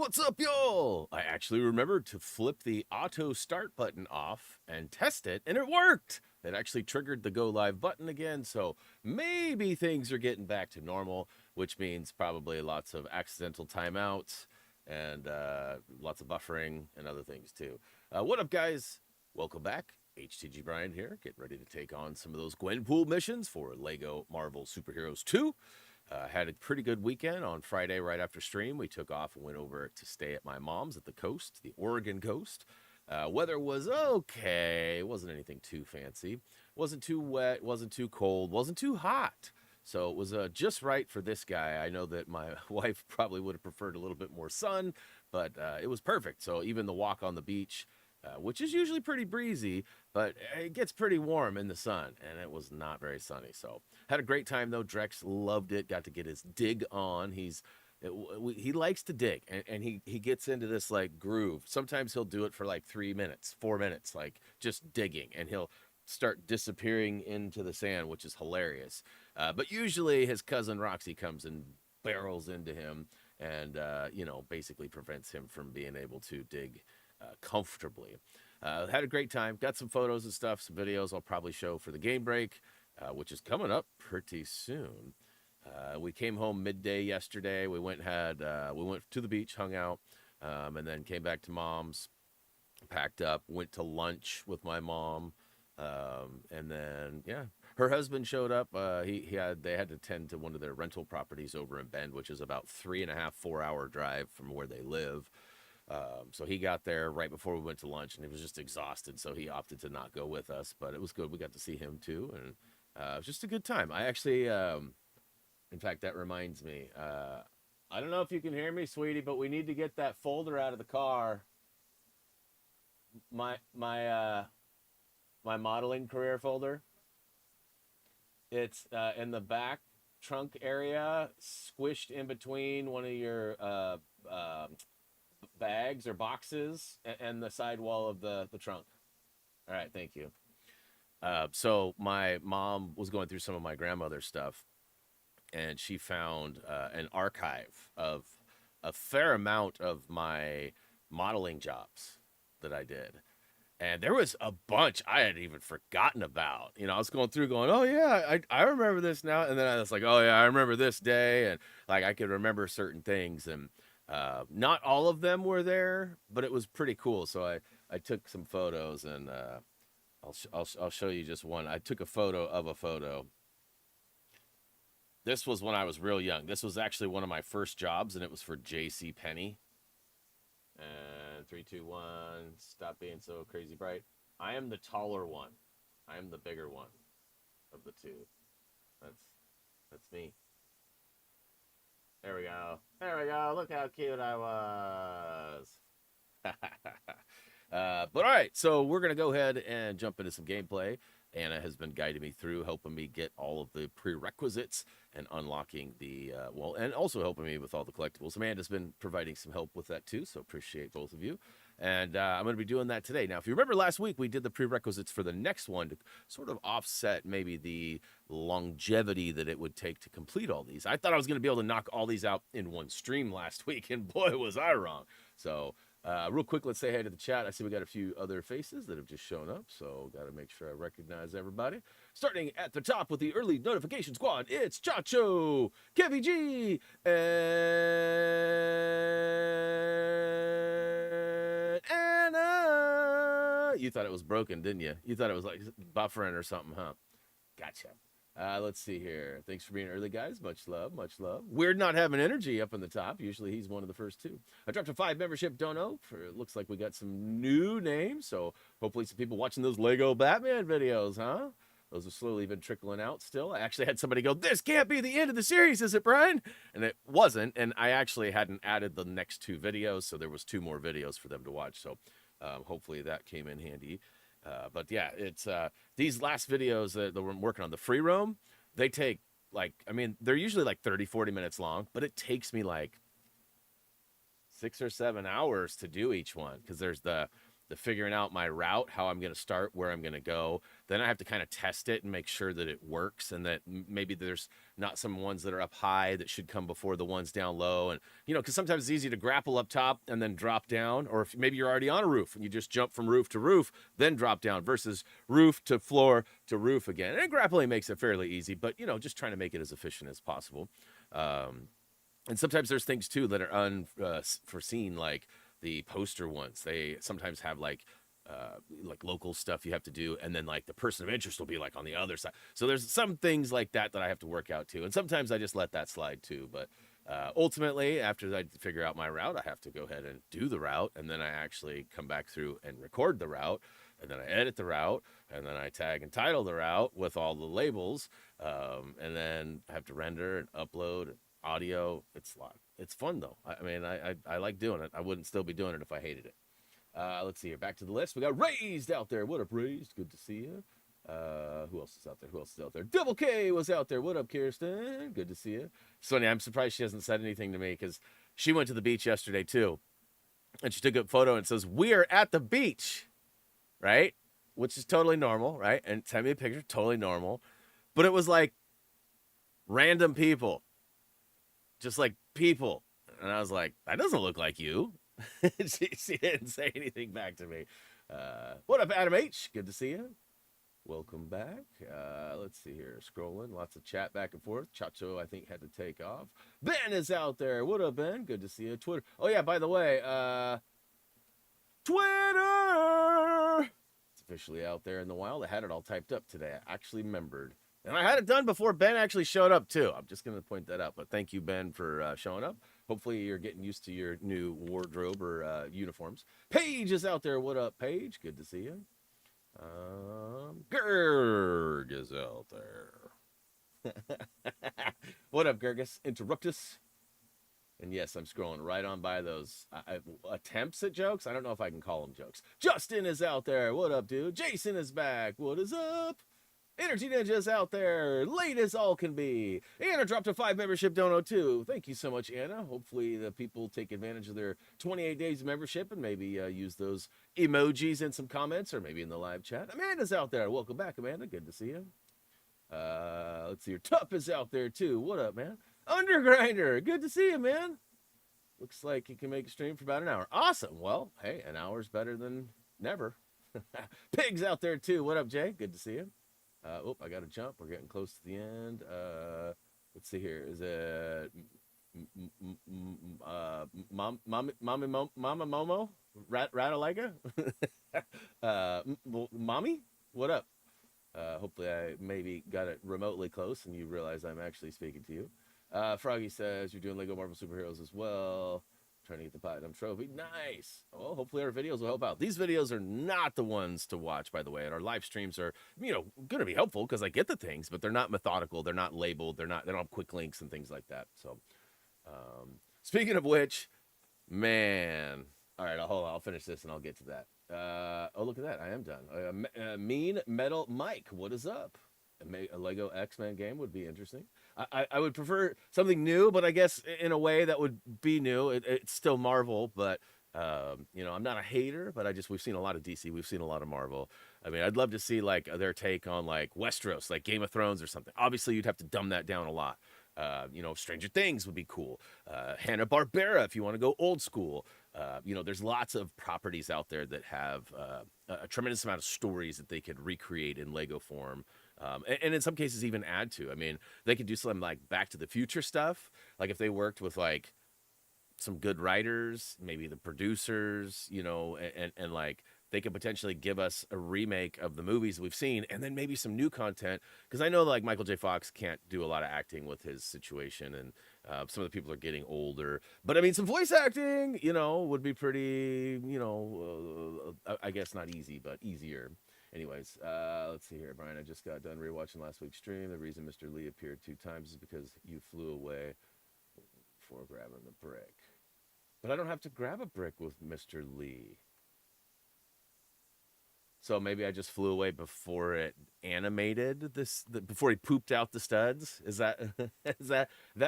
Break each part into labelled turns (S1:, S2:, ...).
S1: What's up, y'all? I actually remembered to flip the auto start button off and test it, and it worked. It actually triggered the go live button again, so maybe things are getting back to normal, which means probably lots of accidental timeouts and lots of buffering and other things too. What up, guys? Welcome back. HTG Brian here, getting ready to take on some of those GWENPOOL missions for Lego Marvel Superheroes 2. Had a pretty good weekend on Friday right after stream. We took off and went over to stay at my mom's at the coast, the Oregon coast. Weather was okay. It wasn't anything too fancy. Wasn't too wet, wasn't too cold, wasn't too hot. So it was just right for this guy. I know that my wife probably would have preferred a little bit more sun, but it was perfect. So even the walk on the beach, which is usually pretty breezy, but it gets pretty warm in the sun, and it was not very sunny. So had a great time though. Drex loved it. Got to get his dig on. He likes to dig, and he gets into this like groove. Sometimes he'll do it for like 3 minutes, 4 minutes, like just digging, and he'll start disappearing into the sand, which is hilarious. But usually his cousin Roxy comes and barrels into him, and basically prevents him from being able to dig comfortably. Had a great time. Got some photos and stuff, some videos I'll probably show for the game break, which is coming up pretty soon. We came home midday yesterday. We went to the beach, hung out, and then came back to mom's, packed up, went to lunch with my mom, and then her husband showed up. They had to tend to one of their rental properties over in Bend, which is about 3.5, 4 hour drive from where they live. So he got there right before we went to lunch, and he was just exhausted, so he opted to not go with us. But it was good. We got to see him too, and it was just a good time. I actually, in fact, that reminds me. I don't know if you can hear me, sweetie, but we need to get that folder out of the car. My modeling career folder. It's in the back trunk area, squished in between one of your bags or boxes and the side wall of the trunk. All right, thank you. So my mom was going through some of my grandmother's stuff, and she found an archive of a fair amount of my modeling jobs that I did. And there was a bunch I had even forgotten about. I was going through going, oh, yeah, I remember this now. And then I was like, oh, yeah, I remember this day. And, like, I could remember certain things. And not all of them were there, but it was pretty cool. So I took some photos, and I'll show you just one. I took a photo of a photo. This was when I was real young. This was actually one of my first jobs, and it was for J.C. Penney. And 3, 2, 1. Stop being so crazy bright. I am the taller one. I am the bigger one of the two. That's me. There we go. There we go. Look how cute I was. But all right, so we're going to go ahead and jump into some gameplay. Anna has been guiding me through, helping me get all of the prerequisites and unlocking the, and also helping me with all the collectibles. Amanda's been providing some help with that too, so appreciate both of you. And I'm going to be doing that today. Now, if you remember last week, we did the prerequisites for the next one to sort of offset maybe the longevity that it would take to complete all these. I thought I was going to be able to knock all these out in one stream last week, and boy, was I wrong. So real quick, let's say hey to the chat. I see we got a few other faces that have just shown up, so got to make sure I recognize everybody. Starting at the top with the early notification squad, it's Chacho, Kevy G, and Anna. You thought it was broken, didn't you? You thought it was like buffering or something, huh? Gotcha. Let's see here. Thanks for being early, guys. Much love, much love. Weird not having energy up in the top. Usually he's one of the first two. I dropped a 5 membership dono. It looks like we got some new names, so hopefully some people watching those Lego Batman videos, huh? Those have slowly been trickling out still. I actually had somebody go, this can't be the end of the series, is it, Brian? And it wasn't, and I actually hadn't added the next 2 videos, so there was 2 more videos for them to watch, so hopefully that came in handy. But yeah, it's these last videos that we're working on, the free roam, they take they're usually like 30, 40 minutes long, but it takes me like 6 or 7 hours to do each one, because there's the the figuring out my route, how I'm going to start, where I'm going to go. Then I have to kind of test it and make sure that it works, and that maybe there's not some ones that are up high that should come before the ones down low. And, because sometimes it's easy to grapple up top and then drop down, or if maybe you're already on a roof and you just jump from roof to roof, then drop down, versus roof to floor to roof again. And grappling makes it fairly easy, but, just trying to make it as efficient as possible. And sometimes there's things too that are unforeseen, like the poster ones. They sometimes have like local stuff you have to do, and then like the person of interest will be like on the other side. So there's some things like that that I have to work out too, and sometimes I just let that slide too. But ultimately, after I figure out my route, I have to go ahead and do the route, and then I actually come back through and record the route, and then I edit the route, and then I tag and title the route with all the labels, and then I have to render and upload audio. It's a lot. It's fun though. I mean, I like doing it. I wouldn't still be doing it if I hated it. Let's see here. Back to the list. We got Raised out there. What up, Raised? Good to see you. Who else is out there? Who else is out there? Double K was out there. What up, Kirsten? Good to see you. Sonia, I'm surprised she hasn't said anything to me, because she went to the beach yesterday too, and she took a photo and says, "We are at the beach," right? Which is totally normal, right? And sent me a picture, totally normal. But it was like random people. Just like people. And I was like, that doesn't look like you. she didn't say anything back to me. What up, Adam H? Good to see you. Welcome back. Let's see here. Scrolling. Lots of chat back and forth. Chacho, I think, had to take off. Ben is out there. What up, Ben? Good to see you. Twitter. Oh, yeah, by the way, Twitter! It's officially out there in the wild. I had it all typed up today. I actually remembered. And I had it done before Ben actually showed up, too. I'm just going to point that out. But thank you, Ben, for showing up. Hopefully you're getting used to your new wardrobe or uniforms. Paige is out there. What up, Paige? Good to see you. Gerg is out there. What up, Gergus? Interruptus. And yes, I'm scrolling right on by those attempts at jokes. I don't know if I can call them jokes. Justin is out there. What up, dude? Jason is back. What is up? Energy Ninja's out there, late as all can be. Anna dropped a 5 membership dono too. Thank you so much, Anna. Hopefully the people take advantage of their 28 days of membership and maybe use those emojis in some comments, or maybe in the live chat. Amanda's out there. Welcome back, Amanda. Good to see you. Let's see here. Tup is out there too. What up, man? Undergrinder. Good to see you, man. Looks like you can make a stream for about an hour. Awesome. Well, hey, an hour's better than never. Pig's out there too. What up, Jay? Good to see you. I got to jump. We're getting close to the end. Let's see here. Is it Mama Momo? Ratalaika? Mommy? What up? Hopefully I maybe got it remotely close and you realize I'm actually speaking to you. Froggy says you're doing Lego Marvel Superheroes as well. Trying to get the Platinum Trophy. Nice. Well, hopefully our videos will help out. These videos are not the ones to watch, by the way, and our live streams are, going to be helpful because I get the things, but they're not methodical. They're not labeled. They don't have quick links and things like that. So, speaking of which, man. All right, hold on. I'll finish this and I'll get to that. Look at that. I am done. Mean Metal Mike, what is up? A Lego X-Men game would be interesting. I would prefer something new, but I guess in a way that would be new. It's still Marvel, but I'm not a hater, but we've seen a lot of DC, we've seen a lot of Marvel. I mean, I'd love to see like their take on like Westeros, like Game of Thrones or something. Obviously, you'd have to dumb that down a lot. Stranger Things would be cool. Hanna-Barbera, if you want to go old school. There's lots of properties out there that have a tremendous amount of stories that they could recreate in Lego form. And in some cases even add to. I mean, they could do some like Back to the Future stuff. Like if they worked with like some good writers, maybe the producers, and like they could potentially give us a remake of the movies we've seen, and then maybe some new content. Because I know like Michael J. Fox can't do a lot of acting with his situation, and some of the people are getting older. But I mean, some voice acting, would be pretty, I guess not easy, but easier. Anyways, let's see here, Brian. I just got done rewatching last week's stream. The reason Mr. Lee appeared 2 times is because you flew away before grabbing the brick. But I don't have to grab a brick with Mr. Lee. So maybe I just flew away before it animated before he pooped out the studs. Is that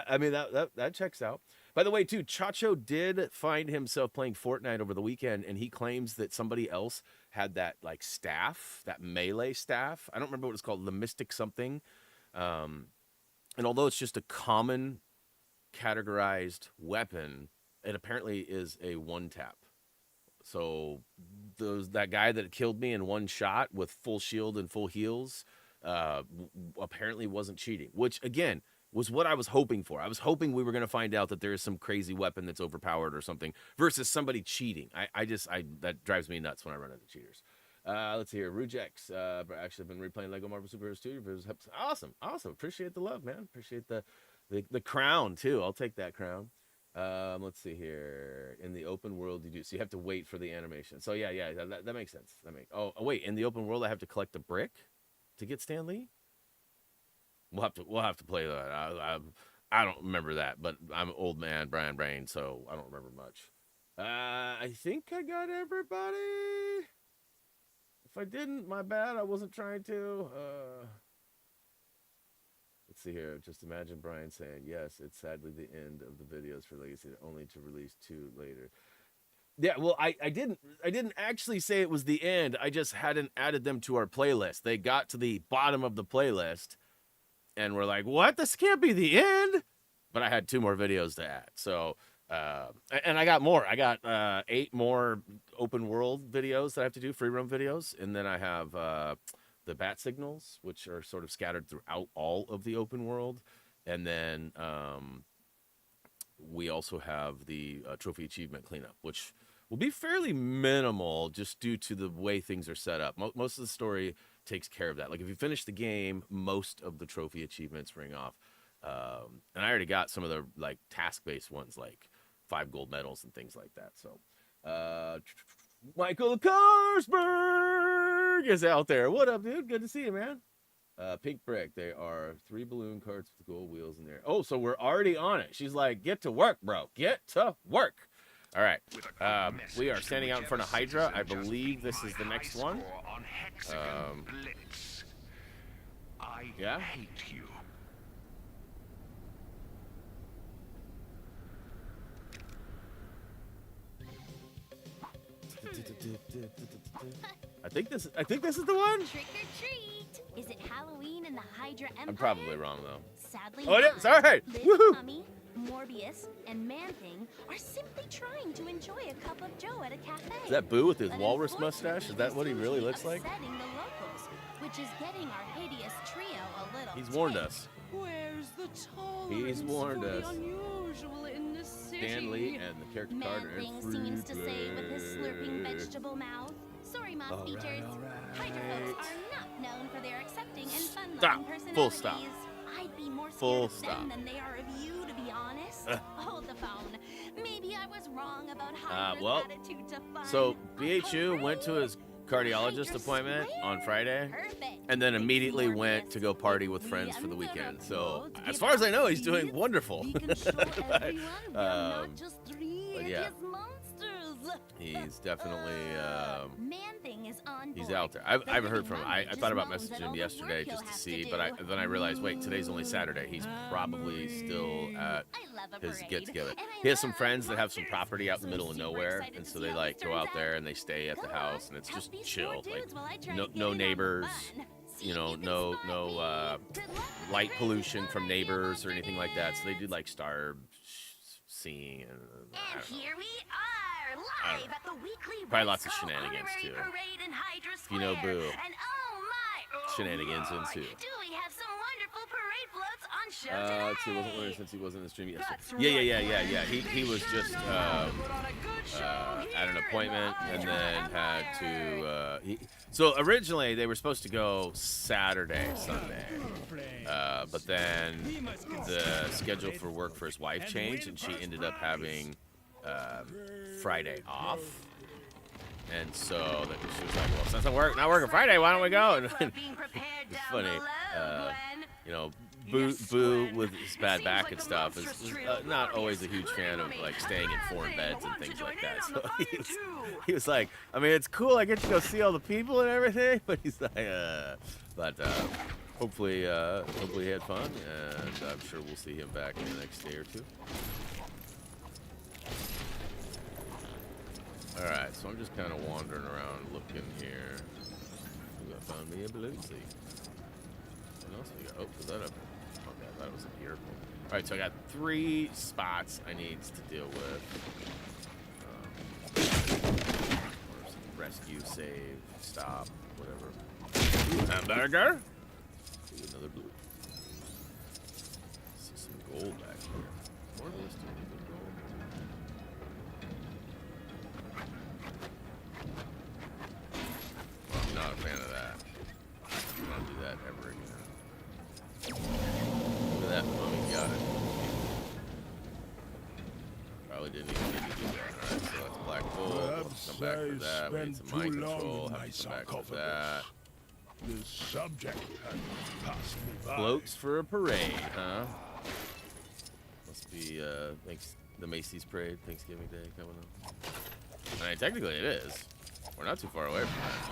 S1: I mean that checks out. By the way, too, Chacho did find himself playing Fortnite over the weekend, and he claims that somebody else had that like staff, that melee staff. I don't remember what it's called, the Mystic something. And although it's just a common categorized weapon, it apparently is a one tap. So that guy that killed me in one shot with full shield and full heals apparently wasn't cheating, which again was what I was hoping for. I was hoping we were going to find out that there is some crazy weapon that's overpowered or something versus somebody cheating. I that drives me nuts when I run into cheaters. Let's see here. Rujex, actually been replaying Lego Marvel Super Heroes 2. Awesome. Appreciate the love, man. Appreciate the crown too. I'll take that crown. Let's see here. In the open world, so you have to wait for the animation. So yeah, that makes sense. Oh wait, in the open world, I have to collect a brick to get Stan Lee. We'll have to play that. I don't remember that, but I'm an old man, Brian Brain, so I don't remember much. I think I got everybody. If I didn't, my bad. I wasn't trying to. Let's see here. Just imagine Brian saying, yes, it's sadly the end of the videos for Legacy, only to release 2 later. Yeah, well, I didn't actually say it was the end. I just hadn't added them to our playlist. They got to the bottom of the playlist, and we're like, what? This can't be the end? But I had 2 more videos to add. So, and I got more. I got 8 more open world videos that I have to do, free roam videos. And then I have the bat signals, which are sort of scattered throughout all of the open world. And then we also have the trophy achievement cleanup, which will be fairly minimal just due to the way things are set up. Most of the story takes care of that. Like if you finish the game, most of the trophy achievements ring off. And I already got some of the like task-based ones, like 5 gold medals and things like that. So Michael Karsberg is out there. What up, dude? Good to see you, man. Pink Brick. They are 3 balloon carts with gold wheels in there. Oh, so we're already on it. She's like, get to work, bro. Get to work. All right. We are standing out in front of Hydra. I believe this is the next one. Yeah. I think this is the one.
S2: Trick or treat! Is it Halloween in the Hydra Empire?
S1: I'm probably wrong though.
S2: Sadly,
S1: oh, it is. All right.
S2: Woohoo! Mummy, Morbius, and Man-Thing are simply trying to enjoy a cup of Joe at a cafe.
S1: Is that Boo with his walrus mustache? Is that what he really looks like?
S2: Upsetting the locals, which is getting our hideous trio a little.
S1: He's warned us.
S3: Where's the tolerance
S1: He's warned
S3: for
S1: us.
S3: the unusual in the city?
S1: Stan Lee and the character card are
S2: Man-Thing seems to say with his slurping vegetable mouth. Sorry, moth features. Hydra folks are not known for their accepting and fun-loving personalities.
S1: Full stop.
S2: I'd be more scared
S1: Full
S2: of
S1: stop.
S2: them than they are of you, to be honest. Hold the phone. Maybe I was wrong about Hydra's
S1: well,
S2: attitude to fun.
S1: So BHU went to his cardiologist appointment on Friday, and then immediately went to go party with friends for the weekend. So as far as I know, he's doing wonderful. But yeah, he's definitely he's out there. I haven't heard from him. I thought about messaging him yesterday just to see, but then I realized, wait, today's only Saturday. He's probably still at his get-together. He has some friends that have some property out in the middle of nowhere, and so they like go out there and they stay at the house, and it's just chill. Like no neighbors, you know, no light pollution from neighbors or anything like that. So they do like star seeing and
S2: here we are, live at the weekly
S1: probably lots of shenanigans too.
S2: If
S1: you know Boo.
S2: And oh my,
S1: Shenanigans ensue.
S2: do we have some wonderful parade floats on show today?
S1: Let's see, wasn't learning since he wasn't in the stream yesterday. Yeah. He was just at an appointment and then had to. So originally they were supposed to go Saturday, Sunday, but then the schedule for work for his wife changed, and she ended up having Friday off. And so that she was like, well, since I'm not working Friday, why don't we go? And it's funny, you know, Boo with his bad back and stuff is not always a huge fan of like staying in foreign beds and things like that. So he was like, I mean, it's cool, I get to go see all the people and everything, but he's like, hopefully he had fun, and I'm sure we'll see him back in the next day or two. All right, so I'm just kind of wandering around looking here. Ooh, I found me a blue sea. What else we got? Oh, was that a... Okay, I thought it was a deer. All right, so I got 3 spots I need to deal with. Or some rescue, save, stop, whatever. Ooh, hamburger. Ooh, another blue. See some gold back here. More of this dude. Well, I'm not a fan of that. I don't want to do that ever again. Look at that. Oh, we got it. Probably didn't even need to do that. Alright, so that's black gold. We'll come back for that. We need some mind control. Have to come back for that.
S4: This subject had passed me by.
S1: Floats for a parade, huh? Must be the Macy's parade, Thanksgiving Day coming up. I mean, technically it is. We're not too far away from that.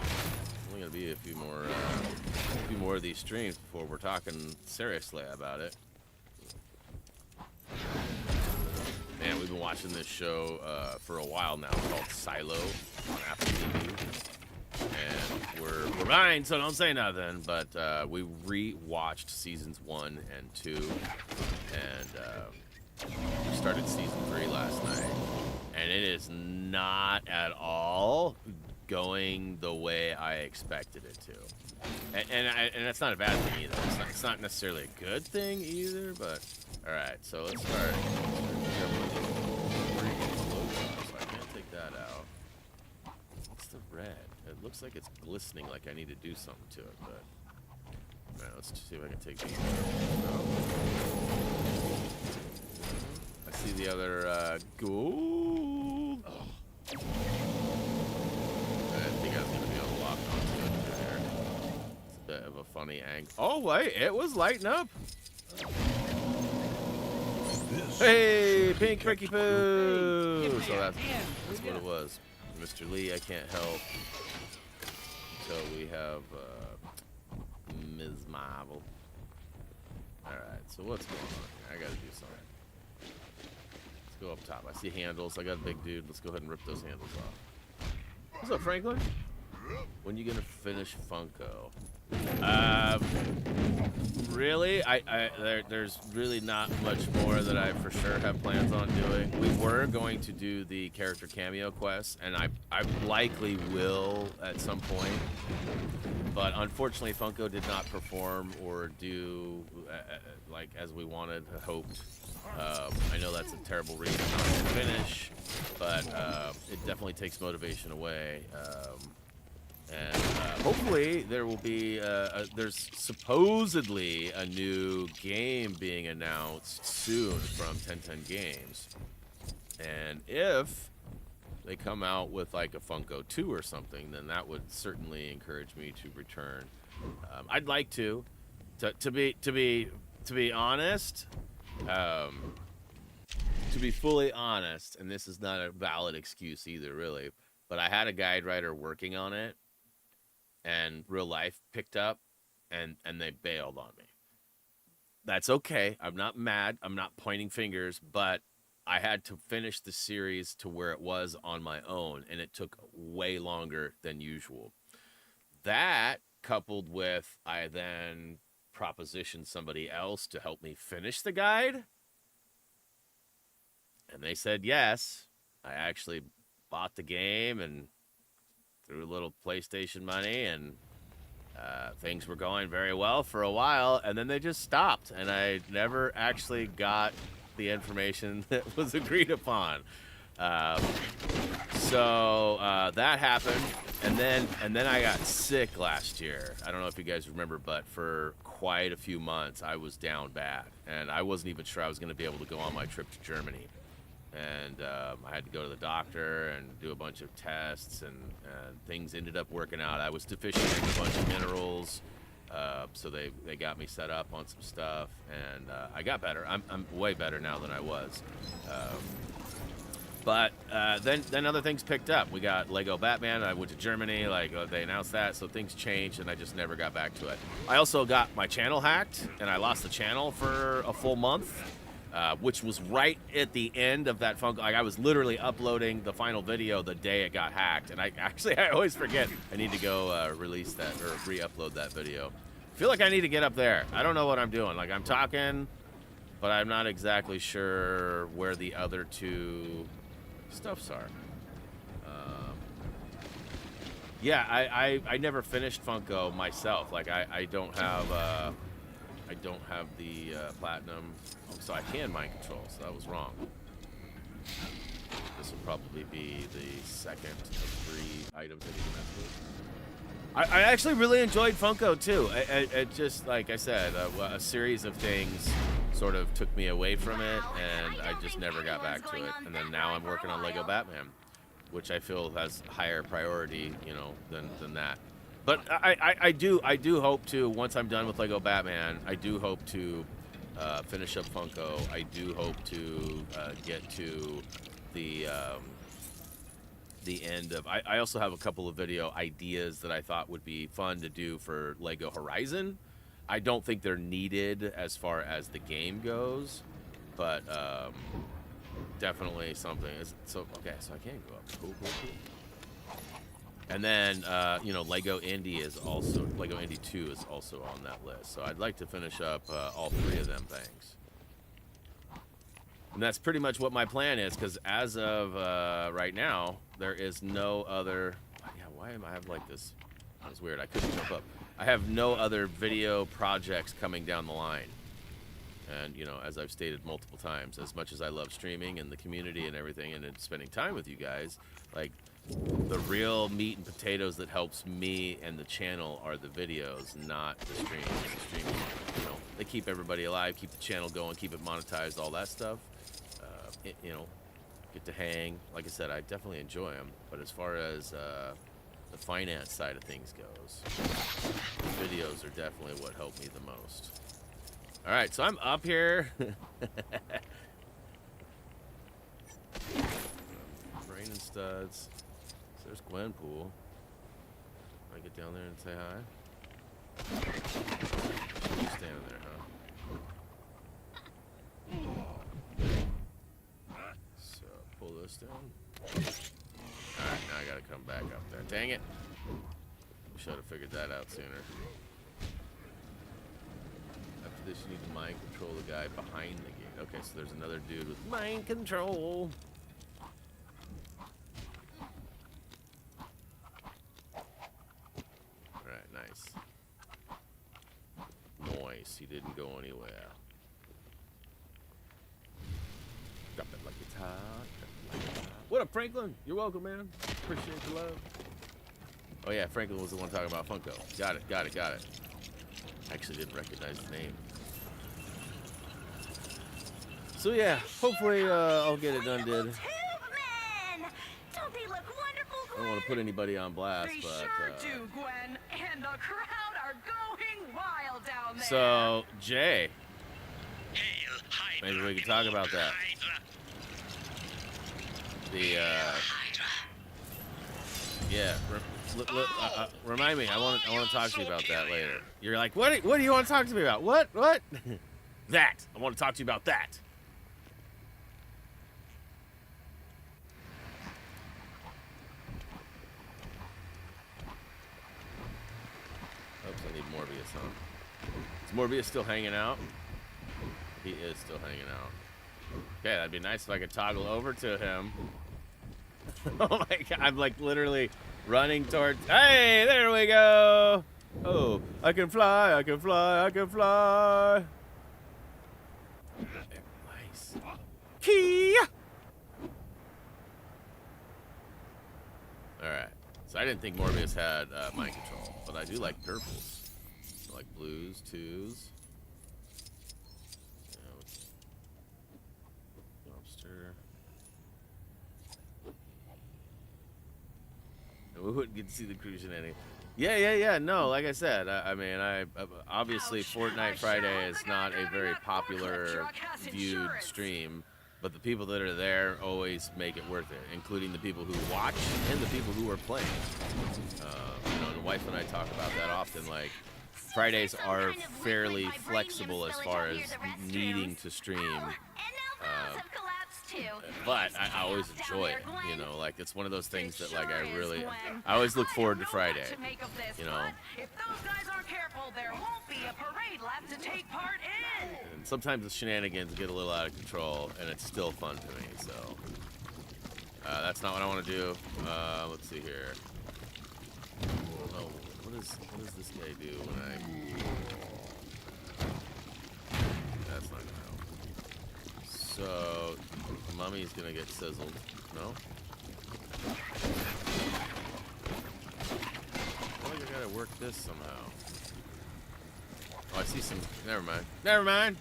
S1: Only gonna be a few more of these streams before we're talking seriously about it. Man, we've been watching this show for a while now called Silo on Apple TV. And we're behind, so don't say nothing. But we re-watched seasons 1 and 2, and we started season 3 last night, and it is not at all going the way I expected it to. And that's not a bad thing either. It's not necessarily a good thing either. But all right, so let's start. So I can't take that out. What's the red? It looks like it's glistening, like I need to do something to it, but... Alright, let's see if I can take these out. I see the other, gold! Oh. I didn't think I was going to be able to lock onto it there. It's a bit of a funny angle. Oh, wait, it was lighting up! Hey, pink Ricky Poo! So that's what it was. Mr. Lee, I can't help. So we have Ms. Marvel. Alright, so what's going on here? I gotta do something. Let's go up top. I see handles. I got a big dude. Let's go ahead and rip those handles off. What's up, Franklin? When you gonna finish Funko? Really? There's really not much more that I for sure have plans on doing. We were going to do the character cameo quest, and I likely will at some point. But unfortunately, Funko did not perform or do like as we wanted, hoped. I know that's a terrible reason not to finish, but it definitely takes motivation away. And hopefully there will be, there's supposedly a new game being announced soon from 1010 Games. And if they come out with like a Funko 2 or something, then that would certainly encourage me to return. I'd like to be honest, to be fully honest, and this is not a valid excuse either, really, but I had a guide writer working on it, and real life picked up, and they bailed on me. That's okay. I'm not mad. I'm not pointing fingers, but I had to finish the series to where it was on my own, and it took way longer than usual. That, coupled with I then propositioned somebody else to help me finish the guide, and they said yes. I actually bought the game and threw a little PlayStation money, and things were going very well for a while, and then they just stopped, and I never actually got the information that was agreed upon. So that happened, and then I got sick last year. I don't know if you guys remember, but for quite a few months I was down bad, and I wasn't even sure I was going to be able to go on my trip to Germany. And I had to go to the doctor and do a bunch of tests, and things ended up working out. I was deficient in a bunch of minerals, so they got me set up on some stuff, and I got better. I'm way better now than I was. But then other things picked up. We got Lego Batman. I went to Germany. They announced that, so things changed, and I just never got back to it. I also got my channel hacked, and I lost the channel for a full month. which was right at the end of that Funko. Like, I was literally uploading the final video the day it got hacked, and I always forget I need to go release that or re-upload that video. I feel like I need to get up there. I don't know what I'm doing. Like, I'm talking, but I'm not exactly sure where the other two stuffs are. Yeah, I never finished Funko myself. Like, I don't have the platinum, so I can mind control. So that was wrong. This will probably be the second of 3 items that you can mess with. I actually really enjoyed Funko too. It just, like I said, a series of things sort of took me away from it, and I just never got back to it. And then now I'm working on Lego Batman, which I feel has higher priority, you know, than that. But I do hope to, once I'm done with Lego Batman, I do hope to finish up Funko. I do hope to get to the end of. I also have a couple of video ideas that I thought would be fun to do for Lego Horizon. I don't think they're needed as far as the game goes, but definitely something. So okay, so I can go up. Cool. And then, you know, Lego Indy 2 is also on that list. So I'd like to finish up all 3 of them things. And that's pretty much what my plan is, because as of right now, there is no other... Yeah, why am I have like this? That's weird. I couldn't jump up. I have no other video projects coming down the line. And, you know, as I've stated multiple times, as much as I love streaming and the community and everything and spending time with you guys, like... the real meat and potatoes that helps me and the channel are the videos, not the streams. The streams, you know, they keep everybody alive, keep the channel going, keep it monetized, all that stuff. You know, get to hang. Like I said, I definitely enjoy them. But as far as the finance side of things goes, the videos are definitely what help me the most. All right, so I'm up here. Raining studs. There's Gwenpool. I get down there and say hi. You're standing there, huh? So pull this down. Alright, now I gotta come back up there. Dang it! Should have figured that out sooner. After this, you need to mind control the guy behind the gate. Okay, so there's another dude with mind control. Nice. He didn't go anywhere. Drop it like it's hot. What up, Franklin? You're welcome, man. Appreciate the love. Oh yeah, Franklin was the one talking about Funko. Got it. I actually didn't recognize the name. So yeah, hopefully I'll get it done, dude. I don't want to put anybody on blast,
S3: They
S1: but
S3: sure do, Gwen, and the crowd are going wild down there.
S1: So Jay, maybe we can talk about that. Remind me. I want to talk to you about that later. You're like, what do you want to talk to me about? What? That. I want to talk to you about that. Oops, I need Morbius, huh? Is Morbius still hanging out? He is still hanging out. Okay, that'd be nice if I could toggle over to him. Oh my god, I'm like literally running towards... Hey, there we go! Oh, I can fly. Nice. Key! Alright, so I didn't think Morbius had mind control, but I do like purples. I like blues, twos. Lobster. We wouldn't get to see the cruise shenanigans. Yeah. No, like I said, I mean, obviously Fortnite Friday is not a very popular viewed stream, but the people that are there always make it worth it, including the people who watch and the people who are playing. You know, the wife and I talk about that often. Like, Fridays
S3: Some
S1: are
S3: kind of
S1: fairly
S3: liquid
S1: flexible
S3: vibranium
S1: as
S3: spillage
S1: far
S3: up
S1: as
S3: near the restrooms.
S1: needing to stream.
S3: Oh, and now valves have collapsed too.
S1: But
S3: It's
S1: I always
S3: chaos down
S1: enjoy
S3: there,
S1: it,
S3: Gwen.
S1: you know, like it's one of those things
S3: It
S1: that like I
S3: sure is,
S1: really,
S3: Gwen.
S1: I always look
S3: I
S1: forward
S3: don't
S1: to
S3: know what
S1: Friday,
S3: to make of this,
S1: you know.
S3: but if those guys aren't careful, there won't be a parade left to take part in.
S1: And sometimes the shenanigans get a little out of control, and it's still fun to me, so. That's not what I want to do. Let's see here. Oh, what does this guy do when I... That's not gonna help. So, Mummy's gonna get sizzled. No? I think I gotta work this somehow. Oh, I see some... Never mind. Never mind!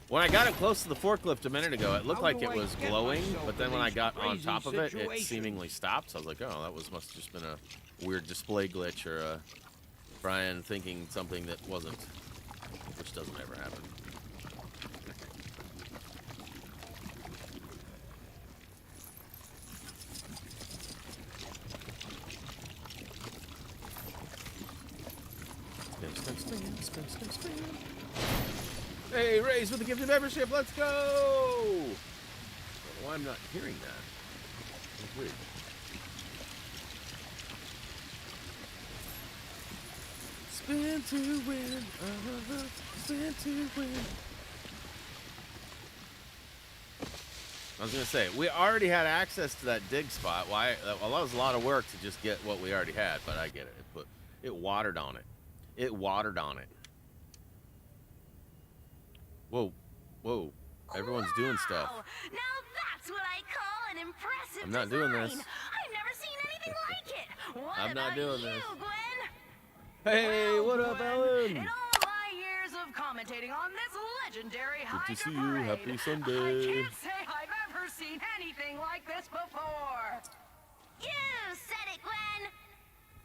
S1: When I got it close to the forklift a minute ago, it looked like it was glowing, but then when I got on top of it, it seemingly stopped. So I was like, oh, that must have just been a weird display glitch or a Brian thinking something that wasn't, which doesn't ever happen. Spin. Hey, Raise with the gifted membership. Let's go! I don't know why I'm not hearing that. That's weird. Spin to win. Spin to win. I was gonna say, we already had access to that dig spot. Why? Well, that was a lot of work to just get what we already had, but I get it. It watered on it. It watered on it. Whoa. Everyone's doing stuff.
S3: Wow! Now that's what I call an impressive
S1: I'm not doing this.
S3: design. I've never seen anything like it. What
S1: I'm not
S3: about
S1: doing
S3: you,
S1: this.
S3: Gwen?
S1: Hey,
S3: Well,
S1: what up,
S3: Gwen,
S1: Ellen?
S3: In all my years of commentating on this legendary
S1: Good to see
S3: Hydra
S1: you.
S3: parade,
S1: Happy Sunday.
S3: I can't say I've ever seen anything like this before.
S2: You said it, Gwen.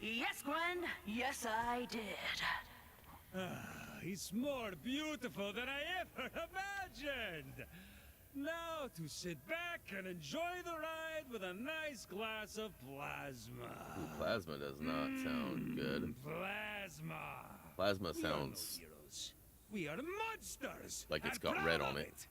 S3: Yes, Gwen. Yes, I did.
S5: It's more beautiful than I ever imagined. Now to sit back and enjoy the ride with a nice glass of plasma.
S1: Ooh, plasma does not sound good.
S5: Plasma.
S1: Plasma
S5: We are no
S1: sounds
S5: heroes. We are monsters.
S1: like it's
S5: and
S1: got
S5: proud
S1: red
S5: of
S1: on it.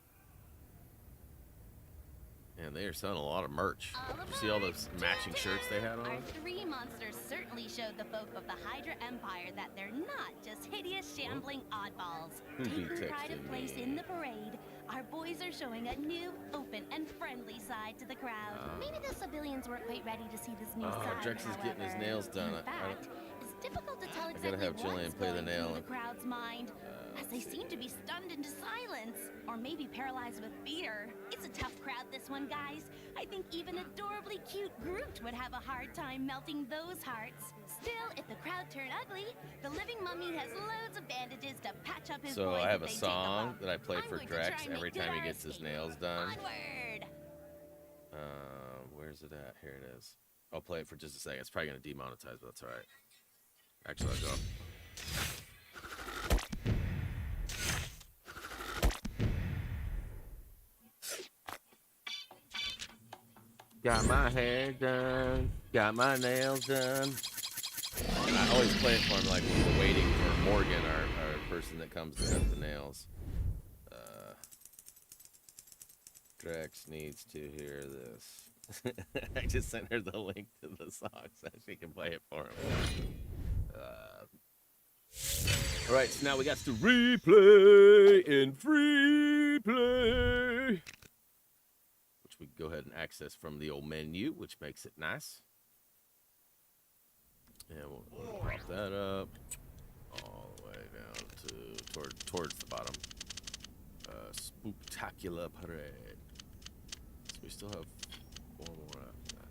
S1: Man, they are selling a lot of merch. Did you see all those matching shirts they had
S2: Our
S1: on?
S2: three monsters certainly showed the folk of the Hydra Empire that they're not just hideous, shambling oddballs.
S1: Who's been
S2: Taking pride
S1: texting
S2: of place
S1: me?
S2: in the parade, our boys are showing a new, open, and friendly side to the crowd. Maybe the civilians weren't quite ready to see this new side,
S1: Drex is getting his
S2: however.
S1: nails done.
S2: In
S1: I
S2: fact, it's difficult to tell
S1: gotta
S2: exactly
S1: have Jillian
S2: what's
S1: play the
S2: going
S1: nail.
S2: through the crowd's mind, as they seem to be stunned into silence, or maybe paralyzed with fear. It's a tough crowd, this one, guys. I think even adorably cute Groot would have a hard time melting those hearts. Still, if the crowd turn ugly, the living mummy has loads of bandages to patch up his
S1: So
S2: boys
S1: I have
S2: if
S1: a
S2: they take
S1: song
S2: bump.
S1: that I play
S2: I'm
S1: for
S2: going to try
S1: Drex
S2: and
S1: every
S2: make good
S1: time he
S2: our
S1: gets his
S2: escape.
S1: nails done.
S2: Onward!
S1: Where's it at? Here it is. I'll play it for just a second. It's probably gonna demonetize, but that's all right. Actually, I'll go. Got my hair done, got my nails done. And I always play it for him like when we're waiting for Morgan, our person that comes to cut the nails. Drex needs to hear this. I just sent her the link to the song so she can play it for him. Alright, so now we got to replay in free play, which we can go ahead and access from the old menu, which makes it nice. And we'll pop that up all the way down to towards the bottom. Spooktacular parade. So we still have one more after that.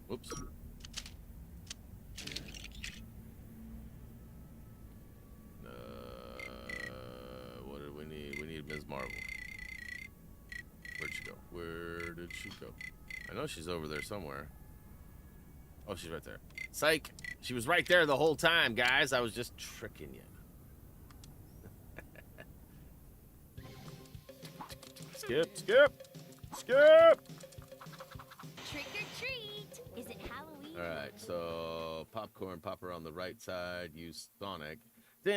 S1: Whoops. What did we need? We need Ms. Marvel. Where'd she go? Where did she go? I know she's over there somewhere. Oh, she's right there. Psych! She was right there the whole time, guys. I was just tricking you. Skip, skip, skip!
S2: Trick or treat! Is it Halloween
S1: Alright, so popcorn popper on the right side, use Sonic. Oh,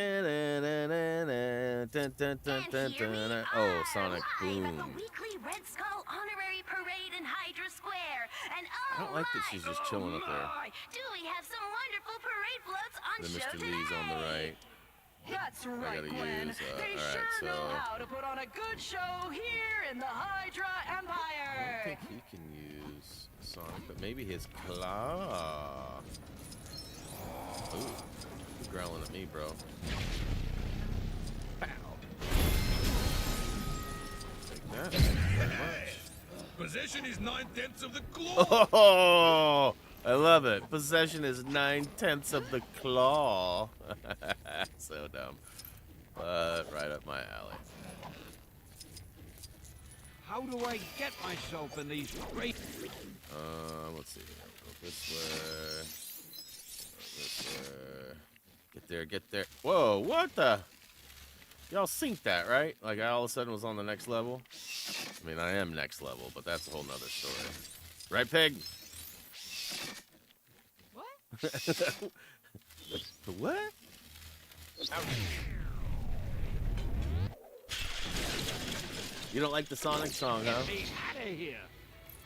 S1: Sonic
S2: Live at the
S1: Boom.
S2: weekly Red Skull Honorary Parade in Hydra Square. And
S1: I don't like that she's just chilling up there.
S2: do we have some wonderful parade floats on
S1: Then
S2: show
S1: Mr.
S2: today?
S1: Lee's on the right.
S3: That's right,
S1: gotta
S3: Gwen.
S1: use,
S3: They
S1: alright,
S3: sure know
S1: so-
S3: how to put on a good show here in the Hydra
S1: I don't
S3: Empire.
S1: think he can use Sonic, but maybe his claw. Ooh, you're growling at me, bro. Pow. Take that. Thank you very much.
S4: Possession is 9/10 of the claw.
S1: Oh, I love it. Possession is 9/10 of the claw. So dumb, but right up my alley.
S6: How do I get myself in these great...
S1: Let's see. Go this way. Go this way. Get there, get there. Whoa, what the? Y'all synced that, right? Like I all of a sudden was on the next level. I mean, I am next level, but that's a whole nother story. Right, Pig?
S3: What?
S1: What? You don't like the Sonic song, huh?
S6: Get me out of here.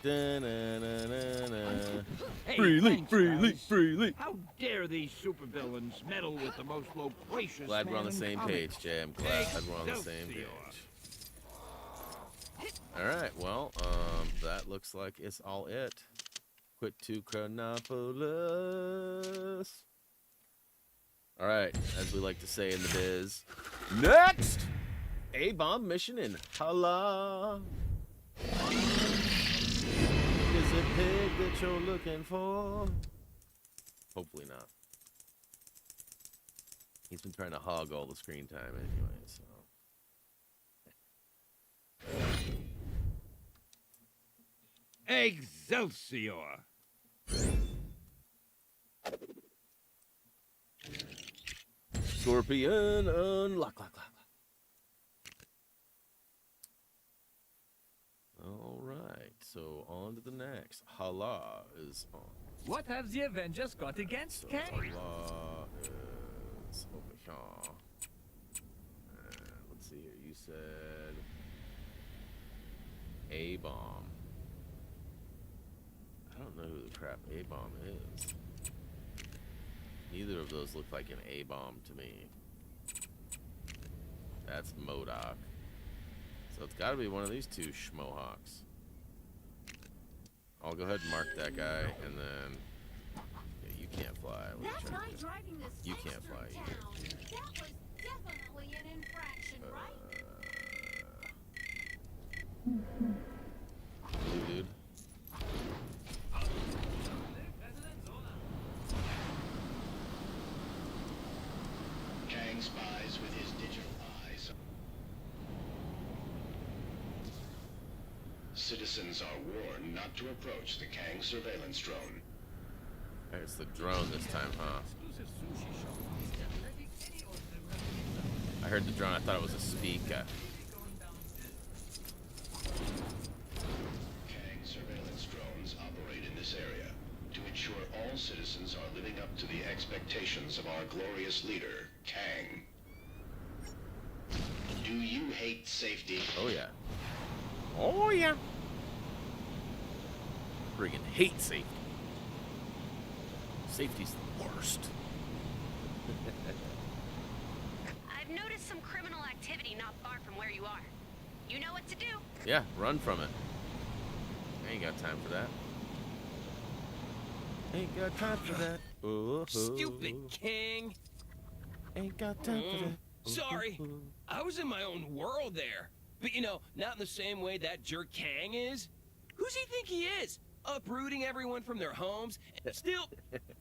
S1: Da-na-na-na-na.
S6: Hey,
S1: Freely,
S6: thanks,
S1: freely,
S6: guys.
S1: freely.
S6: How dare these supervillains meddle with the most loquacious
S1: Glad we're on the
S6: man in
S1: same
S6: comics?
S1: page, Jay. I'm glad we're on the same page. All right, well, that looks like it's all it. Quit to Chronopolis. All right, as we like to say in the biz. Next! A-bomb mission in Hala. Is it Pig that you're looking for? Hopefully not. He's been trying to hog all the screen time anyway, so.
S6: Excelsior!
S1: Scorpion unlock, lock, lock. All right, so on to the next. Hala is on.
S7: What have the Avengers got against
S1: So
S7: Kang?
S1: Hala is over here. Let's see here. You said A-bomb. I don't know who the crap A-bomb is. Neither of those look like an A-bomb to me. That's MODOK. So it's got to be one of these two schmohawks. I'll go ahead and mark that guy, and then yeah, you can't fly. Let me check this. You can't fly either.
S2: That was definitely an infraction,
S1: Blue dude.
S8: Kang spies with his digital eyes. Citizens are warned not to approach the Kang surveillance drone.
S1: It's the drone this time, huh? I heard the drone. I thought it was a speaker.
S8: Kang surveillance drones operate in this area to ensure all citizens are living up to the expectations of our glorious leader, Kang. Do you hate safety?
S1: Oh yeah. Oh yeah. Friggin' hate safety. Safety's the worst.
S9: I've noticed some criminal activity not far from where you are. You know what to do.
S1: Yeah, run from it. I ain't got time for that. Ain't got time for that. Ooh,
S7: Stupid King.
S1: Ain't got time for that.
S7: Sorry. I was in my own world there. But you know, not in the same way that jerk Kang is. Who's he think he is? Uprooting everyone from their homes? Still,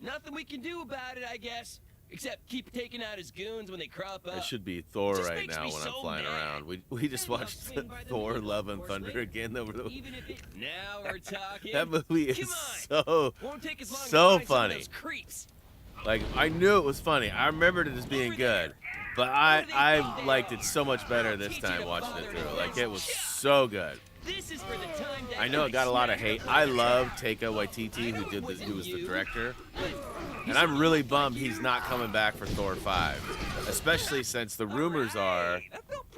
S7: nothing we can do about it, I guess. Except keep taking out his goons when they crop up.
S1: It should be Thor
S7: Just
S1: right
S7: makes
S1: now
S7: me
S1: when
S7: so
S1: I'm flying
S7: mad.
S1: around. We just
S7: Maybe I'll
S1: watched
S7: swing by the
S1: Thor:
S7: needle,
S1: Love and
S7: horse
S1: Thunder
S7: later.
S1: again over the.
S7: Even if it... Now we're talking.
S1: That movie
S7: Come
S1: is
S7: on.
S1: so
S7: Won't take as long
S1: so
S7: to find some of
S1: funny.
S7: those creeps.
S1: Like I knew it was funny. I remembered it as being
S7: Over
S1: good.
S7: there.
S1: But I liked it so much better this time watching it through. Like, it was so good.
S7: This is for the time that
S1: I know it got a lot of hate. I love Taika Waititi, who was the director. And I'm really bummed he's not coming back for Thor 5. Especially since the rumors are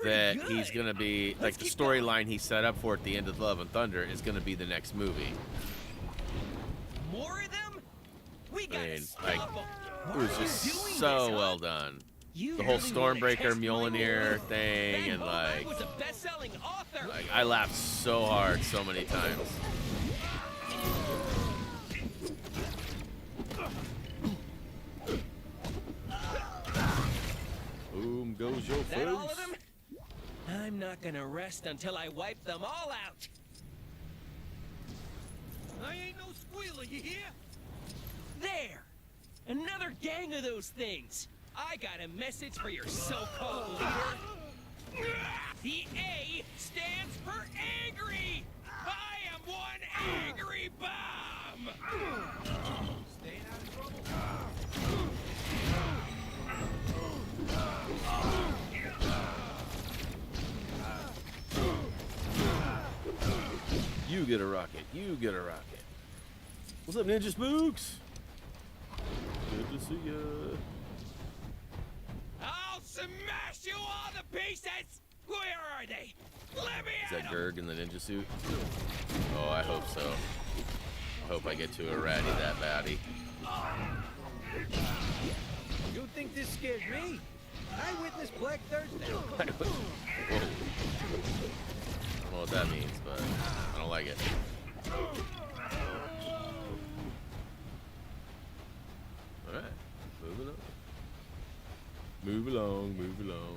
S1: that he's going to be, like, the storyline he set up for at the end of Love and Thunder is going to be the next movie.
S7: More of them? We
S1: I
S7: gotta
S1: mean,
S7: stop
S1: like,
S7: 'em.
S1: it was just so well done. The whole Stormbreaker Mjolnir thing, and like,
S7: was a best-selling author.
S1: I laughed so hard so many times. Boom goes your
S7: Is that all of
S1: face.
S7: them? I'm not gonna rest until I wipe them all out.
S5: I ain't no squealer, you hear?
S7: There! Another gang of those things! I got a message for your so-called leader. The A stands for angry! I am one angry bomb!
S5: Staying out of trouble?
S1: You get a rocket. You get a rocket. What's up, Ninja Spooks? Good to see ya.
S7: I'll smash you all to pieces! Where are they? Let me
S1: Is
S7: at
S1: that
S7: 'em.
S1: Gerg in the ninja suit? Oh, I hope so. I hope I get to a ratty that baddie.
S6: You think this scares me? I witnessed Black Thursday.
S1: Whoa. I don't know what that means, but I don't like it. Alright, moving on. Move along, move along.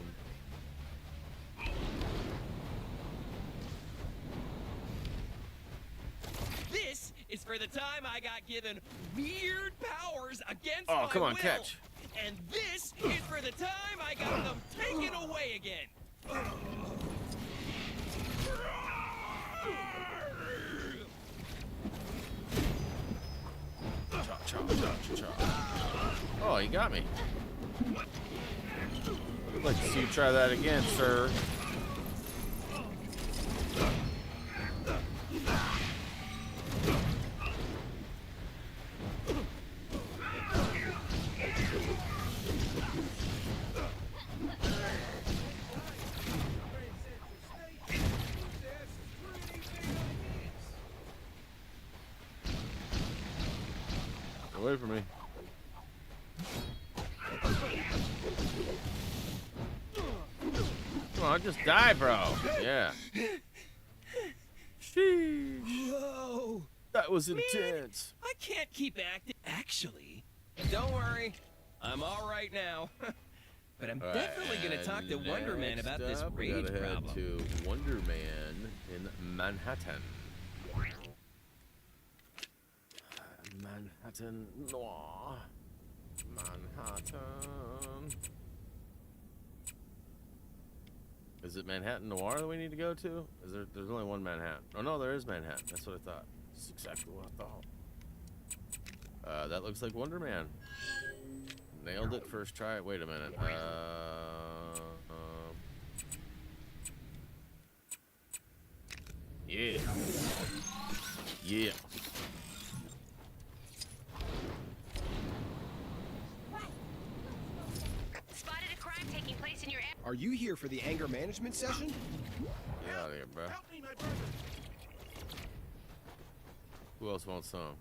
S7: This is for the time I got given weird powers against
S1: Oh,
S7: my
S1: come on,
S7: will.
S1: catch.
S7: And this is for the time I got them taken away again.
S1: Chop, chop, chop, chop. Oh, you got me. I'd like to see you try that again, sir. Away from me. Come on, just die, bro. Yeah. Sheesh.
S7: Whoa.
S1: That was intense.
S7: I can't keep acting. Actually, don't worry. I'm all right now. But I'm
S1: All right,
S7: definitely going to talk to
S1: and
S7: Wonder Man
S1: next
S7: about this
S1: up, we
S7: rage
S1: gotta head
S7: problem.
S1: to Wonder Man in Manhattan. Manhattan Noir. Manhattan. Is it Manhattan Noir that we need to go to? Is there? There's only one Manhattan. Oh no, there is Manhattan. That's what I thought. That's exactly what I thought. That looks like Wonder Man. Nailed it first try. Wait a minute. Yeah. Yeah.
S9: Spotted a crime taking place in your area.
S10: Are you here for the anger management session?
S1: Get out of here, bro.
S4: Help me, my brother.
S1: Who else wants some?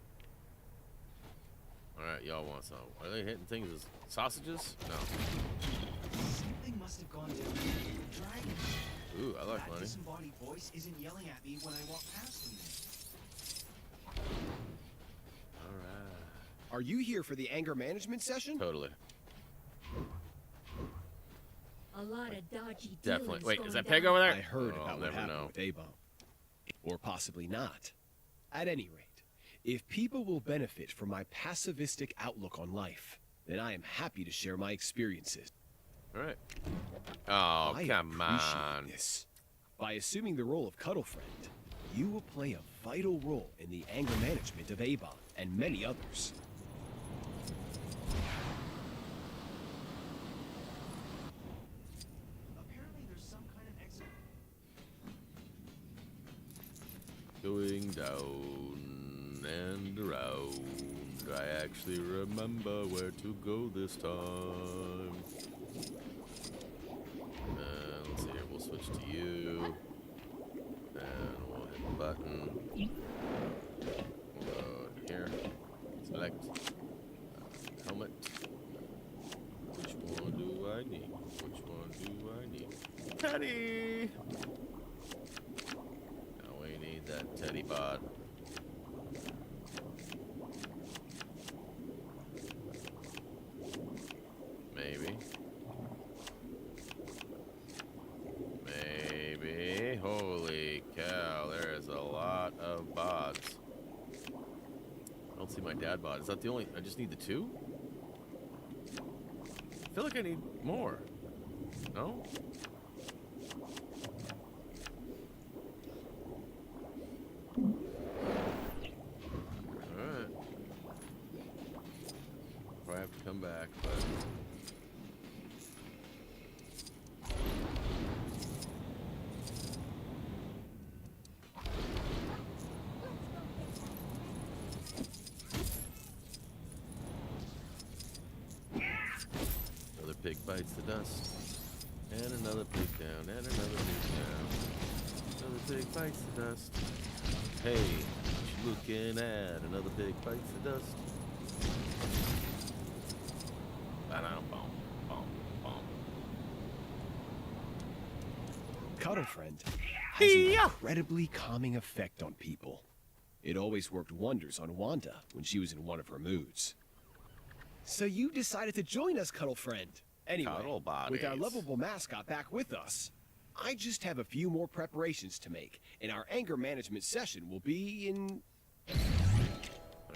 S1: Alright, y'all want some. Are they hitting things as sausages? No.
S11: Something must have gone down with the dragon.
S1: Ooh, I like
S11: That
S1: money.
S11: disembodied voice isn't yelling at me when I walk past him.
S1: Alright.
S10: Are you here for the anger management session?
S1: Totally.
S12: A lot of dodgy
S1: Definitely.
S12: dealings
S1: Wait,
S12: going
S1: is that
S12: down.
S1: pig over there?
S10: I heard
S1: Oh,
S10: about
S1: I'll
S10: what
S1: never
S10: happened
S1: know.
S10: with Abo. Or possibly not. At any rate, if people will benefit from my passivistic outlook on life, then I am happy to share my experiences.
S1: Alright. Oh,
S10: I
S1: come
S10: appreciate
S1: on.
S10: this. By assuming the role of Cuddle Friend, you will play a vital role in the anger management of Avon and many others.
S1: Going down and around. I actually remember where to go this time. Let's see here. We'll switch to you. And we'll hit the button. We'll go here. Select helmet. Which one do I need? Which one do I need? Teddy! Now we need that teddy bot. Maybe. Maybe. Holy cow, there is a lot of bots. I don't see my dad bot. Is that the only... I just need the 2? I feel like I need more. No? Alright. Probably have to come back, but... Another pig bites the dust. And another pig down, and another pig down. Another pig bites the dust. Hey, what you looking at? Another pig bites the dust.
S10: Cuddle Friend has an incredibly calming effect on people. It always worked wonders on Wanda when she was in one of her moods. So you decided to join us, Cuddle Friend. Anyway, with our lovable mascot back with us, I just have a few more preparations to make, and our anger management session will be in...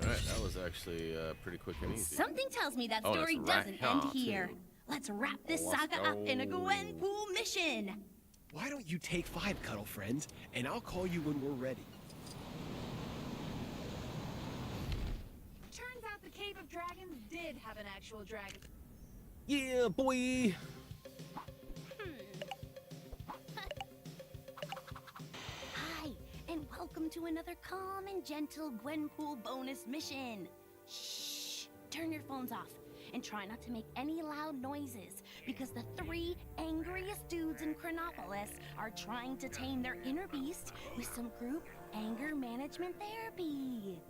S1: Alright, that was actually pretty quick and easy.
S2: Something tells me that story doesn't end here. Let's wrap this saga up in a GWENPOOL mission.
S10: Why don't you take 5, Cuddle Friend, and I'll call you when we're ready.
S3: Turns out the Cave of Dragons did have an actual dragon.
S1: Yeah, boy!
S2: Hi, and welcome to another calm and gentle GWENPOOL bonus mission. Shh! Turn your phones off and try not to make any loud noises because the 3 angriest dudes in Chronopolis are trying to tame their inner beast with some group anger management therapy.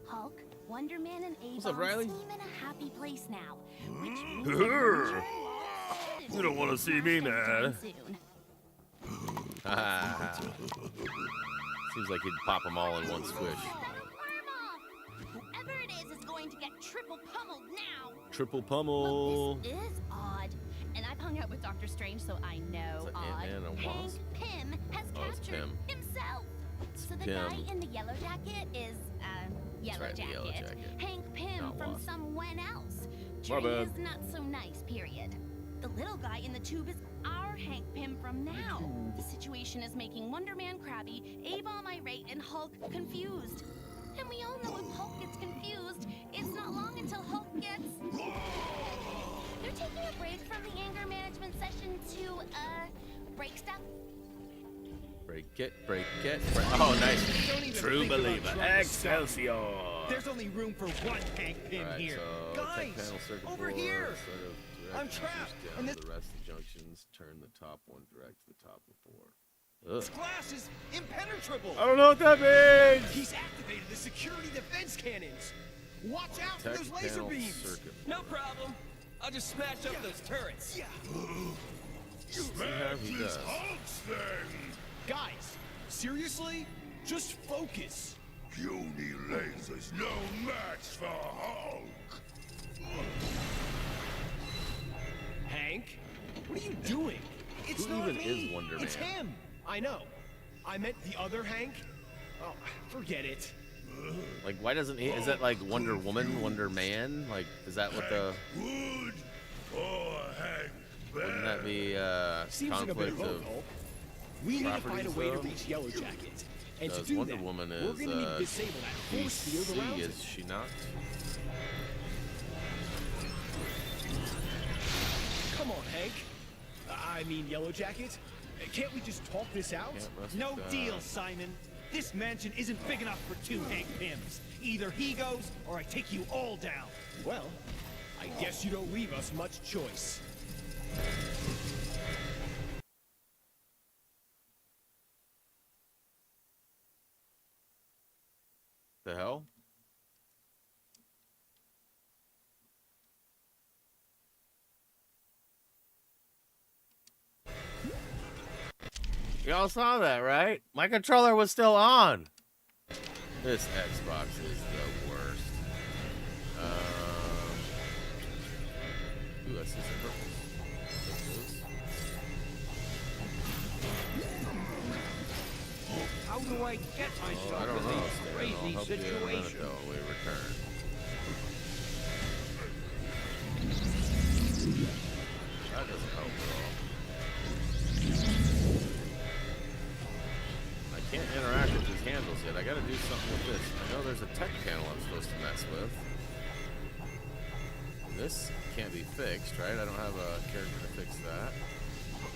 S2: Hulk, Wonder Man, and Avon seem in a happy place now, which means
S1: you don't want to see me mad. Seems like he'd pop them all in one squish.
S2: Whoever it is going to get triple pummeled now.
S1: Triple pummel.
S2: Look, this is odd. And I've hung out with Dr. Strange, so I know odd. Hank Pym has captured himself. So the guy in the yellow jacket is, Yellow Jacket. Hank Pym from someone else. Trey is not so nice, period. The little guy in the tube is our Hank Pym from now. The situation is making Wonder Man crabby, A-Bomb irate, and Hulk confused. And we all know if Hulk gets confused, it's not long until Hulk gets... They're taking a break from the anger management session to, break stuff.
S1: Break it. Oh, nice. True believer. Excelsior.
S6: There's only room for one Hank Pym here.
S1: So
S6: guys, over here. I'm trapped.
S1: And the rest of the junctions, turn the top one direct to the top before.
S6: This glass is impenetrable.
S1: I don't know what that means.
S10: He's activated the security defense cannons. Watch out for those laser beams.
S1: Circuit.
S7: No problem. I'll just smash up those turrets.
S10: Yeah.
S4: Smash these Hulks then.
S10: Guys, seriously? Just focus.
S4: Puny laser's no match for Hulk.
S10: Hank, what are you doing? It's
S1: Who
S10: not
S1: even
S10: me.
S1: is Wonder Man?
S10: It's him. I know. I meant the other Hank. Oh, forget it.
S1: Like, why doesn't he? Is that like Wonder Woman, Wonder Man? Like, is that what the?
S4: Good or Hank Bad?
S1: Wouldn't that be
S10: Seems like a bit
S1: conflict of?
S10: We need to find a way to reach Yellow Jacket. And to do
S1: Wonder
S10: that,
S1: Woman
S10: we're
S1: is
S10: going to need to disable that force field around
S1: is
S10: it.
S1: she not?
S10: Come on, Hank. I mean, Yellow Jacket. Can't we just talk this out?
S6: No deal, Simon. This mansion isn't big enough for 2 Hank Pyms. Either he goes, or I take you all down.
S10: Well, I guess you don't leave us much choice.
S1: The hell? Y'all saw that, right? My controller was still on. This Xbox is the worst. Ooh, I see some purples.
S6: How do I get myself
S1: I don't
S6: in
S1: know.
S6: these
S1: Stan. I'll
S6: crazy
S1: help you in a minute,
S6: situations?
S1: though, when we return. That doesn't help at all. I can't interact with these handles yet. I gotta do something with this. I know there's a tech panel I'm supposed to mess with. This can't be fixed, right? I don't have a character to fix that.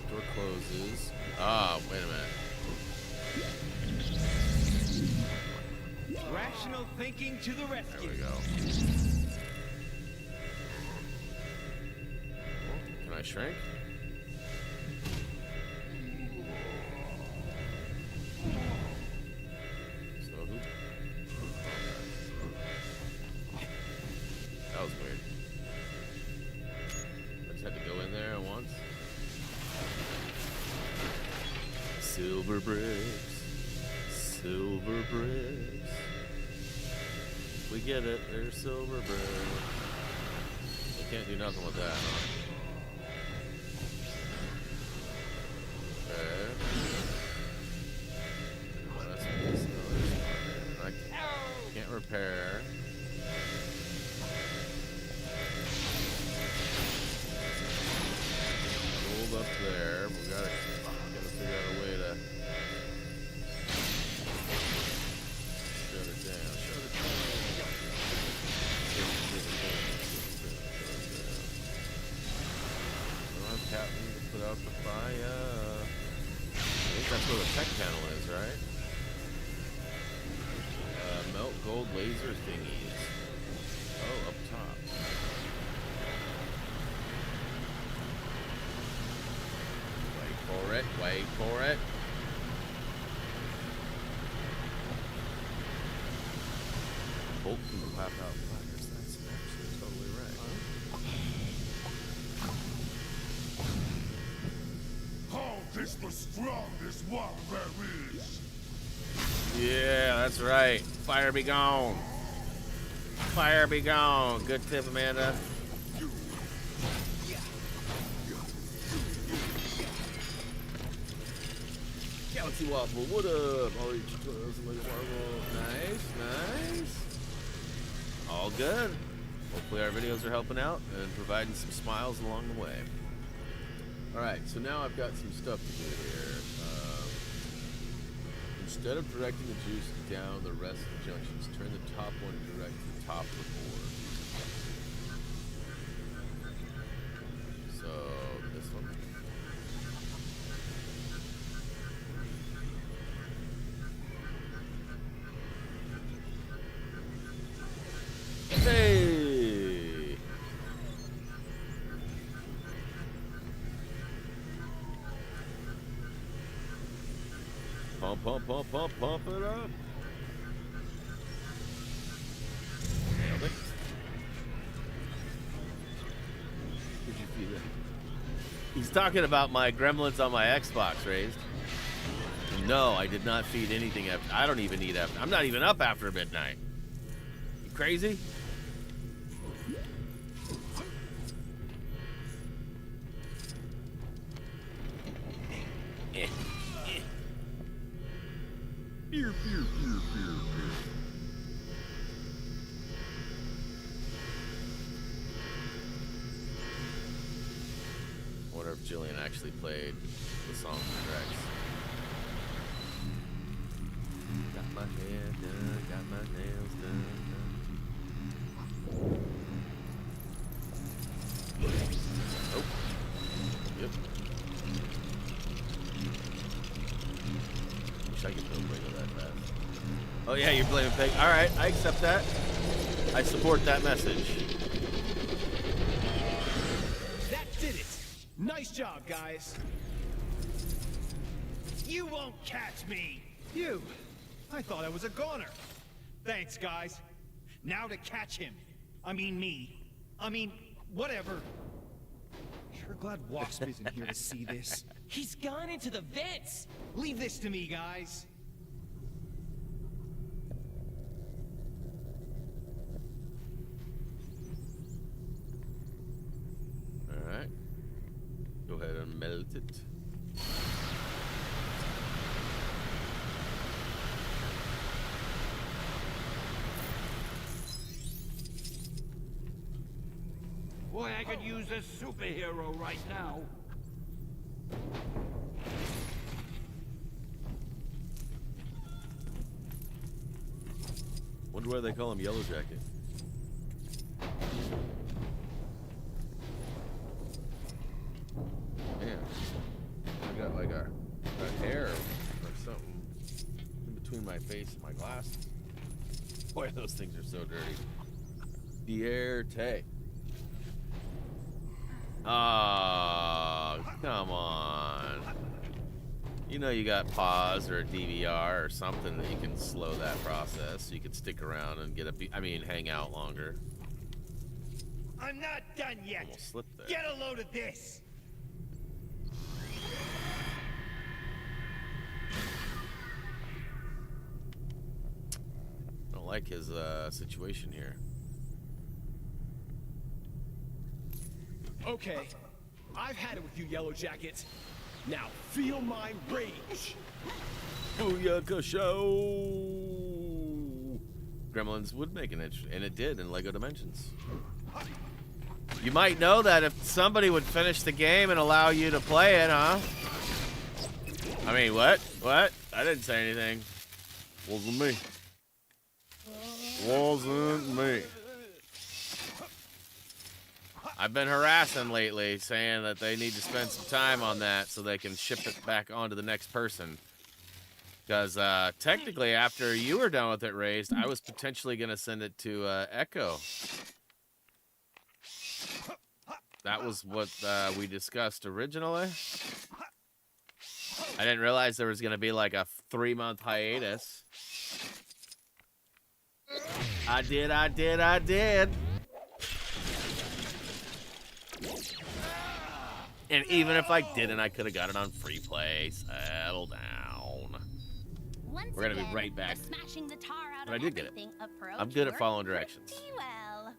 S1: Door closes. Ah, wait a minute.
S6: Rational thinking to the rescue.
S1: There we go. Can I shrink? So who? That was weird. I just had to go in there at once. Silver bricks. Silver bricks. We get it. There's silver bricks. We can't do nothing with that, huh? Okay. Well, that's what this is. I can't repair. Hold up there. We gotta figure out a way to shut it down. Shut it down. Captain to put out the fire. I think that's where the tech panel is, right? Melt gold laser thingies. Oh, up top. Wait for it, wait for it. Bolt can pop out fires. That's actually totally right.
S4: Hulk is the strongest one there is.
S1: Yeah, that's right. Fire be gone. Fire be gone. Good tip, Amanda. Galaxy Waffle, what up? Nice, nice. All good. Hopefully our videos are helping out and providing some smiles along the way. Alright, so now I've got some stuff to do here. Instead of directing the juice down the rest of the junctions, turn the top one direct to the top of the board. So, this one. Hey! Pump, pump, pump, pump, pump it up. Nailed it. Did you feel it? He's talking about my gremlins on my Xbox, Raised. No, I did not feed anything after. I don't even eat after. I'm not even up after midnight. You crazy? Beer, beer, beer, beer, beer. I wonder if Jillian actually played the song for Rex. Got my hair done, got my nails done. Oh. Yep. wish I could build Lego that fast. Oh yeah, you're blaming Peg. All right, I accept that. I support that message.
S6: That did it. Nice job, guys. You won't catch me. You. I thought I was a goner. Thanks, guys. Now to catch him. I mean me. I mean, whatever. Sure glad Wasp isn't here to see this.
S7: He's gone into the vents.
S6: Leave this to me, guys.
S1: Alright. Go ahead and melt it.
S5: Boy, I could use a superhero right now.
S1: Wonder why they call him Yellow Jacket. Man, I got like a hair or something in between my face and my glasses. Boy, those things are so dirty. Dierte. Oh, come on. You know you got pause or a DVR or something that you can slow that process so you can stick around and get hang out longer.
S6: I'm not done yet.
S1: Almost slipped there.
S6: Get a load of this.
S1: I don't like his situation here.
S10: Okay, I've had it with you, Yellow Jacket. Now feel my rage.
S1: Booyaka show! Gremlins would make an interesting, and it did in LEGO Dimensions. You might know that if somebody would finish the game and allow you to play it, huh? I mean, what? What? I didn't say anything. Wasn't me. Wasn't me. I've been harassing lately, saying that they need to spend some time on that so they can ship it back on to the next person. Because technically, after you were done with it raised, I was potentially going to send it to Echo. That was what we discussed originally. I didn't realize there was going to be like a 3-month hiatus. I did. And even if I didn't, I could have got it on free play. Settle down. We're gonna be right back.
S2: Smashing the tar out
S1: But I
S2: of
S1: did get it.
S2: everything approach
S1: I'm good at
S2: worked
S1: following directions.
S2: pretty well.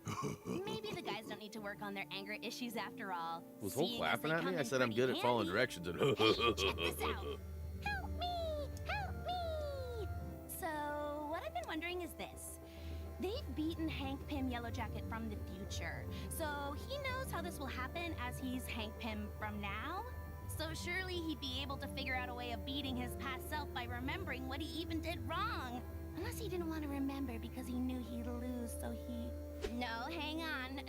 S2: Maybe the guys don't need to work on their anger issues after all.
S1: Was Hulk
S2: seeing as
S1: laughing
S2: they
S1: at me?
S2: come
S1: I
S2: in
S1: said I'm good at
S2: pretty
S1: following
S2: handy.
S1: directions. And
S2: Hey, check this out. Help me! Help me! So, what I've been wondering is this. They've beaten Hank Pym Yellowjacket from the future. So, he knows how this will happen as he's Hank Pym from now. So surely he'd be able to figure out a way of beating his past self by remembering what he even did wrong. Unless he didn't want to remember because he knew he'd lose, so he... No, hang on.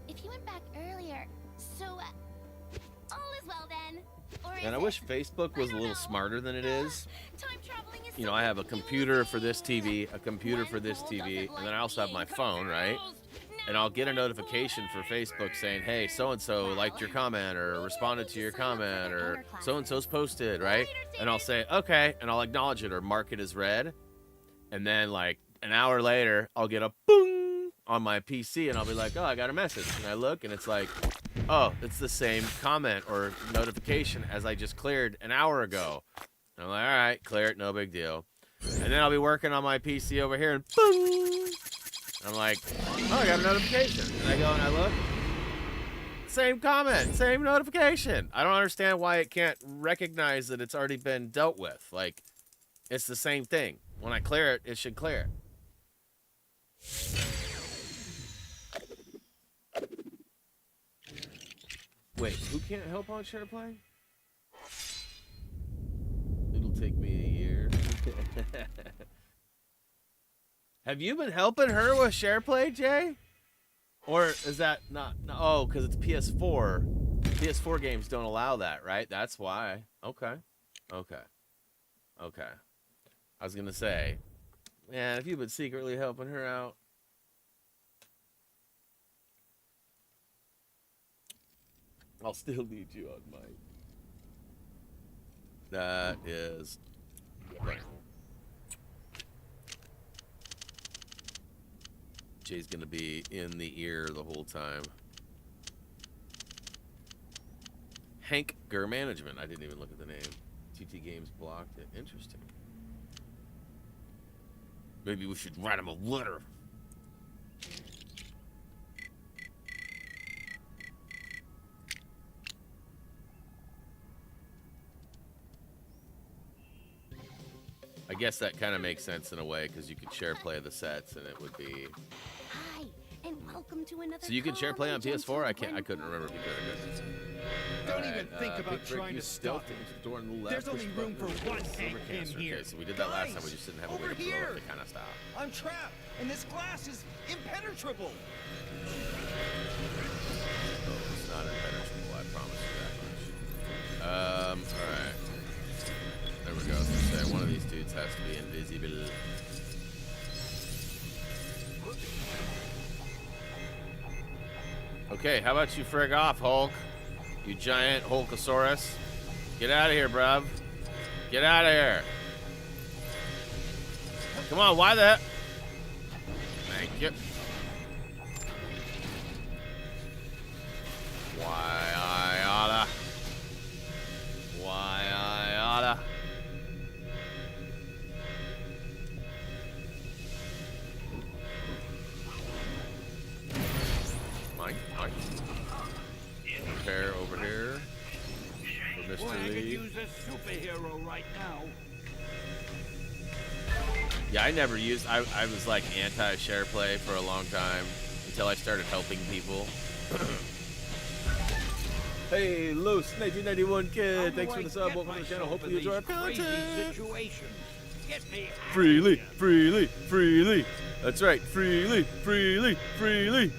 S2: If he went back earlier, so... all is well then. Or is
S1: I
S2: it?
S1: wish Facebook was a little smarter than it is.
S2: Time traveling is
S1: You know,
S2: so
S1: I have a computer for this
S2: confusing.
S1: TV, a computer for this TV, and then I also have my phone, right? And I'll get a notification for Facebook saying, hey, so-and-so liked your comment or responded to your comment or so-and-so's posted, right? And I'll say, okay, and I'll acknowledge it or mark it as read. And then, like, an hour later, I'll get a boom on my PC, and I'll be like, oh, I got a message. And I look, and it's like, oh, it's the same comment or notification as I just cleared an hour ago. And I'm like, all right, clear it, no big deal. And then I'll be working on my PC over here, and boom! I'm like, oh, I got a notification. And I go and I look. Same comment, same notification. I don't understand why it can't recognize that it's already been dealt with. Like, it's the same thing. When I clear it, it should clear it. Wait, who can't help on SharePlay? It'll take me a year. Have you been helping her with SharePlay, Jay? Or is that not? Oh, because it's PS4. PS4 games don't allow that, right? That's why. Okay. Okay. Okay. I was gonna say, man, if you've been secretly helping her out. I'll still need you on mic. That is right. Jay's gonna be in the ear the whole time. Hank Gur Management. I didn't even look at the name. TT Games blocked it. Interesting. Maybe we should write him a letter. I guess that kind of makes sense in a way because you could share play the sets and it would be.
S2: Hi, and welcome to another.
S1: So you can share play on PS4. I
S2: gentle
S1: couldn't remember if you could or couldn't.
S6: Don't even think about trying to
S1: stealth
S6: stop it.
S1: into the door on the left.
S6: There's only
S1: push
S6: room
S1: button,
S6: for one
S1: silver
S6: Hank in
S1: canister.
S6: here.
S1: Okay, so we did that last time. We
S6: Guys,
S1: just didn't have a way
S6: over
S1: to blow
S6: here.
S1: up the kind of stop.
S6: I'm trapped, and this glass is impenetrable.
S1: Oh, it's not impenetrable. I promise you that much. All right. There we go. I was gonna say one of these dudes has to be invisible. Okay, how about you frig off, Hulk? You giant Hulkosaurus. Get out of here, bruv. Get out of here. Come on, why the heck? Thank you. Why I oughta. Why I oughta. Mine. Repair over here. For Mr.
S13: Boy, I could
S1: Lee.
S13: use a superhero right now.
S1: Yeah, I never used. I was like anti-share play for a long time until I started helping people. Hey, Los 1991 kid, thanks for the sub. Welcome to the channel. Hopefully you enjoy our content.
S13: Get me
S1: Freely, freely, freely. That's right, freely, freely, freely.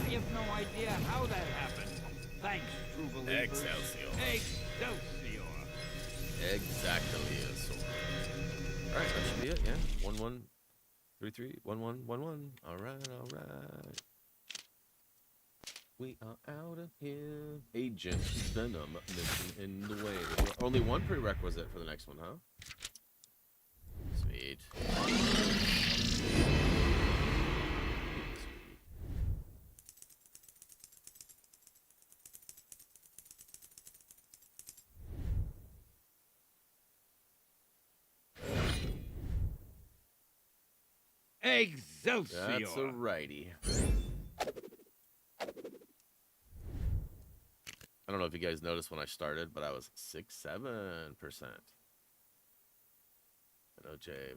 S13: I have no idea how that happened. Thanks, true believers.
S1: Excelsior.
S13: Excelsior.
S1: Exactly. All right, that should be it. Yeah, 1133 1111. All right. We are out of here. Agent Venom mission in the way. Only one prerequisite for the next one, huh? Sweet.
S13: Excelsior.
S1: That's a righty. I don't know if you guys noticed when I started, but I was 6-7%. I know Jay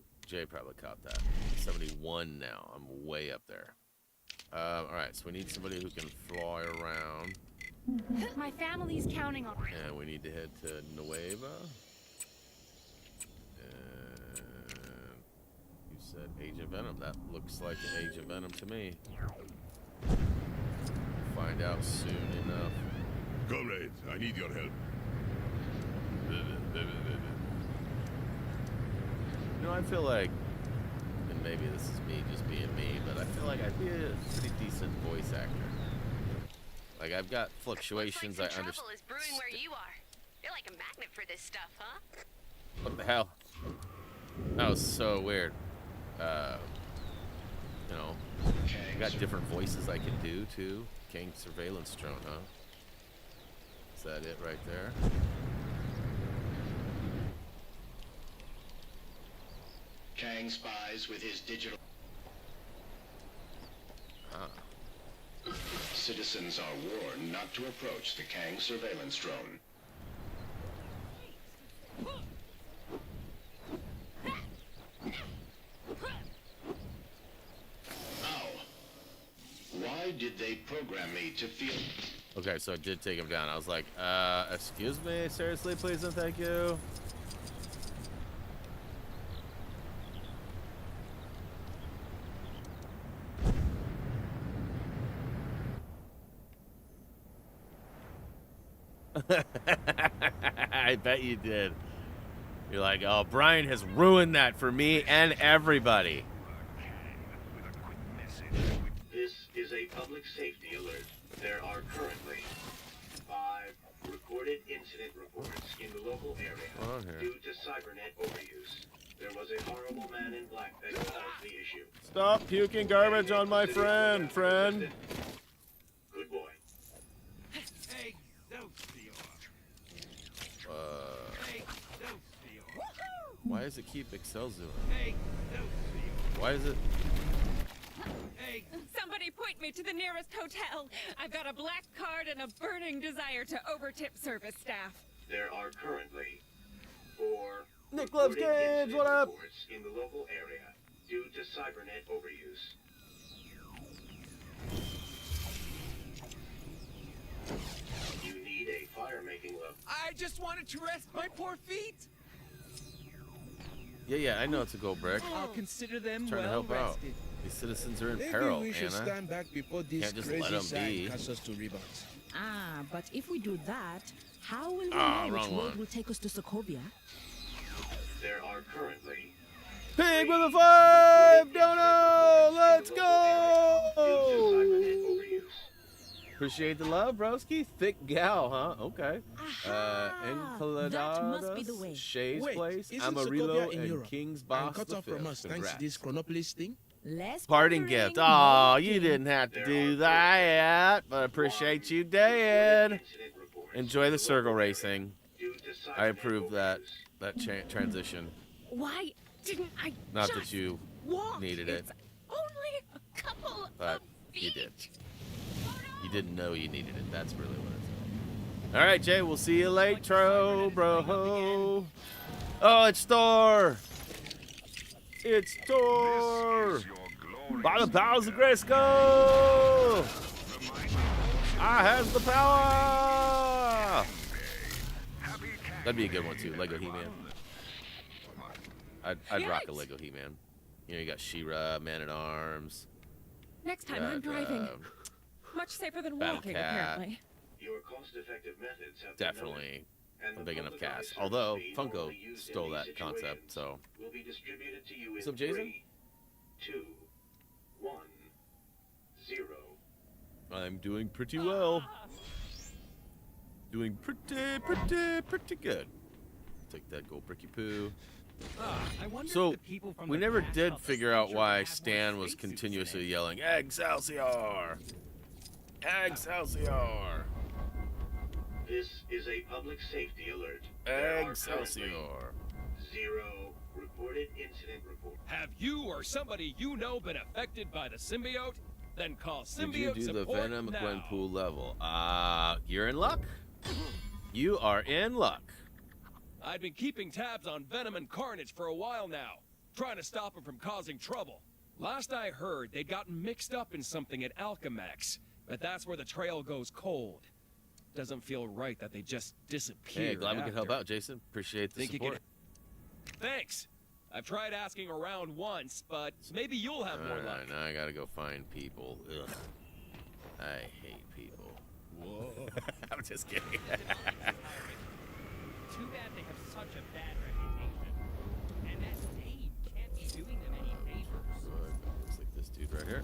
S1: probably caught that. 71 now. I'm way up there. All right, so we need somebody who can fly around.
S14: My family's counting on it.
S1: And we need to head to Nueva. You said Agent Venom. That looks like an Agent Venom to me. Find out soon enough.
S4: Comrade, I need your help.
S1: You know, I feel like, and maybe this is me just being me, but I feel like I'd be a pretty decent voice actor. Like, I've got fluctuations,
S9: Looks like
S1: I
S9: some
S1: understand.
S9: trouble is brewing where you are. You're like a magnet for this stuff, huh?
S1: What the hell? That was so weird. You know, I got different voices I can do too. King Surveillance Drone, huh? Is that it right there?
S8: Kang spies with his digital...
S1: Ah.
S8: Citizens are warned not to approach the Kang surveillance drone. Ow. Why did they program me to feel...
S1: Okay, so I did take him down. I was like, excuse me, seriously, please and thank you. I bet you did. You're like, oh, Brian has ruined that for me and everybody.
S8: This is a public safety alert. There are currently 5 recorded incident reports in the local area due to cybernet overuse. There was a horrible man in black that caused the issue.
S1: Stop puking garbage on my friend.
S8: Good boy.
S13: Hey,
S1: Why does it keep Excelsior?
S13: Hey,
S1: Why is it?
S13: Hey.
S14: Somebody point me to the nearest hotel. I've got a black card and a burning desire to overtip service staff.
S8: There are currently 4
S1: Nick loves games. What up?
S8: reports in the local area due to cybernet overuse. You need a fire-making level.
S7: I just wanted to rest my poor feet.
S1: Yeah, I know it's a gold brick.
S7: I'll consider them
S1: Trying to
S7: well
S1: help out.
S7: rested.
S1: These citizens are in
S15: Maybe
S1: peril,
S15: we should
S1: Anna.
S15: stand back before this
S1: Can't just
S15: crazy
S1: let 'em
S15: sign
S1: be.
S15: casts us to rebound.
S16: Ah, but if we do that, how will we
S1: Ah,
S16: know which
S1: wrong
S16: road
S1: one.
S16: will take us to Sokovia?
S8: There are currently
S1: Pig with a 5! Dono! Let's go! Appreciate the love, broski. Thick gal, huh? Okay.
S16: That must be the way.
S1: Encaladas, Shay's
S15: Wait,
S1: Place,
S15: isn't
S1: Amarillo,
S15: Sokovia in
S1: and
S15: Europe
S1: King's
S15: and
S1: Boss
S15: cut
S1: the
S15: off from
S1: Fifth.
S15: us thanks to
S1: Congrats.
S15: this Chronopolis thing?
S16: Less
S1: Parting
S16: bickering,
S1: gift.
S16: more
S1: Aw, you
S16: talking.
S1: didn't have to do that, but I appreciate you, Dad. Enjoy the circle racing. I approve that transition.
S14: Why didn't I
S1: Not
S14: just
S1: that you
S14: walk?
S1: needed it,
S14: It's only a couple
S1: but
S14: of
S1: you
S14: feet.
S1: did. You didn't know you needed it. That's really what it's all. All right, Jay, we'll see you later, bro. Oh, it's Thor. It's Thor. By the powers of Grayskull. I has the power. That'd be a good one too, Lego He-Man. I'd rock a Lego He-Man. You know, you got She-Ra, Man-at-Arms.
S14: Next time I'm driving. Much safer than
S1: Battle
S14: walking,
S1: Cat.
S14: apparently.
S8: Your cost-effective methods have been
S1: Definitely
S8: noted,
S1: a
S8: and
S1: big
S8: the
S1: enough
S8: public
S1: cast.
S8: eye
S1: Although
S8: service fee
S1: Funko
S8: normally used in
S1: stole
S8: these
S1: that concept,
S8: situations
S1: so.
S8: will be distributed to you in
S1: What's up, Jason?
S8: 3, 2, 1, 0.
S1: I'm doing pretty well. Doing pretty good. Take that gold bricky poo.
S13: I wonder
S1: So,
S13: if the people from
S1: we
S13: the
S1: never
S13: past
S1: did
S13: of the
S1: figure out
S13: future
S1: why
S13: have more
S1: Stan was
S13: spacesuits in
S1: continuously
S13: it.
S1: yelling, Excelsior! Excelsior!
S8: This is a public safety alert. There are
S1: Excelsior!
S8: currently 0 reported incident report.
S7: Have you or somebody you know been affected by the symbiote? Then call
S1: Did you
S7: symbiote
S1: do the
S7: support
S1: Venom
S7: now.
S1: GWENPOOL level? You're in luck. You are in luck.
S7: I've been keeping tabs on Venom and Carnage for a while now, trying to stop them from causing trouble. Last I heard, they'd gotten mixed up in something at Alchemax, but that's where the trail goes cold. Doesn't feel right that they just disappeared.
S1: Hey, glad we could help
S7: after.
S1: out, Jason. Appreciate the
S7: Think you
S1: support.
S7: Thanks. I've tried asking around once, but maybe you'll have more luck.
S1: Alright, now I gotta go find people. Ugh. I hate people.
S13: Whoa.
S1: I'm just kidding.
S13: Too bad they have such a bad reputation. And that name can't be doing them any favors.
S1: Looks like this dude right here.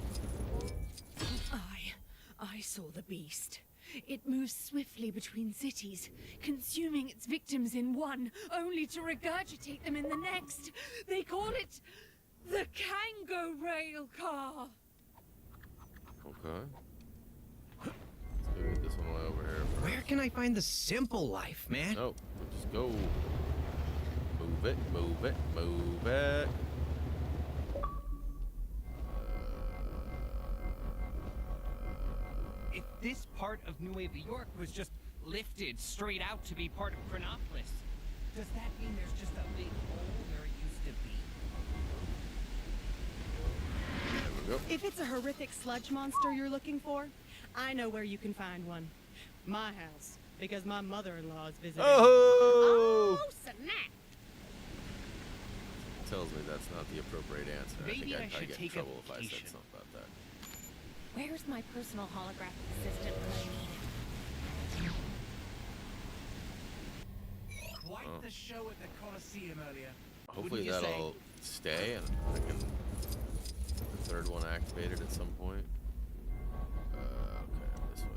S14: I saw the beast. It moves swiftly between cities, consuming its victims in one, only to regurgitate them in the next. They call it the Kango Rail Car.
S1: Okay. Let's go get this one way over here.
S6: Where can I find the simple life, man?
S1: Oh, just go. Move it, move it, move it.
S13: If this part of New Wave York was just lifted straight out to be part of Chronopolis, does that mean there's just a big hole where it used to be?
S1: There we go.
S17: If it's a horrific sludge monster you're looking for, I know where you can find one. My house, because my mother-in-law is visiting.
S1: Oh!
S17: snap!
S1: Tells me that's not the appropriate answer. I
S13: Maybe
S1: think
S13: I
S1: I'd probably
S13: should
S1: get in
S13: take a
S1: trouble if I said
S13: vacation.
S1: something about that.
S2: Where's my personal holographic assistant when I need him?
S5: quite the show at the Coliseum earlier.
S1: Hopefully
S5: Wouldn't you
S1: that'll stay and I can get the third one activated at some point. Okay, this way.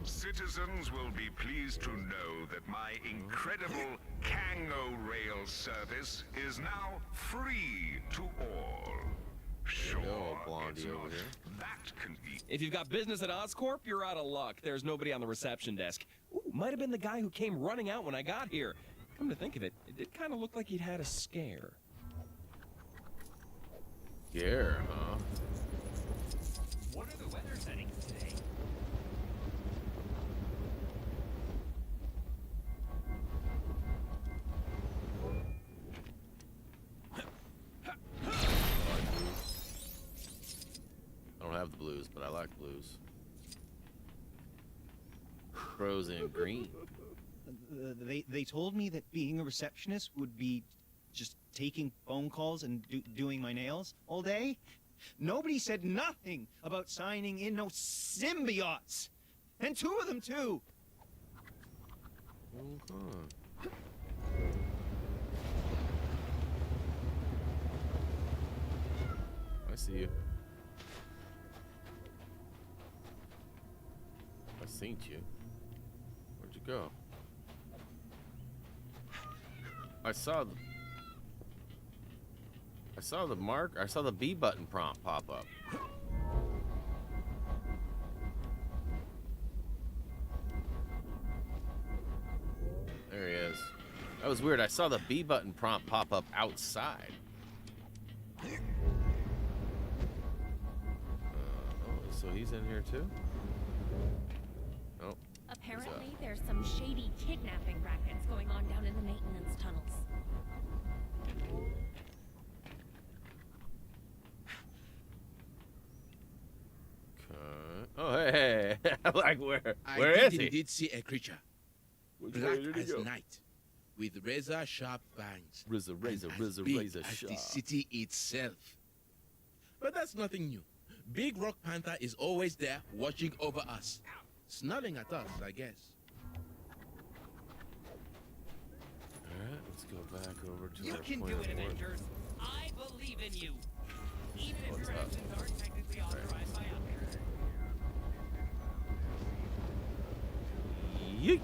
S4: Citizens will be pleased to know that my incredible Kango Rail service is now free to all. Sure,
S1: Blondie
S4: it's
S1: over
S4: not
S1: here.
S4: that convenient.
S7: If you've got business at Oscorp, you're out of luck. There's nobody on the reception desk. Ooh, might have been the guy who came running out when I got here. Come to think of it, it did kind of look like he'd had a scare.
S1: Scare, huh?
S13: What are the weather settings today?
S1: I don't have the blues, but I like blues. Frozen green.
S6: They told me that being a receptionist would be just taking phone calls and doing my nails all day. Nobody said nothing about signing in no symbiotes. And 2 of them, too.
S1: Okay. I see you. I seen you. Where'd you go? I saw the mark. I saw the B button prompt pop up. There he is. That was weird. I saw the B button prompt pop up outside. Oh, so he's in here too? Oh.
S12: Apparently, there's some shady kidnapping rackets going on down in the maintenance tunnels.
S1: Okay. Oh, hey. Like, where
S15: I
S1: is
S15: did
S1: he?
S15: indeed see a creature.
S1: Which way
S15: Black
S1: did he
S15: as
S1: go?
S15: night, with razor-sharp fangs.
S1: Razor,
S15: and as big as
S1: sharp.
S15: the city itself. But that's nothing new. Big Rock Panther is always there, watching over us. Snarling at us, I guess.
S1: Alright, let's go back over to
S13: You
S1: our
S13: can
S1: point
S13: do
S1: of
S13: it,
S1: order.
S13: Avengers. I believe in you. Even if
S1: What's
S13: your
S1: up?
S13: actions aren't technically authorized by others.
S1: Yeet.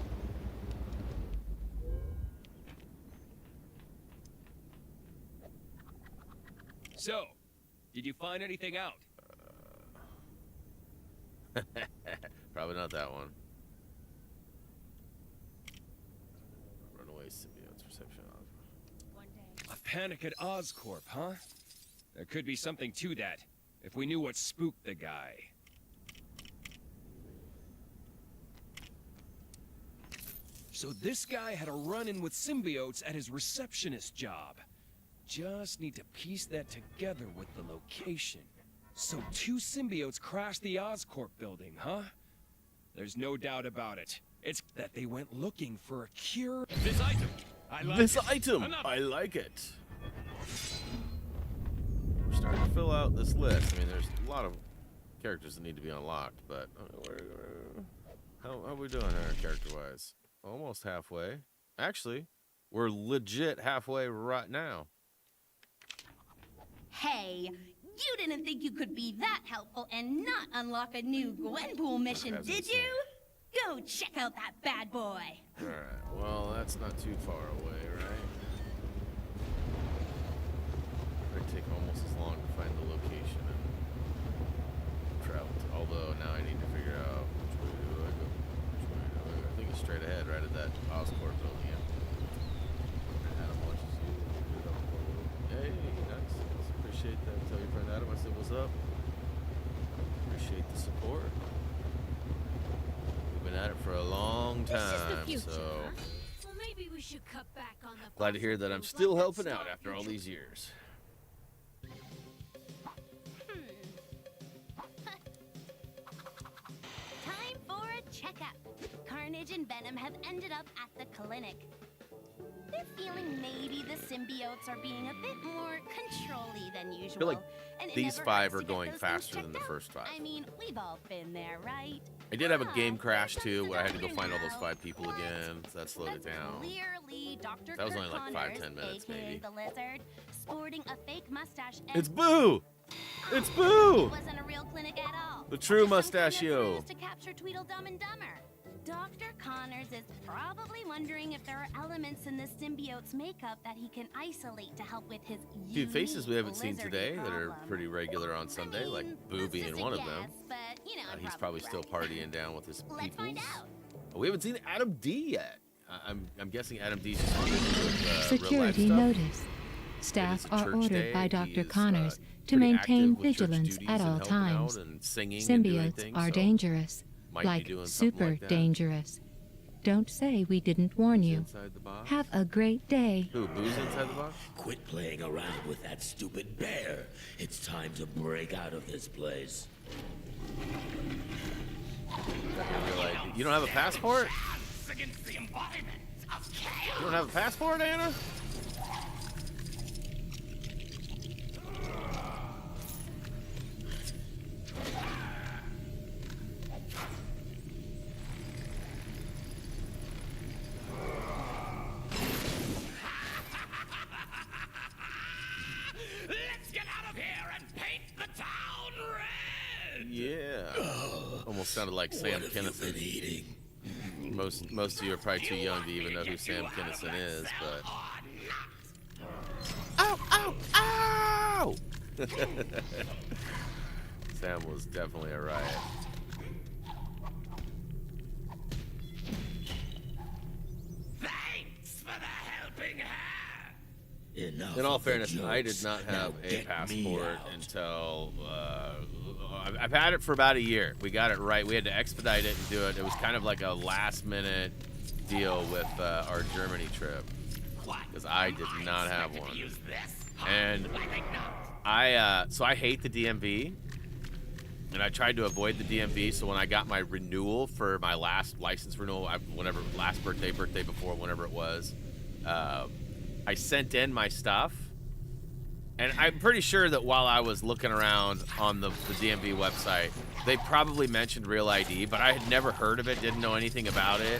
S7: So, did you find anything out?
S1: Probably not that one. Runaway symbiotes reception off.
S7: A panic at Oscorp, huh? There could be something to that, if we knew what spooked the guy. So this guy had a run-in with symbiotes at his receptionist job. Just need to piece that together with the location. So 2 symbiotes crashed the Oscorp building, huh? There's no doubt about it. It's that they went looking for a cure. This item!
S1: I like it. We're starting to fill out this list. I mean, there's a lot of characters that need to be unlocked, but how are we doing here character-wise? Almost halfway. Actually, we're legit halfway right now.
S2: Hey, you didn't think you could be that helpful and not unlock a new GWENPOOL mission,
S1: That's
S2: did
S1: insane.
S2: you? Go check out that bad boy.
S1: Alright, well, that's not too far away, right? It'd take almost as long to find the location and travel to, although now I need to figure out which way do I go. Which way do I go? I think it's straight ahead, right at that Oscorp building. Adam watches you. Hey, nice. Appreciate that. Tell your friend Adam I said what's up. Appreciate the support. We've been at it for a long
S12: This is the
S1: time,
S12: future,
S1: so
S12: huh? Well, maybe we should cut back on the
S1: glad to hear that I'm
S12: fossil
S1: still
S12: fuels
S1: helping
S12: like that
S1: out
S12: Star
S1: after all
S12: Future.
S1: these years.
S2: Time for a checkup. Carnage and Venom have ended up at the clinic. they're feeling maybe the symbiotes are being a bit more control-y than usual.
S1: I feel like
S2: and it
S1: these
S2: never
S1: 5
S2: hurts
S1: are
S2: to get
S1: going
S2: those things
S1: faster than
S2: checked
S1: the
S2: out.
S1: first 5.
S2: I mean, we've all been there, right?
S1: I did have a game crash too, where I had to go find all those 5 people again, so that slowed it down.
S2: Clearly, Dr.
S1: That was
S2: Kurt
S1: only like
S2: Connors,
S1: 5-10 minutes,
S2: aka
S1: maybe.
S2: the lizard, sporting a fake mustache. And
S1: It's Boo! It's
S2: it
S1: Boo!
S2: wasn't a real clinic at all.
S1: The true
S2: Just some kind of
S1: mustachio.
S2: ruse to capture Tweedledum and Dumber. Dr. Connors is probably wondering if there are elements in the symbiote's makeup that he can isolate to help with his
S1: Few faces we haven't seen
S2: lizardy
S1: today that are
S2: problem.
S1: pretty regular on Sunday, like Boo being one of them.
S2: But, you know,
S1: He's probably still partying down with his
S2: Let's find
S1: peoples.
S2: out.
S1: Oh, we haven't seen Adam D yet. I'm guessing Adam D's just busy with real life
S18: Security
S1: stuff.
S18: notice. Staff
S1: It is a
S18: are
S1: church
S18: ordered
S1: day.
S18: by
S1: He
S18: Dr.
S1: is,
S18: Connors to
S1: pretty
S18: maintain
S1: active with church
S18: vigilance
S1: duties
S18: at
S1: and
S18: all
S1: helping out
S18: times.
S1: and singing and doing
S18: Symbiotes
S1: things,
S18: are
S1: so
S18: dangerous,
S1: might be
S18: like
S1: doing something
S18: super
S1: like that.
S18: dangerous. Don't say we didn't warn you.
S1: Inside the box.
S18: Have a great day.
S1: Who, Boo's inside the box?
S19: Quit playing around with that stupid bear. It's time to break out of this place.
S1: You don't have a passport?
S19: Against the embodiment of
S1: You don't have a passport, Anna?
S19: Let's get out of here and paint the town red!
S1: Yeah. Almost sounded like Sam Kinison. Most of you are probably too young to even know who Sam Kinison is, but. Ow! Ow! Ow! Sam was definitely a riot.
S19: Thanks for the helping hand! Enough
S1: In all
S19: of the
S1: fairness, I did
S19: jokes.
S1: not
S19: Now
S1: have a
S19: get me
S1: passport
S19: out.
S1: until I've had it for about a year. We got it right. We had to expedite it and do it. It was kind of like a last-minute deal with our Germany trip because I did not have one. And so I hate the DMV, and I tried to avoid the DMV. So when I got my renewal for my last license renewal, whenever last birthday before, whenever it was. I sent in my stuff, and I'm pretty sure that while I was looking around on the DMV website, they probably mentioned Real ID, but I had never heard of it, didn't know anything about it,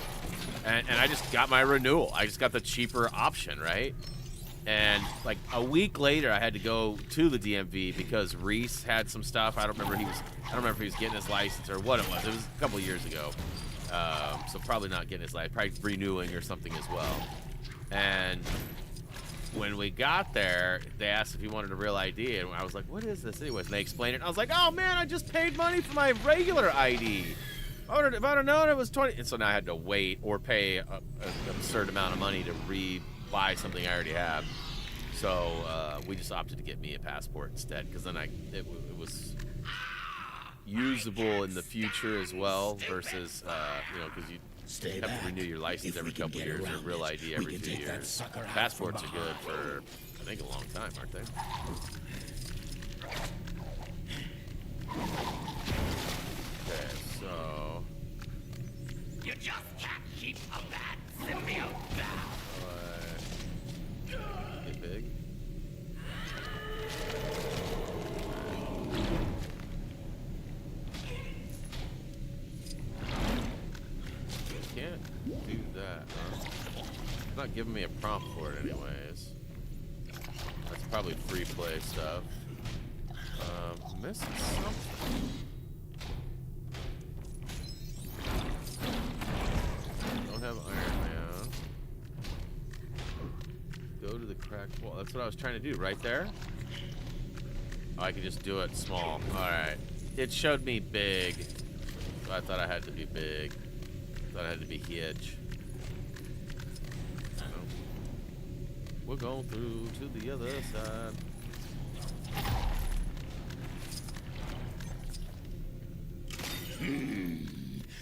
S1: and I just got my renewal. I just got the cheaper option, right? And like a week later, I had to go to the DMV because Reese had some stuff. I don't remember if he was getting his license or what it was. It was a couple years ago, so probably not getting his license, probably renewing or something as well. And when we got there, they asked if he wanted a Real ID, and I was like, what is this anyways? And they explained it, and I was like, oh man, I just paid money for my regular ID. If I'd have known it was 20, and so now I had to wait or pay an absurd amount of money to buy something I already have. So we just opted to get me a passport instead, because then it was usable in the future as well, versus because you have to renew your license every couple years or Real ID every 2 years. Passports are good for, I think, a long time, aren't they? Okay, so.
S19: You just can't keep a bad symbiote down.
S1: Get big. Can't do that, huh? It's not giving me a prompt for it anyways. That's probably free play stuff. Missing something. Don't have Iron Man. Go to the cracked wall. That's what I was trying to do, right there? Oh, I could just do it small. Alright. It showed me big. So I thought I had to be big. Thought I had to be huge. So, we're going through to the other side.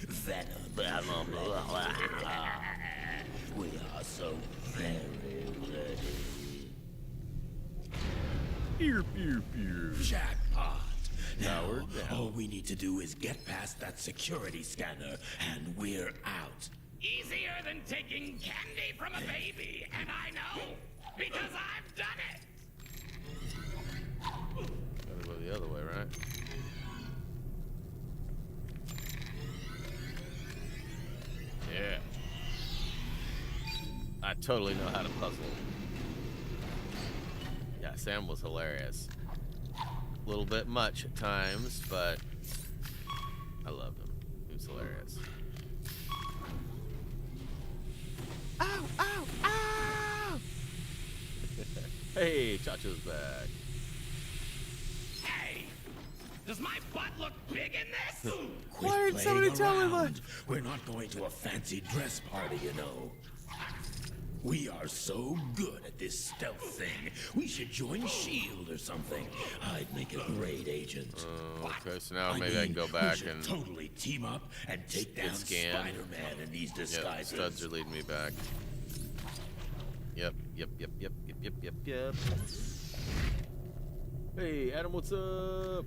S19: Venom. Blah, blah, blah, blah. We are so very ready.
S1: Pew, pew, pew.
S19: Jackpot. Now,
S1: Powered down.
S19: all we need to do is get past that security scanner, and we're out.
S13: Easier
S19: than taking candy from a baby, and I know because I've done it.
S1: Gotta go the other way, right? Yeah. I totally know how to puzzle. Yeah, Sam was hilarious. A little bit much at times, but I loved him. He was hilarious. Ow, ow, ow! Hey, Chacho's back.
S19: Hey, does my butt look big in this?
S1: Why didn't somebody tell me that?
S19: We're not going to a fancy dress party, you know. We are so good at this stealth thing. We should join S.H.I.E.L.D. or something. I'd make a great agent.
S1: Okay, so now maybe I can go back
S19: we
S1: and
S19: totally team up and take down Spider-Man in these disguises.
S1: Yep, studs are leading me back. Yep. Hey, Adam, what's up?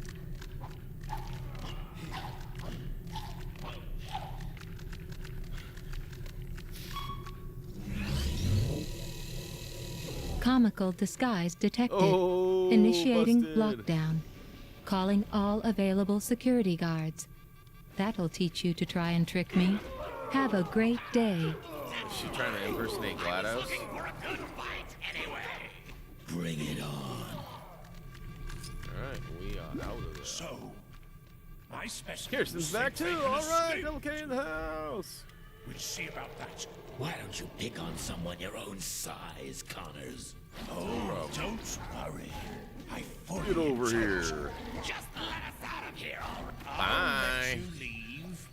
S18: Comical disguise detected.
S1: Oh,
S18: Initiating
S1: busted.
S18: lockdown. Calling all available security guards. That'll teach you to try and trick me. Have a great day.
S1: Is she trying to impersonate GLaDOS?
S19: Bring it on.
S1: Alright, we are out of there.
S19: So, my specimen.
S1: Kirsten's back too. Alright, Double K in the house.
S19: We'll see about that. Why don't you pick on someone your own size, Connors? Oh, don't worry. I fully
S1: Get over
S19: intend
S1: here.
S19: to. Just let us out of here.
S1: Bye.
S19: I'll let you leave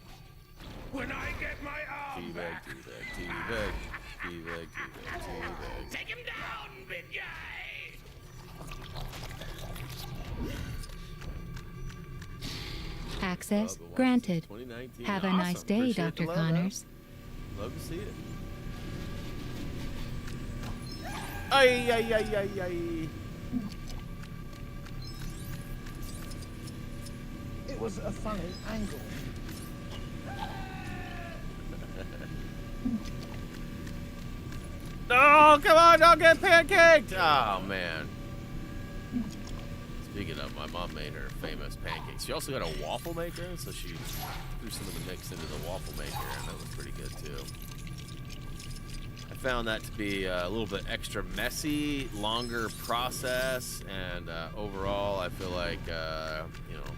S19: when I get my arm back.
S1: Teabag.
S19: Take him down, big guy.
S18: Access granted.
S1: 2019.
S18: Have a nice
S1: Awesome.
S18: day,
S1: Appreciate the
S18: Dr.
S1: love,
S18: Connors.
S1: Love to see it. Ay.
S11: It was a funny angle.
S1: No, come on, don't get pancaked! Oh, man. Speaking of, my mom made her famous pancakes. She also got a waffle maker, so she threw some of the mix into the waffle maker, and that was pretty good, too. I found that to be a little bit extra messy, longer process, and overall, I feel like, you know,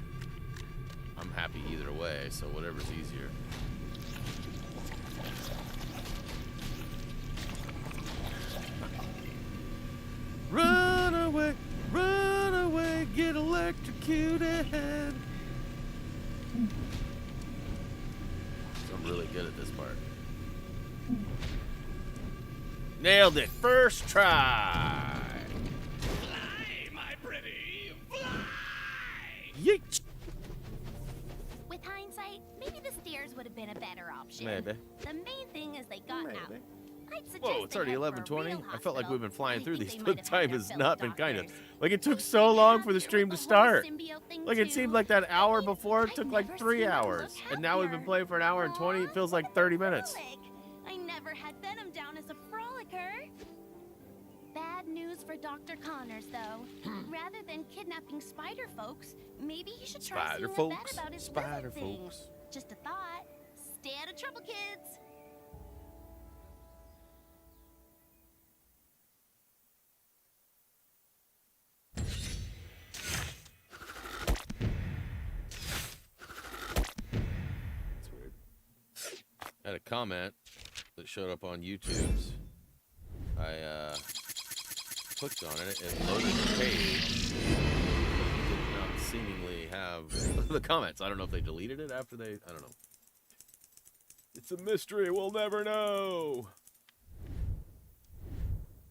S1: I'm happy either way, so whatever's easier. Run away, get electrocuted. I'm really good at this part. Nailed it, first try.
S19: Fly, my pretty, fly.
S1: Yeet.
S2: With hindsight, maybe the stairs would have been a better option.
S1: Maybe.
S2: The main thing is they got out. I'd suggest
S1: Whoa, it's
S2: they
S1: already
S2: head for a
S1: 11:20.
S2: real
S1: I felt like we've been flying through these,
S2: think
S1: but
S2: they
S1: the
S2: might have
S1: time
S2: had
S1: has
S2: their
S1: not
S2: fill
S1: been
S2: of
S1: kind of.
S2: doctors.
S1: Like, it took so long for the stream to start.
S2: symbiote thing
S1: Like, it
S2: too.
S1: seemed like that hour before it took like 3 hours. And now we've been
S2: happier.
S1: playing for an hour and 20. It feels like 30 minutes.
S2: Frolic. I never had Venom down as a frolicker. Bad news for Dr. Connors, though. Rather than kidnapping spider folks, maybe he should try
S1: Spider
S2: seeing a vet
S1: folks,
S2: about his
S1: spider
S2: wizard thing.
S1: folks.
S2: Just a thought. Stay out of trouble, kids.
S1: That's weird. I had a comment that showed up on YouTube's. I clicked on it. It loaded the page. It did not seemingly have the comments. I don't know if they deleted it after they. I don't know. It's a mystery. We'll never know.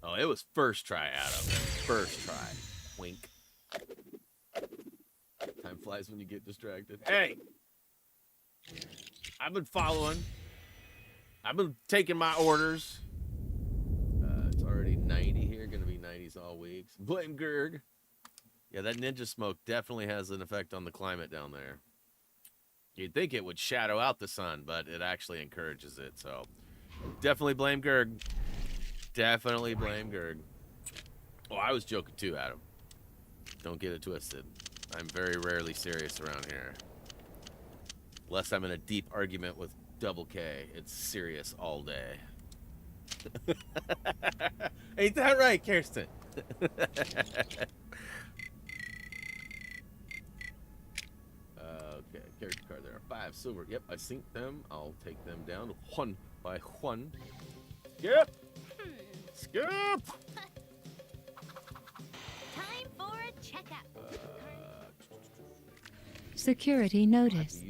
S1: Oh, it was first try, Adam. First try. Wink. Time flies when you get distracted. Hey! I've been following. I've been taking my orders. It's already 90 here. Gonna be 90s all week. Blame Gerg. Yeah, that ninja smoke definitely has an effect on the climate down there. You'd think it would shadow out the sun, but it actually encourages it. So Definitely blame Gerg. Definitely blame Gerg. Oh, I was joking too, Adam. Don't get it twisted. I'm very rarely serious around here. Unless I'm in a deep argument with Double K, it's serious all day. Ain't that right, Kirsten? Okay, character card. There are 5 silver. Yep, I synced them. I'll take them down one by one. Skip! Skip!
S2: Time for a checkup.
S18: Security notice.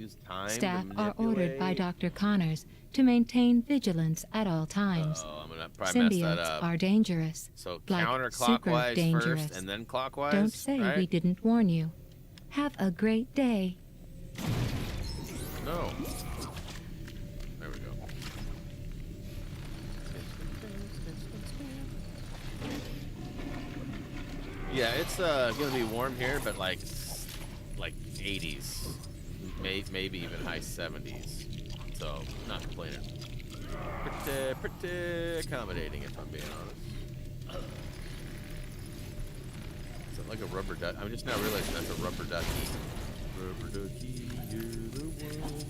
S18: Staff are ordered by Dr. Connors to maintain vigilance at all times.
S1: Oh, I'm gonna probably mess that
S18: Symbiotes
S1: up.
S18: are dangerous.
S1: So
S18: like
S1: counterclockwise
S18: super dangerous.
S1: first and then clockwise?
S18: Don't say
S1: right?
S18: we didn't warn you. Have a great day.
S1: No. There we go. Yeah, it's gonna be warm here, but like 80s, maybe even high 70s. So not complaining. Pretty accommodating, if I'm being honest. Is it like a rubber duck? I'm just now realizing that's a rubber ducky. Rubber ducky, you're the one.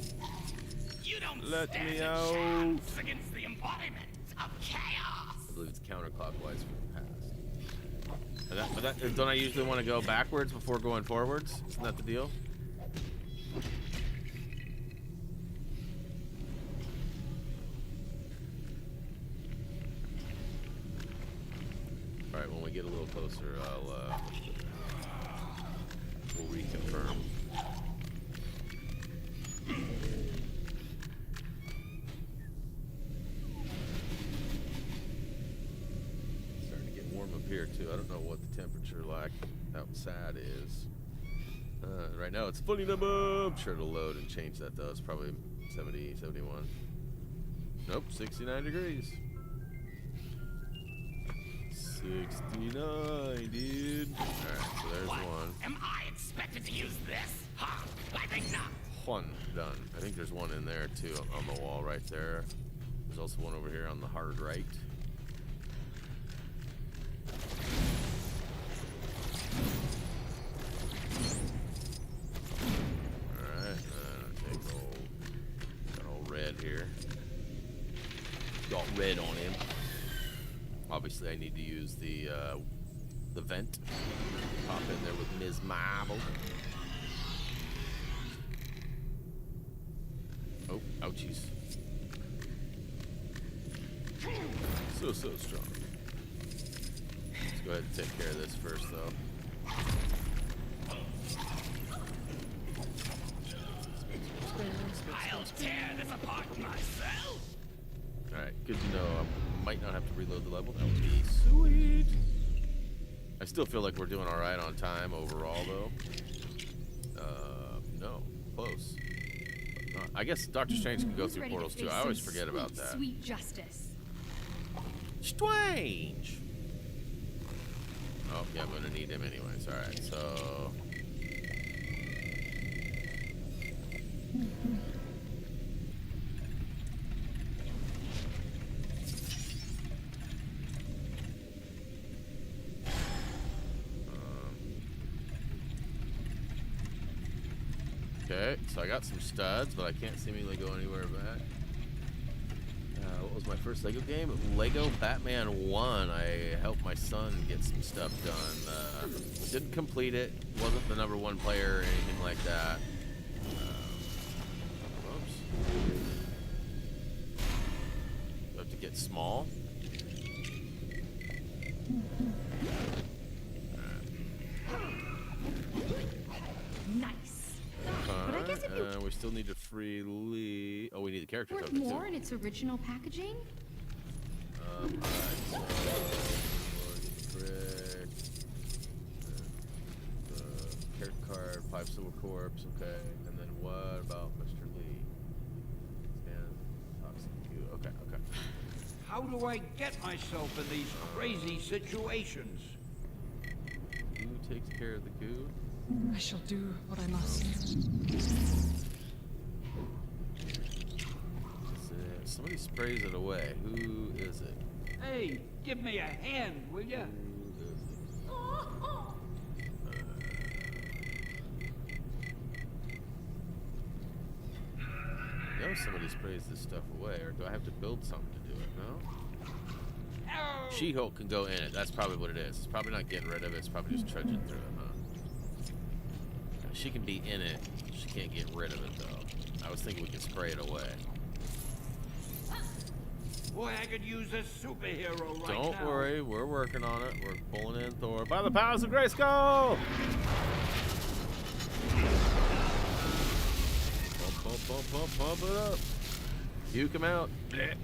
S13: You don't
S1: Let
S13: stand
S1: me
S13: a
S1: out.
S13: chance against the embodiment of chaos.
S1: I believe it's counterclockwise from the past. Don't I usually want to go backwards before going forwards? Isn't that the deal? All right, when we get a little closer, we'll reconfirm. Starting to get warm up here too. I don't know what the temperature like outside is. Right now it's fully numb. I'm sure it'll load and change that though. It's probably 70, 71. Nope, 69 degrees. 69, dude. Alright, so there's one.
S13: Am I expected to use this? Huh? I think not.
S1: One done. I think there's one in there too on the wall right there. There's also one over here on the hard right. Alright, take got old red here. Got red on him. Obviously I need to use the vent. Pop in there with Ms. Marvel. Oh, ouchies. So strong. Let's go ahead and take care of this first, though.
S13: I'll tear this apart myself.
S1: Alright, good to know. I might not have to reload the level. That would be sweet. I still feel like we're doing alright on time overall, though. No. Close. I guess Doctor Strange can go through portals, too. I always forget about that.
S12: Sweet justice.
S1: Strange! Oh, yeah, I'm gonna need him anyways. Alright, so... Okay, so I got some studs, but I can't seemingly go anywhere back. What was my first Lego game? Lego Batman 1. I helped my son get some stuff done. Didn't complete it. Wasn't the #1 player or anything like that. Whoops. Do I have to get small?
S12: Nice.
S1: But
S12: I guess if you
S1: we still need to freely... Oh, we need the character
S12: worth
S1: token, too.
S12: more in its original packaging?
S1: Alright, so... character card, 5 silver corps, okay. And then what about Mr. Lee? And toxic Q. Okay.
S20: How do I get myself in these crazy situations?
S1: Who takes care of the goo?
S21: I shall do what I must.
S1: Somebody sprays it away. Who is it?
S20: Hey, give me a hand, will ya?
S1: I know somebody sprays this stuff away, or do I have to build something to do it? No? She-Hulk can go in it. That's probably what it is. It's probably not getting rid of it. It's probably just trudging through it, huh? She can be in it. She can't get rid of it, though. I was thinking we could spray it away.
S20: Boy, I could use a superhero right now.
S1: Don't worry. We're working on it. We're pulling in Thor. By the powers of Grayskull! Pump it up. Puke him out. Blech.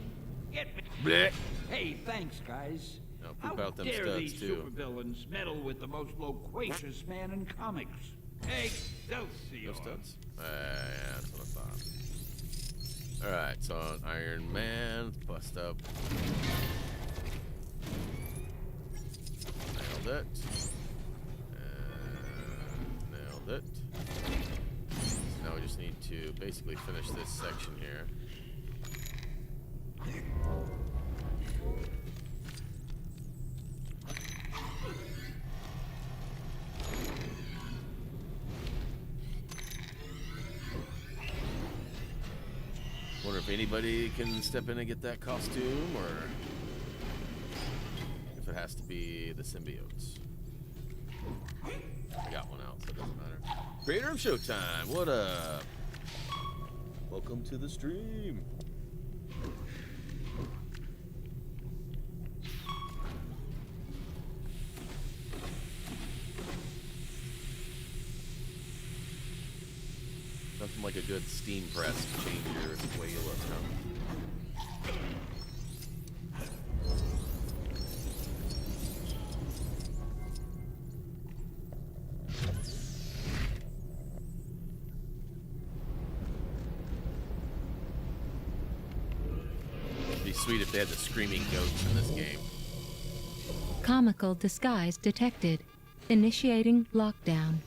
S20: Get me.
S1: Blech.
S20: Hey, thanks, guys.
S1: Now
S20: How
S1: poop out them
S20: dare
S1: studs,
S20: these
S1: too.
S20: supervillains meddle with the most loquacious man in comics? Excelsior.
S1: No studs? Yeah, that's what I thought. Alright, so on Iron Man, bust up. Nailed it. And nailed it. So now we just need to basically finish this section here. Wonder if anybody can step in and get that costume, or if it has to be the symbiotes. I got one out, so it doesn't matter. Creator of Showtime, what up? Welcome to the stream. Nothing like a good steam press to change your way you look, huh? It'd be sweet if they had the screaming goats in this game.
S18: Comical disguise detected. Initiating lockdown.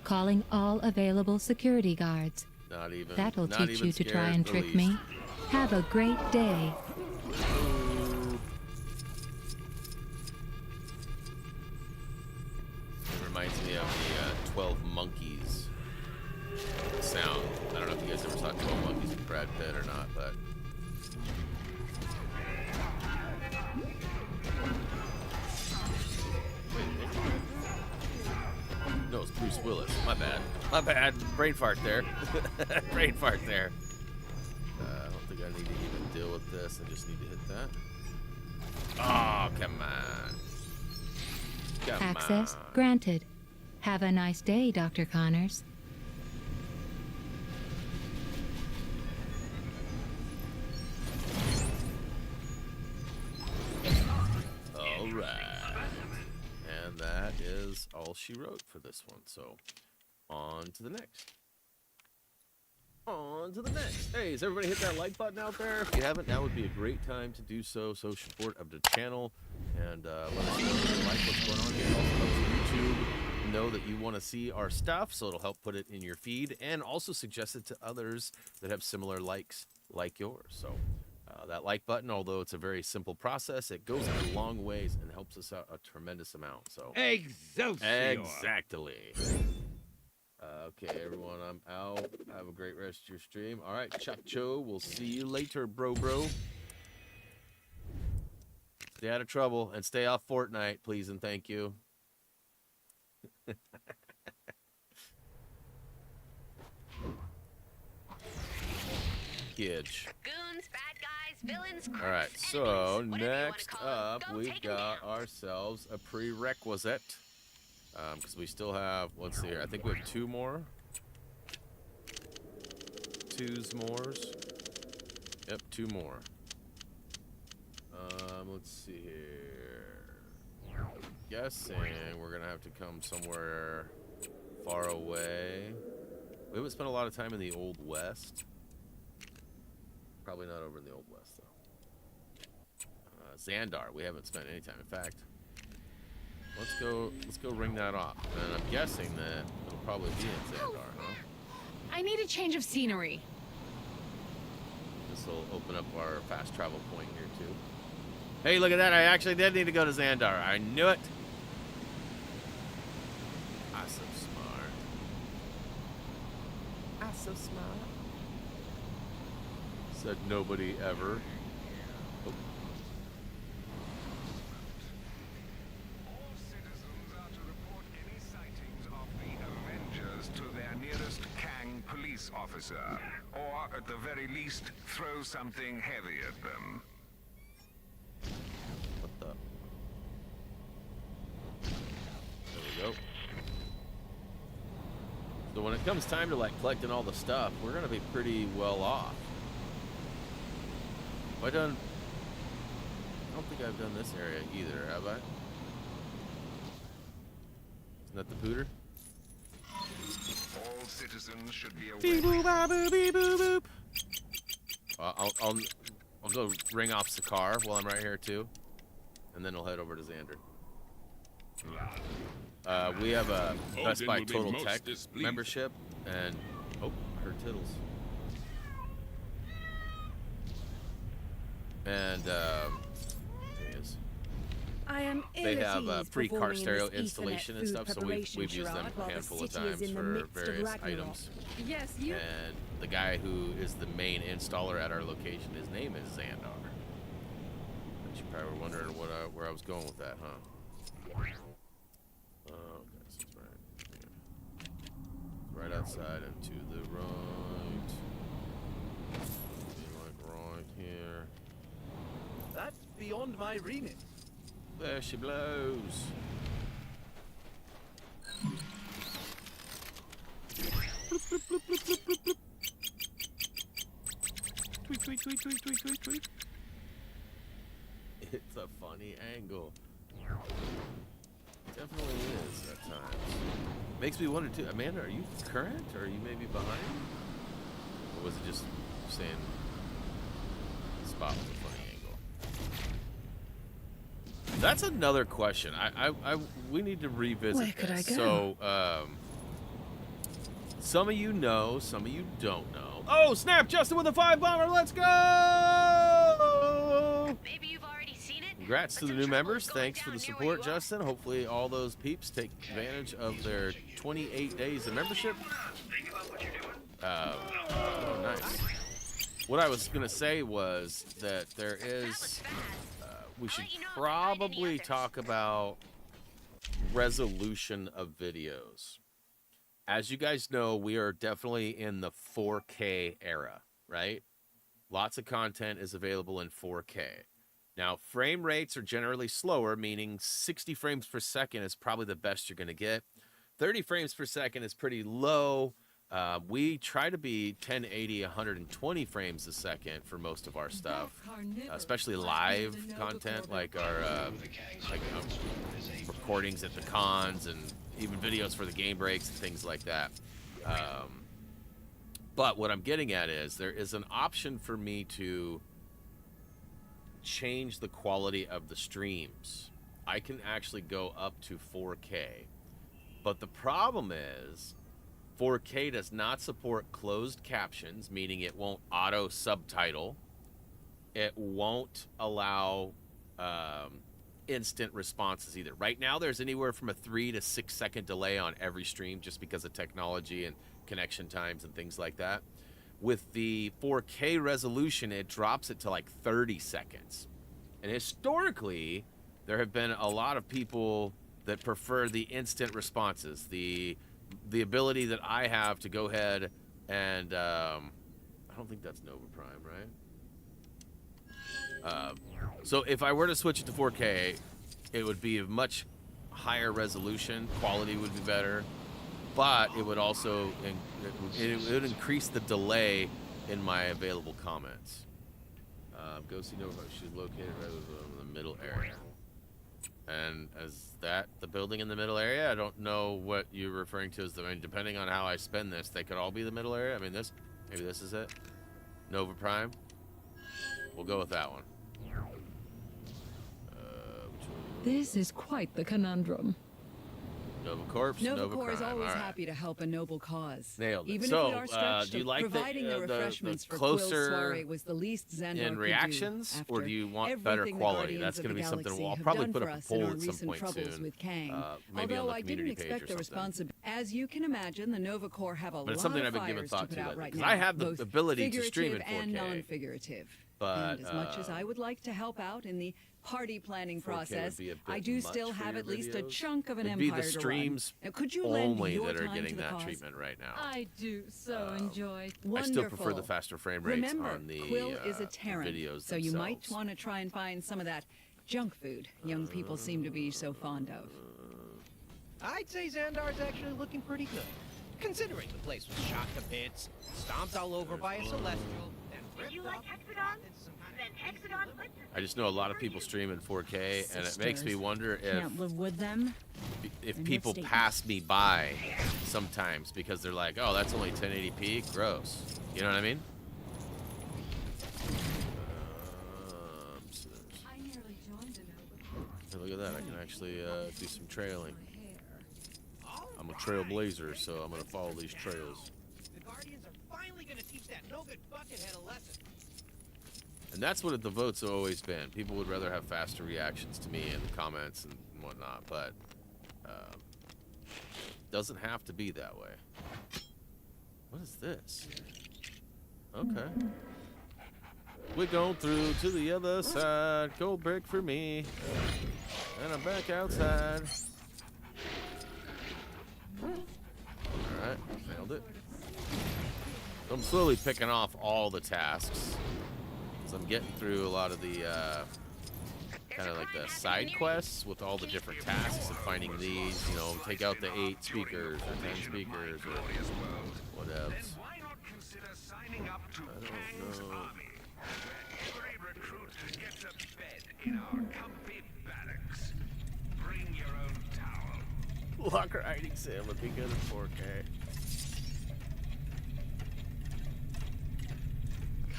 S18: Calling all available security guards.
S1: Not even.
S18: That'll
S1: not
S18: teach
S1: even
S18: you to try
S1: scared
S18: and
S1: the
S18: trick
S1: least.
S18: me. Have a great day.
S1: It reminds me of the 12 Monkeys sound. I don't know if you guys ever saw 12 Monkeys with Brad Pitt or not, but no, it's Bruce Willis. My bad. My bad. Brain fart there. Brain fart there. I don't think I need to even deal with this. I just need to hit that. Oh, come on. Come
S18: Access
S1: on.
S18: granted. Have a nice day, Dr. Connors.
S1: All right. And that is all she wrote for this one. So, on to the next. On to the next. Hey, has everybody hit that like button out there? If you haven't, now would be a great time to do so. So support of the channel and let us know if you like what's going on here. It also helps YouTube know that you want to see our stuff, so it'll help put it in your feed and also suggest it to others that have similar likes like yours. So that like button, although it's a very simple process, it goes a long ways and helps us out a tremendous amount. So
S20: Excelsior.
S1: exactly. Okay, everyone, I'm out. Have a great rest of your stream. All right, Chacho, we'll see you later, bro. Stay out of trouble and stay off Fortnite, please and thank you. Kids.
S9: Goons, bad guys, villains,
S1: All right, so next up, we've got ourselves a prerequisite. Because we still have, let's see here, I think we have two more. Two's mores. Yep, two more. Let's see here. I'm guessing we're gonna have to come somewhere far away. We haven't spent a lot of time in the Old West. Probably not over in the Old West, though. Xandar, we haven't spent any time. In fact, let's go ring that off. And I'm guessing that it'll probably be in Xandar, huh?
S14: I need a change of scenery.
S1: This will open up our fast travel point here too. Hey, look at that! I actually did need to go to Xandar. I knew it. I'm so smart. I'm so smart. Said nobody ever. Oh.
S4: All citizens are to report any sightings of the Avengers to their nearest Kang police officer, or at the very least, throw something heavy at them.
S1: What the? There we go. So when it comes time to like collecting all the stuff, we're gonna be pretty well off. Have I done? I don't think I've done this area either, have I? Isn't that the pooter?
S4: All citizens should be aware.
S1: Beep boop, ba, boop, beep boop, boop. I'll go ring off Sakar while I'm right here too, and then we'll head over to Xander. We have a Best Buy Total Tech membership, and oh, I heard Tittles. And there he is.
S16: I am
S1: they have free car stereo installation and stuff, so we've used them a handful of times for various items.
S14: Yes, you.
S1: And the guy who is the main installer at our location, his name is Xandar. But you probably were wondering where I was going with that, huh? Okay, so it's right here. Right outside and to the right. Like right here.
S6: That's beyond my remit.
S1: There she blows. Tweet, tweet, tweet, tweet, tweet, tweet, tweet. It's a funny angle. Definitely is at times. Makes me wonder too. Amanda, are you current or are you maybe behind? Or was it just saying the spot was a funny angle? That's another question. We need to revisit
S16: Where could
S1: this.
S16: I go?
S1: So, some of you know, some of you don't know. Oh, snap! Justin with a 5-bomber. Let's go!
S9: Maybe you've already seen it.
S1: Congrats to the new members. Thanks for the support, Justin. Hopefully, all those peeps take advantage of their 28 days of membership. Oh, nice. What I was gonna say was that there is. We should probably talk about resolution of videos. As you guys know, we are definitely in the 4K era, right? Lots of content is available in 4K. Now, frame rates are generally slower, meaning 60 frames per second is probably the best you're going to get. 30 frames per second is pretty low. We try to be 1080, 120 frames a second for most of our stuff, especially live content like our recordings at the cons and even videos for the game breaks and things like that. But what I'm getting at is there is an option for me to change the quality of the streams. I can actually go up to 4K. But the problem is 4K does not support closed captions, meaning it won't auto subtitle. It won't allow instant responses either. Right now, there's anywhere from a 3 to 6 second delay on every stream just because of technology and connection times and things like that. With the 4K resolution, it drops it to like 30 seconds. And historically, there have been a lot of people that prefer the instant responses, the ability that I have to go ahead and I don't think that's Nova Prime, right? So if I were to switch it to 4K, it would be a much higher resolution, quality would be better, but it would also it would increase the delay in my available comments. Go see Nova. She's located right in the middle area. And is that the building in the middle area? I don't know what you're referring to as the, I mean, depending on how I spend this, they could all be the middle area. I mean, maybe this is it. Nova Prime. We'll go with that one.
S21: This is quite the conundrum.
S1: Nova Corps,
S16: Nova
S1: Nova
S16: Corps is
S1: Crime.
S16: always
S1: All right.
S16: happy to help a noble cause.
S1: Nailed it.
S16: Even
S1: So,
S16: if we are stretched,
S1: do you like
S16: providing the refreshments for
S1: closer
S16: Quill's soiree was the least Xandar
S1: in
S16: could
S1: reactions,
S16: do
S1: or do you want
S16: after
S1: better
S16: everything the
S1: quality?
S16: Guardians
S1: That's
S16: of
S1: going to
S16: the
S1: be something
S16: Galaxy
S1: I'll
S16: have
S1: probably
S16: done
S1: put
S16: for
S1: up a
S16: us in
S1: poll
S16: our
S1: at some
S16: recent
S1: point
S16: troubles
S1: soon.
S16: with Kang.
S1: Maybe on
S16: Although
S1: the
S16: I didn't
S1: community
S16: expect
S1: page
S16: the
S1: or something.
S16: responsibility. As you can imagine, the Nova Corps have a
S1: But it's
S16: lot
S1: something
S16: of
S1: I've been giving
S16: fires
S1: thought
S16: to
S1: to
S16: put out
S1: lately,
S16: right
S1: 'cause
S16: now,
S1: I have the
S16: both
S1: ability to stream in
S16: figurative and
S1: 4K,
S16: non-figurative.
S1: but,
S16: And as much as I would like to help out in the party planning
S1: 4K would
S16: process,
S1: be a bit
S16: I do
S1: much
S16: still
S1: for
S16: have
S1: your
S16: at least a
S1: videos.
S16: chunk of an
S1: It'd be
S16: empire
S1: the
S16: to
S1: streams
S16: run. Now, could you lend
S1: only
S16: your
S1: that are
S16: time
S1: getting
S16: to the
S1: that
S16: cause?
S1: treatment right now.
S12: I do so enjoy.
S1: I still prefer the
S16: Wonderful.
S1: faster frame rates
S16: Remember,
S1: on the
S16: Quill is a
S1: the
S16: Terran,
S1: videos
S16: so you might
S1: themselves.
S16: want to try and find some of that junk food young people seem to be so fond of.
S10: I'd say Xandar's actually looking pretty good. Considering the place was shot to bits, stomped all over by a celestial, then ripped
S9: You
S10: up,
S9: like hexagons? Then hexagon puts
S1: I just know a lot of people stream in 4K, and it makes me
S16: Sisters.
S1: wonder
S16: Can't live with them.
S1: if
S16: in
S1: people
S16: this state.
S1: pass me by sometimes because they're like, "Oh, that's only 1080p, gross." You know what I mean? So there's-
S12: I nearly joined a Nova.
S1: hey, look at that! I can actually do some trailing. I'm a trailblazer, so I'm gonna follow these trails.
S10: the Guardians are finally gonna teach that no-good buckethead a lesson.
S1: And that's what the vote's always been. People would rather have faster reactions to me in the comments and whatnot, but doesn't have to be that way. What is this? Okay. We're going through to the other side. Gold brick for me. And I'm back outside. Alright, nailed it. So I'm slowly picking off all the tasks. So I'm getting through a lot of the kind of like the side quests with all the different tasks and finding these, you know, take out the 8 speakers or 10 speakers or what else.
S4: Why not consider signing up to Kang's Army, where every recruit gets a bed in our comfy barracks. Bring your own towel.
S1: Locker hiding sale would be good in 4K.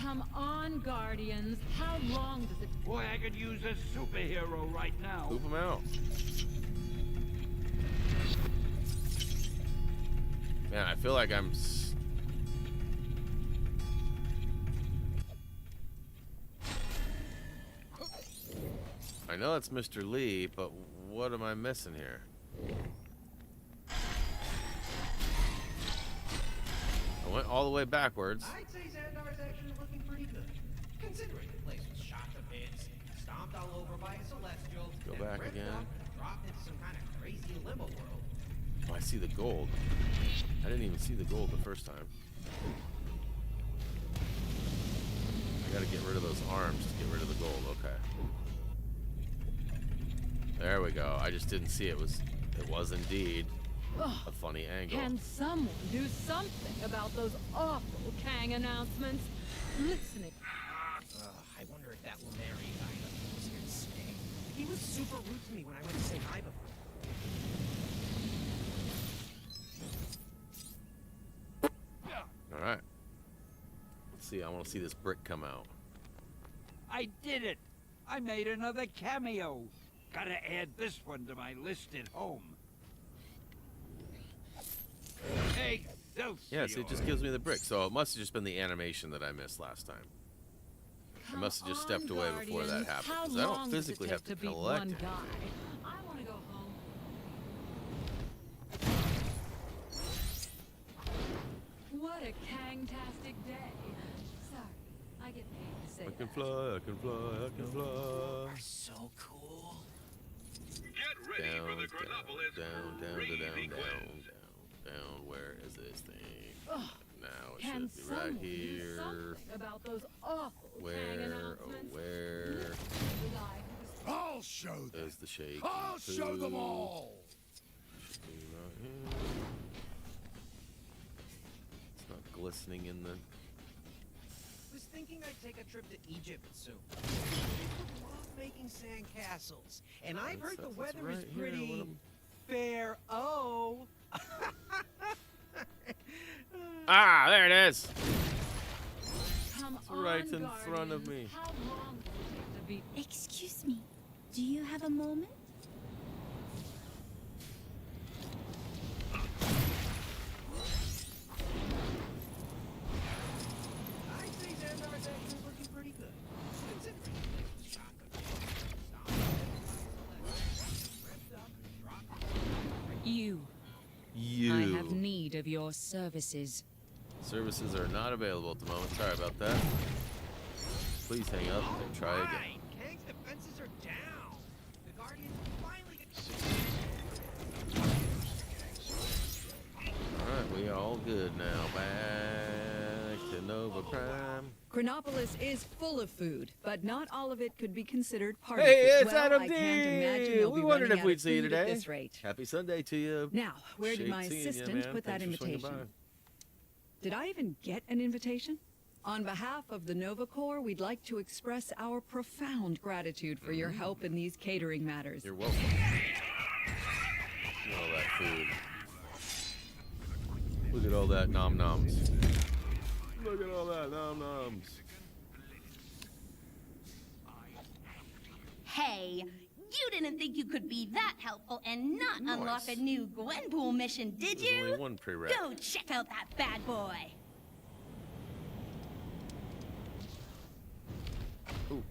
S12: Come on, Guardians. How long does it...
S20: Boy, I could use a superhero right now.
S1: Poop them out. Man, I feel like I'm... I know it's Mr. Lee, but what am I missing here? I went all the way backwards.
S10: I'd say Xandar's actually looking pretty good. Considering the place was shot to bits, stomped all over by a celestial,
S1: Go
S10: then
S1: back
S10: ripped
S1: again.
S10: up and dropped into some kind of crazy limbo world.
S1: Oh, I see the gold. I didn't even see the gold the first time. I gotta get rid of those arms to get rid of the gold. Okay. There we go. I just didn't see it was indeed a funny angle.
S12: Can someone do something about those awful Kang announcements? Listening.
S10: I wonder if that Lemeri guy was here to stay. He was super rude to me when I went to say hi before.
S1: All right. Let's see. I want to see this brick come out.
S20: I did it! I made another cameo. Gotta add this one to my list at home. Hey,
S1: Yes, it just gives me the brick. So it must have just been the animation that I missed last time. I must have just stepped away before that happened, because I don't physically have to collect it.
S12: I want to go home. What a Kang-tastic day. Sorry, I get paid to say
S1: I can
S12: that.
S1: fly, I can fly, I can fly.
S10: So cool.
S8: Get ready for the Chronopolis
S1: down,
S8: crazy
S1: down,
S8: quest.
S1: down. Where is this thing?
S12: Ugh.
S1: Now it
S12: Can
S1: should be
S12: someone
S1: right
S12: do
S1: here.
S12: something about those awful Kang
S1: Where? Oh,
S12: announcements?
S1: where?
S12: The guy who was
S3: I'll show them.
S1: There's the shake.
S3: I'll show them all.
S1: Should be right here. It's not glistening in the.
S10: Was thinking I'd take a trip to Egypt soon. People love making sand castles, and I've heard the weather
S1: right
S10: is
S1: here,
S10: pretty
S1: what am-
S10: fair. Oh.
S1: Ah, there it is.
S12: Come
S1: It's right
S12: on,
S1: in front of
S12: Guardians.
S1: me.
S12: How long does it take to beat...
S2: Excuse me. Do you have a moment?
S16: need of your services.
S1: Services are not available at the moment. Sorry about that. Please hang up and try again.
S6: Kang's defenses are down. The Guardians finally
S1: Alright, we all good now. Back to Nova Prime.
S16: Chronopolis is full of food, but not all of it could be considered part
S1: Hey,
S16: of it.
S1: it's
S16: Well,
S1: Adam
S16: I
S1: D.
S16: can't imagine they'll
S1: We
S16: be
S1: wondered
S16: running
S1: if
S16: out
S1: we'd
S16: of
S1: see you
S16: food at
S1: today.
S16: this rate.
S1: Happy Sunday to you.
S16: Now, where did
S1: Shake
S16: my
S1: seeing you,
S16: assistant
S1: man.
S16: put that
S1: Thanks for swinging
S16: invitation?
S1: by.
S16: Did I even get an invitation? On behalf of the Nova Corps, we'd like to express our profound gratitude for your help in these catering matters.
S1: You're welcome. Look at all that food. Look at all that nom noms. Look at all that nom noms.
S2: Hey, you didn't think you could be that helpful and not unlock a new GWENPOOL mission, did
S1: There's
S2: you?
S1: only one prereq.
S2: Go check out that bad boy.
S1: Ooh.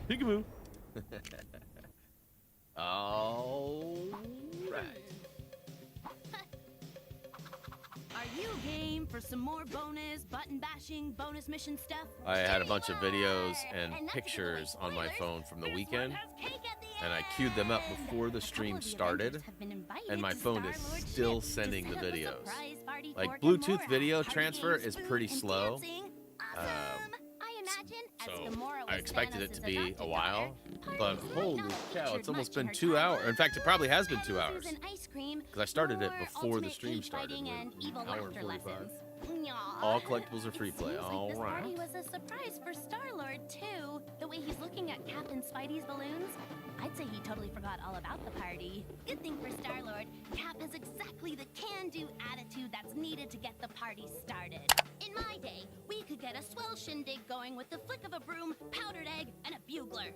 S1: Peekaboo. All right.
S2: Are you game for some more bonus button bashing bonus mission stuff?
S1: I had a bunch of videos and pictures on my phone from the weekend, and I queued them up before the stream started, and my phone is still sending the videos. Like, Bluetooth video transfer is pretty slow. So I expected it to be a while, but holy cow, it's almost been 2 hours. In fact, it probably has been 2 hours, because I started it before the stream started. An hour and 45. All collectibles are free play. All
S2: This
S1: right.
S2: party was a surprise for Star-Lord, too. The way he's looking at Captain Spidey's balloons, I'd say he totally forgot all about the party. Good thing for Star-Lord, Cap has exactly the can-do attitude that's needed to get the party started. In my day, we could get a swell shindig going with the flick of a broom, powdered egg, and a bugler.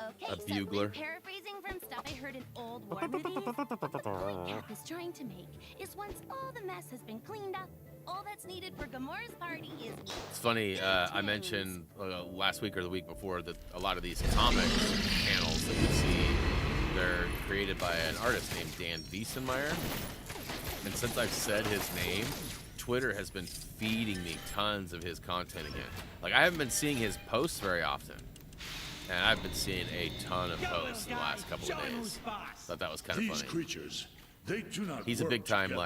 S2: Okay,
S1: A bugler.
S2: so paraphrasing from stuff I heard in old war movies, but the point Cap is trying to make is once all the mess has been cleaned up, all that's needed for Gamora's party is
S1: It's funny, I mentioned last week or the week before that a lot of these comic panels that we see, they're created by an artist named Dan Wiesenmeyer. And since I've said his name, Twitter has been feeding me tons of his content again. Like, I haven't been seeing his posts very often, and I've been seeing a ton of posts in the last couple of days. Thought that was kind of
S3: These
S1: funny.
S3: creatures, they do not
S1: He's a
S3: work
S1: big time
S3: together.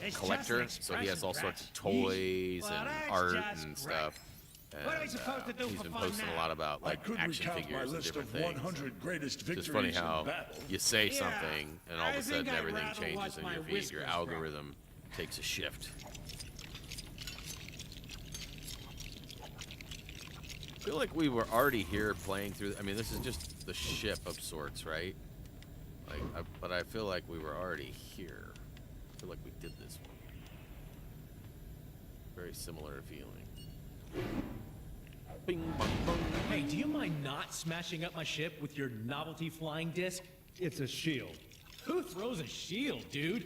S1: like collector, so he has all sorts of toys and art and stuff. And
S6: What are we supposed to do
S1: he's
S6: for
S1: been
S6: fun
S1: posting a
S6: now?
S1: lot about like
S3: I could
S1: action
S3: recount my
S1: figures and
S3: list
S1: different
S3: of
S1: things.
S3: 100 greatest
S1: It's just funny
S3: victories in
S1: how
S3: battle.
S1: you say
S6: Yeah,
S1: something and all of
S6: I
S1: a sudden
S6: think I'd
S1: everything
S6: rather
S1: changes
S6: watch
S1: in
S6: my
S1: your feed. Your
S6: whiskers
S1: algorithm takes a shift. I feel like we were already here playing through. I mean, this is just the ship of sorts, right? Like, but I feel like we were already here. I feel like we did this one. Very similar feeling. Bing, bong, bong.
S17: Hey, do you mind not smashing up my ship with your novelty flying disc?
S5: It's a shield.
S17: Who throws a shield, dude?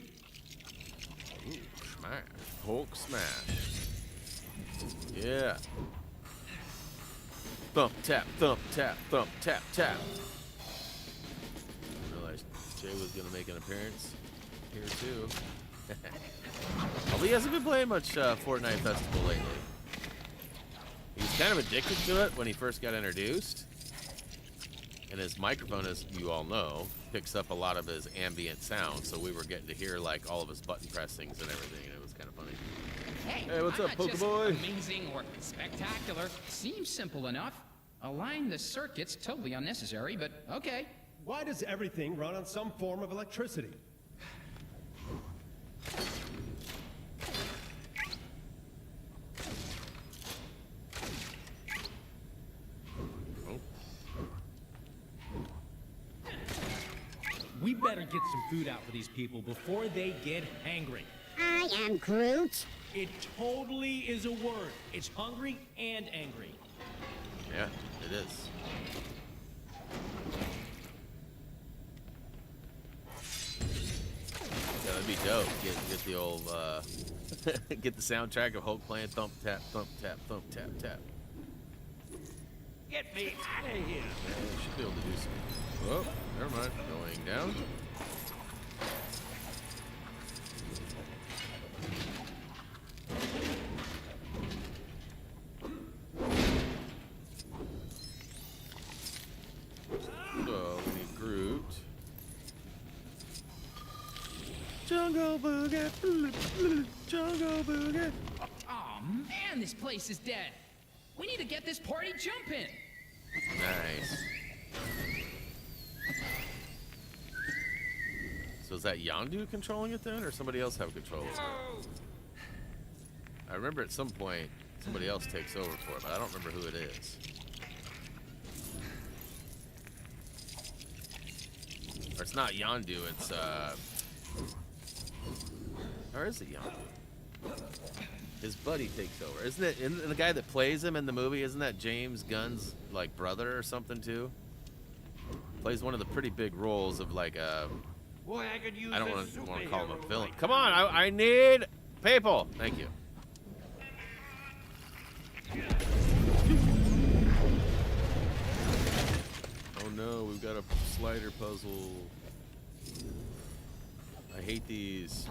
S1: Ooh, smash. Hulk smash. Yeah. Thump, tap, thump, tap, thump, tap, tap. I realized Jay was going to make an appearance here, too. Although he hasn't been playing much Fortnite Festival lately. He was kind of addicted to it when he first got introduced. And his microphone, as you all know, picks up a lot of his ambient sound, so we were getting to hear like all of his button pressings and everything, and it was kind of funny.
S22: Hey,
S1: what's
S22: I'm
S1: up,
S22: not just
S1: Pokeboy?
S22: amazing or spectacular. Seems simple enough. Align the circuits, totally unnecessary, but okay.
S5: Why does everything run on some form of electricity?
S17: We better get some food out for these people before they get hangry.
S23: I am Groot.
S17: It totally is a word. It's hungry and angry.
S1: Yeah, it is. Yeah, that'd be dope. Get the old get the soundtrack of Hulk playing thump tap thump tap thump tap tap.
S6: Get me out of here.
S1: Yeah, should be able to do some. Oh, never mind. Going down. Jungle boogie, jungle boogie.
S22: Oh man, this place is dead. We need to get this party jumping.
S1: Nice. So is that Yondu controlling it then, or somebody else have control of it? I remember at some point somebody else takes over for it, but I don't remember who it is. Or it's not Yondu, it's or is it Yondu? His buddy takes over. Isn't the guy that plays him in the movie, isn't that James Gunn's like brother or something too? Plays one of the pretty big roles of like a
S20: Boy, I could use
S1: I don't
S20: this
S1: want to call him a
S20: superhero
S1: villain.
S20: right
S1: Come
S20: now.
S1: on, I need people. Thank you. Oh no, we've got a slider puzzle. I hate these.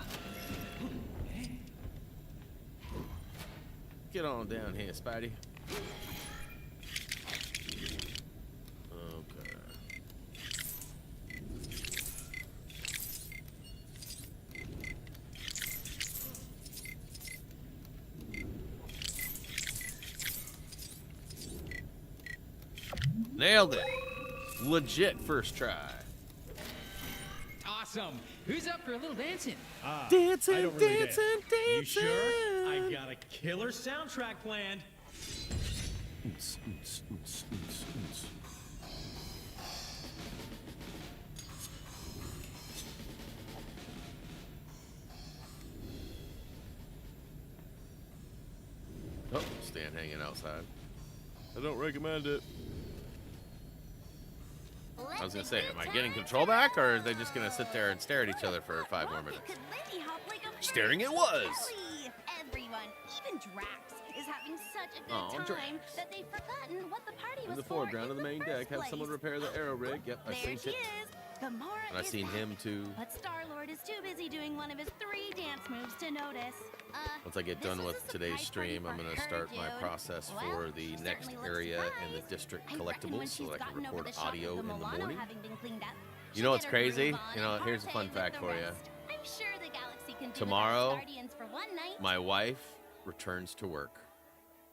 S1: Get on down here, Spidey. Okay. Nailed it. Legit first try.
S22: Awesome. Who's up for a little dancing?
S1: Dancing,
S6: I don't really dance.
S1: dancing, dancing.
S6: You sure? I got a killer soundtrack planned.
S1: Oh, Stan hanging outside. I don't recommend it. I was gonna say, am I getting control back, or are they just gonna sit there and stare at each other for 5 more minutes? Staring it was.
S2: Everyone, even Drax, is having such a good
S1: Aw,
S2: time
S1: Drax.
S2: that they've forgotten what the party
S1: In
S2: was
S1: the
S2: for
S1: foreground of the main deck, have someone repair the arrow rig. Yep, I
S2: There
S1: seen
S2: she
S1: it.
S2: is. Gamora
S1: And I
S2: is
S1: seen
S2: back.
S1: him too.
S2: But Star-Lord is too busy doing one of his 3 dance moves to notice.
S1: Once I get done with today's stream, I'm gonna start my process for the next area in the district collectibles so that I can record audio in the morning. You know what's crazy? You know, here's a fun fact for you.
S2: I'm sure the galaxy can do
S1: Tomorrow,
S2: without Guardians for one night.
S1: my wife returns to work.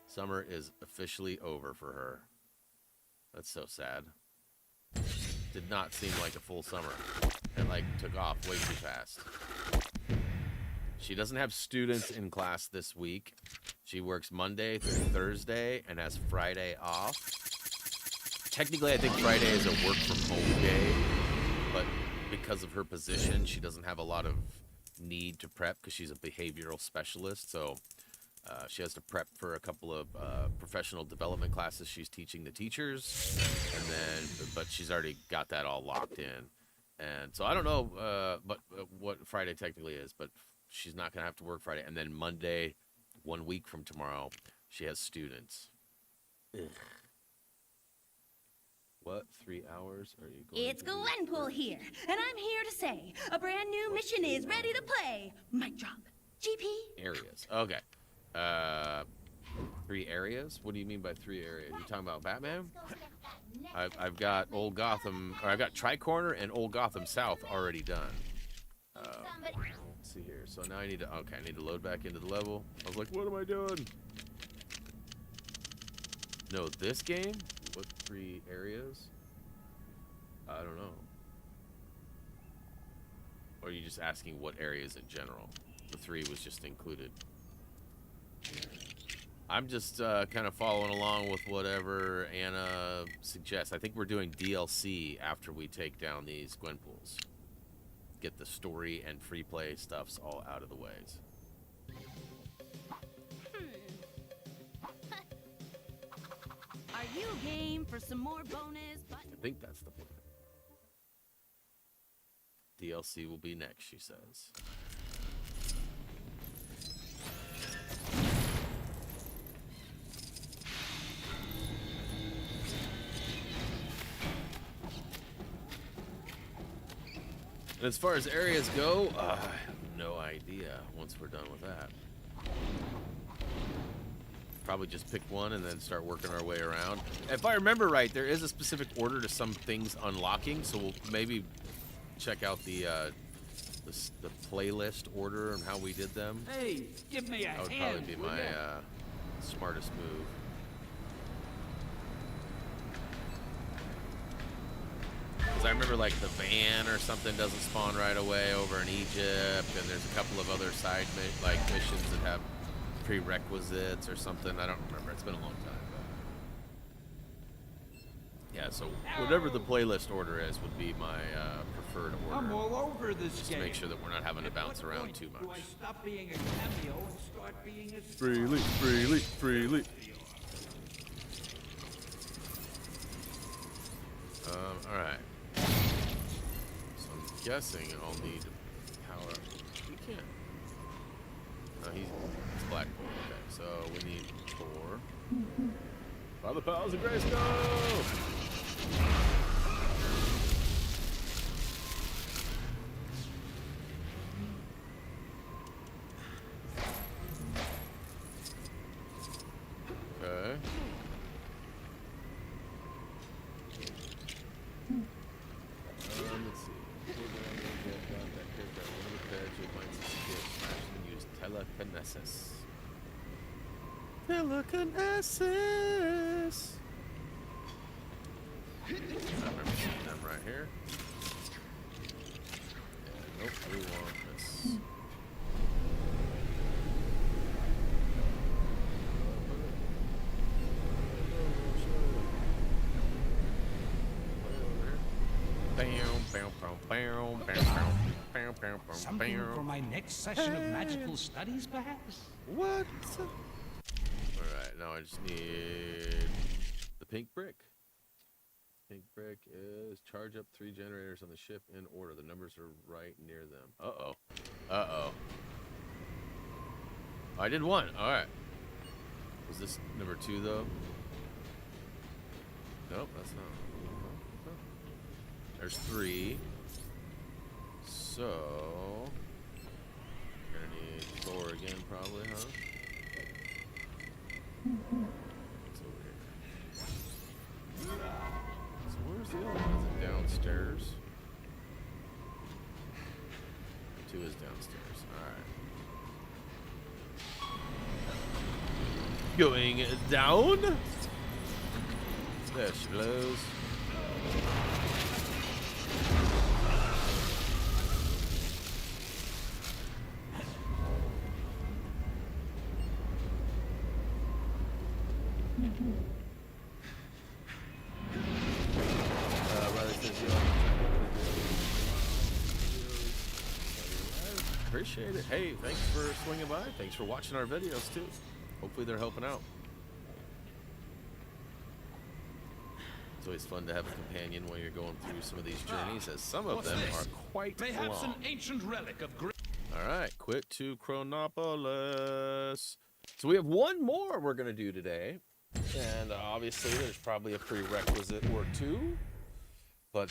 S1: Summer is officially over for her. That's so sad. Did not seem like a full summer. It like took off way too fast. She doesn't have students in class this week. She works Monday through Thursday and has Friday off. Technically, I think Friday is a work from home day, but because of her position, she doesn't have a lot of need to prep because she's a behavioral specialist. So she has to prep for a couple of professional development classes she's teaching the teachers, and then but she's already got that all locked in. And so I don't know what Friday technically is, but she's not gonna have to work Friday. And then Monday, 1 week from tomorrow, she has students. Ugh. What 3 hours are you going
S2: It's
S1: to do?
S2: GWENPOOL here, and I'm here to say a brand new mission is ready to play. Mic drop. GP.
S1: Areas. Okay. 3 areas? What do you mean by 3 areas? You talking about Batman? I've got Old Gotham, or I've got Tri-Corner and Old Gotham South already done. Let's see here. So now I need to, okay, I need to load back into the level. I was like, what am I doing? No, this game? What 3 areas? I don't know. Or are you just asking what areas in general? The 3 was just included. I'm just kind of following along with whatever Anna suggests. I think we're doing DLC after we take down these GWENPOOLs. Get the story and free play stuffs all out of the ways.
S2: Are you game for some more bonus button?
S1: I think that's the plan. DLC will be next, she says. And as far as areas go, I have no idea once we're done with that. Probably just pick one and then start working our way around. If I remember right, there is a specific order to some things unlocking, so we'll maybe check out the the playlist order and how we did them.
S20: Hey, give me a
S1: That would
S20: hand,
S1: probably be
S20: will
S1: my
S20: ya?
S1: smartest move. Because I remember like the van or something doesn't spawn right away over in Egypt, and there's a couple of other side missions that have prerequisites or something. I don't remember. It's been a long time. Yeah, so whatever the playlist order is would be my preferred order.
S20: I'm all over this
S1: just
S20: game.
S1: to make sure that we're not having to bounce around too
S20: Do I
S1: much.
S20: stop being a cameo and start being a star?
S1: Freely, freely, freely. All right. So I'm guessing I'll need power. We can't. No, he's black. Okay, so we need 4. By the powers of grace, go! Okay. Let's see. Use telekinesis. Telekinesis. I remember seeing them right here. And nope, we want this.
S17: Something for my next session of magical studies, perhaps?
S1: What? Alright, now I just need the pink brick. Pink brick is charge up 3 generators on the ship in order. The numbers are right near them. Uh-oh. Uh-oh. I did 1. Alright. Was this number 2, though? Nope, that's not. There's 3. So... gonna need 4 again, probably, huh? What's over here? So where's the other one? Is it downstairs? 2 is downstairs. Alright. Going down. There she blows. Appreciate it. Hey, thanks for swinging by. Thanks for watching our videos too. Hopefully they're helping out. It's always fun to have a companion while you're going through some of these journeys, as some of them are quite
S19: Perhaps
S1: long.
S19: an ancient relic of great.
S1: All right, quit to Chronopolis. So we have one more we're gonna do today, and obviously there's probably a prerequisite or 2. But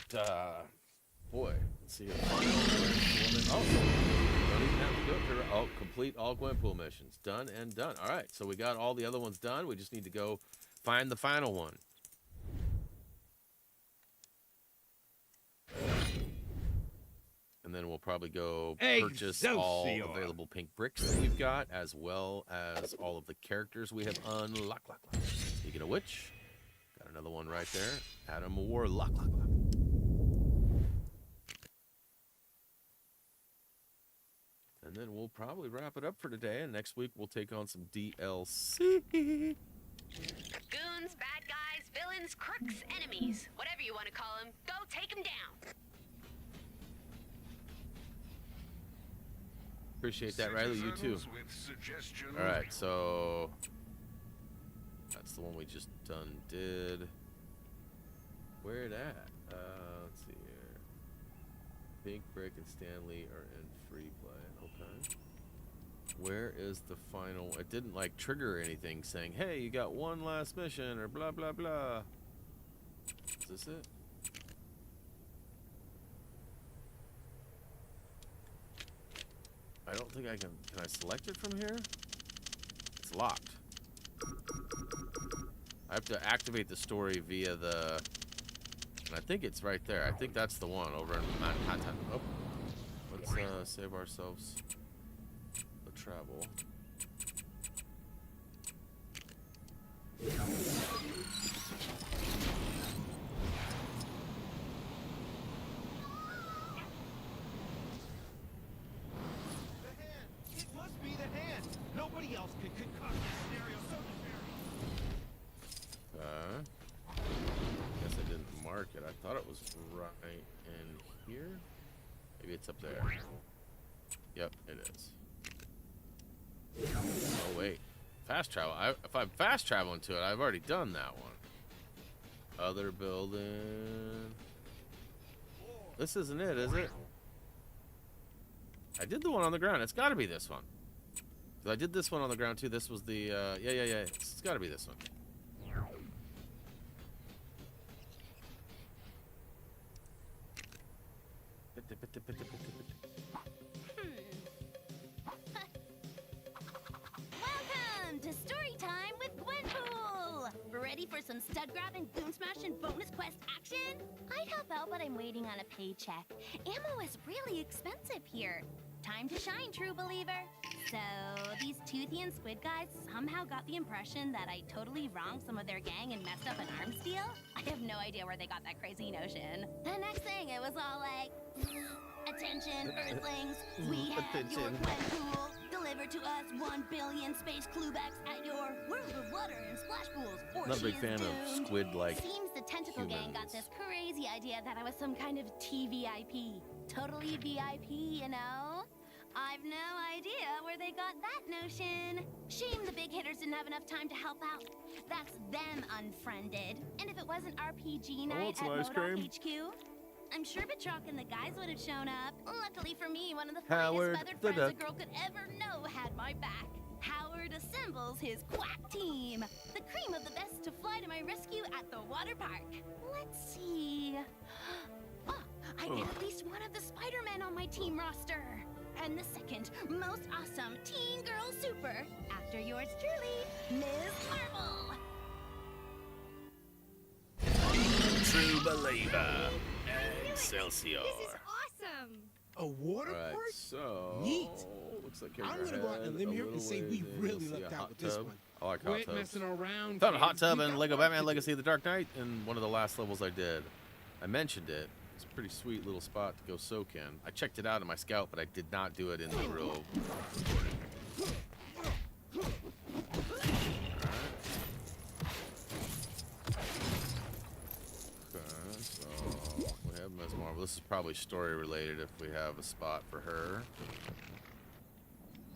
S1: boy, let's see. Oh, don't even have to go through. Oh, complete all Gwenpool missions, done and done. All right, so we got all the other ones done. We just need to go find the final one. And then we'll probably go purchase all available pink bricks that we've got, as well as all of the characters we have unlocked. Speaking of which, got another one right there. Adam Warlock. And then we'll probably wrap it up for today, and next week we'll take on some DLC.
S9: Goons, bad guys, villains, crooks, enemies, whatever you want to call them, go take them down.
S1: Appreciate that, Riley. You too. All right, so that's the one we just did. Where it at? Let's see here. Pink Brick and Stanley are in free play. Okay. Where is the final? It didn't like trigger anything saying, "Hey, you got one last mission," or blah blah blah. Is this it? I don't think I can. Can I select it from here? It's locked. I have to activate the story via the. And I think it's right there. I think that's the one over in Manhattan. Oh, let's save ourselves the travel.
S6: It must be the hand. Nobody else could concoct this scenario so nefarious.
S1: Guess I didn't mark it. I thought it was right in here. Maybe it's up there. Yep, it is. Oh wait, fast travel. If I'm fast traveling to it, I've already done that one. Other building. This isn't it, is it? I did the one on the ground. It's got to be this one. 'Cause I did this one on the ground too. This was the yeah. It's got to be this one.
S2: Welcome to story time with GWENPOOL! Ready for some stud grabbing, goon smashing, bonus quest action? I'd help out, but I'm waiting on a paycheck. Ammo is really expensive here. Time to shine, true believer. So, these Toothy and Squid guys somehow got the impression that I totally wronged some of their gang and messed up an arms deal? I have no idea where they got that crazy notion. The next thing, it was all like, attention, Earthlings, we have your GWENPOOL. Deliver to us 1 billion space cluebacks at your world of water and splash pools. Or
S1: Not a big
S2: she
S1: fan
S2: is
S1: of
S2: doomed.
S1: squid-like
S2: Seems the Tentacle Gang got this crazy idea that I was some kind of TVIP. Totally VIP, you know? I've no idea where they got that notion. Shame the big hitters didn't have enough time to help out. That's them unfriended. And if it wasn't RPG night at Modok HQ, I'm sure Batroc and the guys would have shown up. Luckily for me, one of the
S1: Howard
S2: finest
S1: the
S2: feathered friends a
S1: Duck.
S2: girl could ever know had my back. Howard assembles his quack team. The cream of the best to fly to my rescue at the water park. Let's see. Oh, I get at least one of the Spider-Men on my team roster. And the second most awesome teen girl super. After yours truly, Ms. Marvel.
S1: True believer. Excelsior.
S14: Awesome!
S10: A water
S1: Alright,
S10: park?
S1: so
S10: Neat.
S1: looks like
S10: I'm gonna go out on a limb here and say we really lucked out with this one.
S1: I like hot
S17: Quit
S1: tubs.
S17: messing around.
S1: Found a hot
S17: kids.
S1: tub
S17: We
S1: in
S17: got
S1: Lego
S17: work
S1: Batman
S17: to
S1: Legacy of the Dark Knight in one of the last levels I did. I mentioned it. It's a pretty sweet little spot to go soak in. I checked it out in my scout, but I did not do it in the real Okay, so we have Ms. Marvel. This is probably story related if we have a spot for her.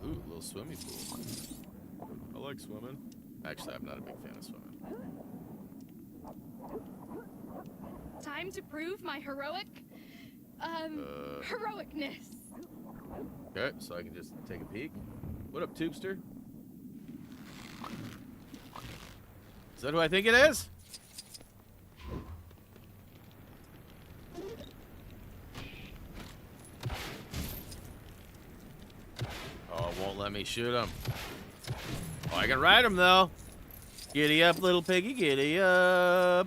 S1: Ooh, a little swimming pool. I like swimming. Actually, I'm not a big fan of swimming.
S14: Time to prove my heroicness.
S1: Okay, so I can just take a peek. What up, Tubester? Is that who I think it is? Oh, it won't let me shoot him. Oh, I can ride him, though. Giddy up, little piggy, giddy up.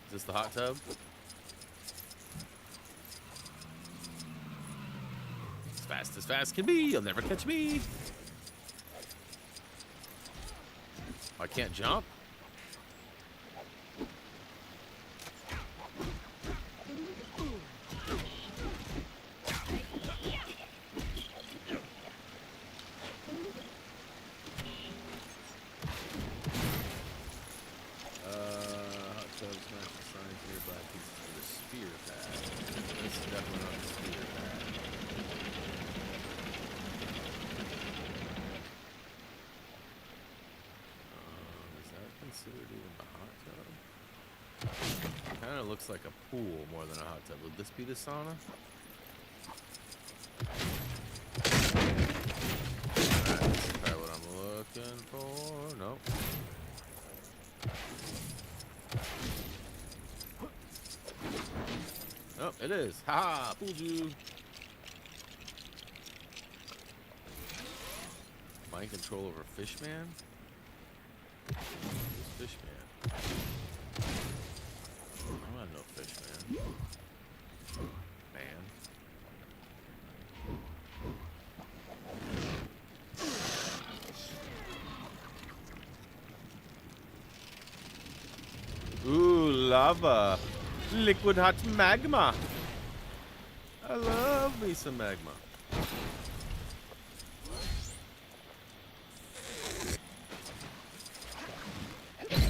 S1: Is this the hot tub? As fast can be. You'll never catch me. I can't jump. Hot tub smash the signs nearby pieces of the spear pad. This is definitely not the spear pad. Is that considered even a hot tub? Kind of looks like a pool more than a hot tub. Would this be the sauna? Alright, this is probably what I'm looking for. Nope. Oh, it is. Ha! Fooled you. Mind control over Fishman? Who's Fishman? I want to know Fishman. Man. lava. Liquid hot magma. I love me some magma.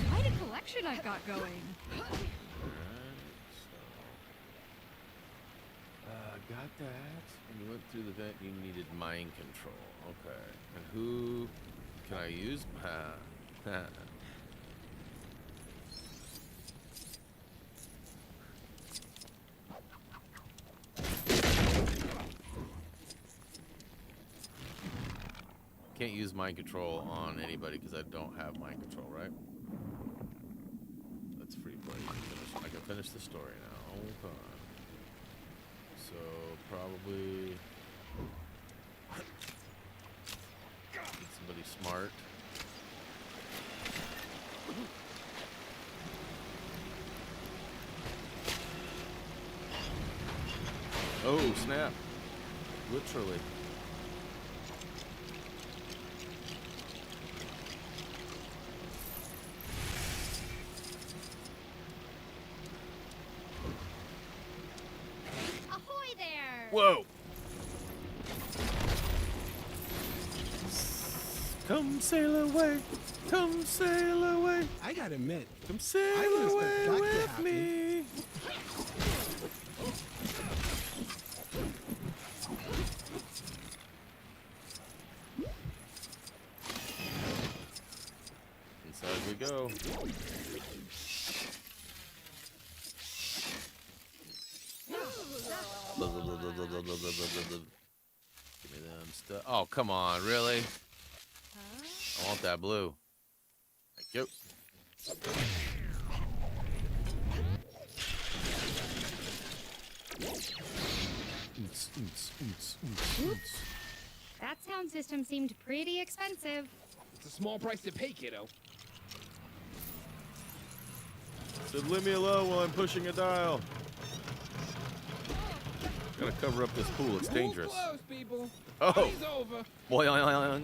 S12: Quite a collection I've got going.
S1: Got that. And you went through the vent. You needed mind control. Okay. And who can I use? Can't use mind control on anybody because I don't have mind control, right? That's free play. I can finish the story now. Okay. So probably need somebody smart. Oh snap! Literally. Whoa! Come sail away, come sail away.
S10: I gotta admit,
S1: come sail away with me. Inside we go. Give me them stuff. Oh, come on, really? I want that blue. Thank you.
S7: Oops. That sound system seemed pretty expensive.
S11: It's a small price to pay, kiddo.
S1: Said leave me alone while I'm pushing a dial. Gotta cover up this pool. It's dangerous.
S11: Close, people.
S1: Oh.
S11: Party's over.
S1: Boy. Alright.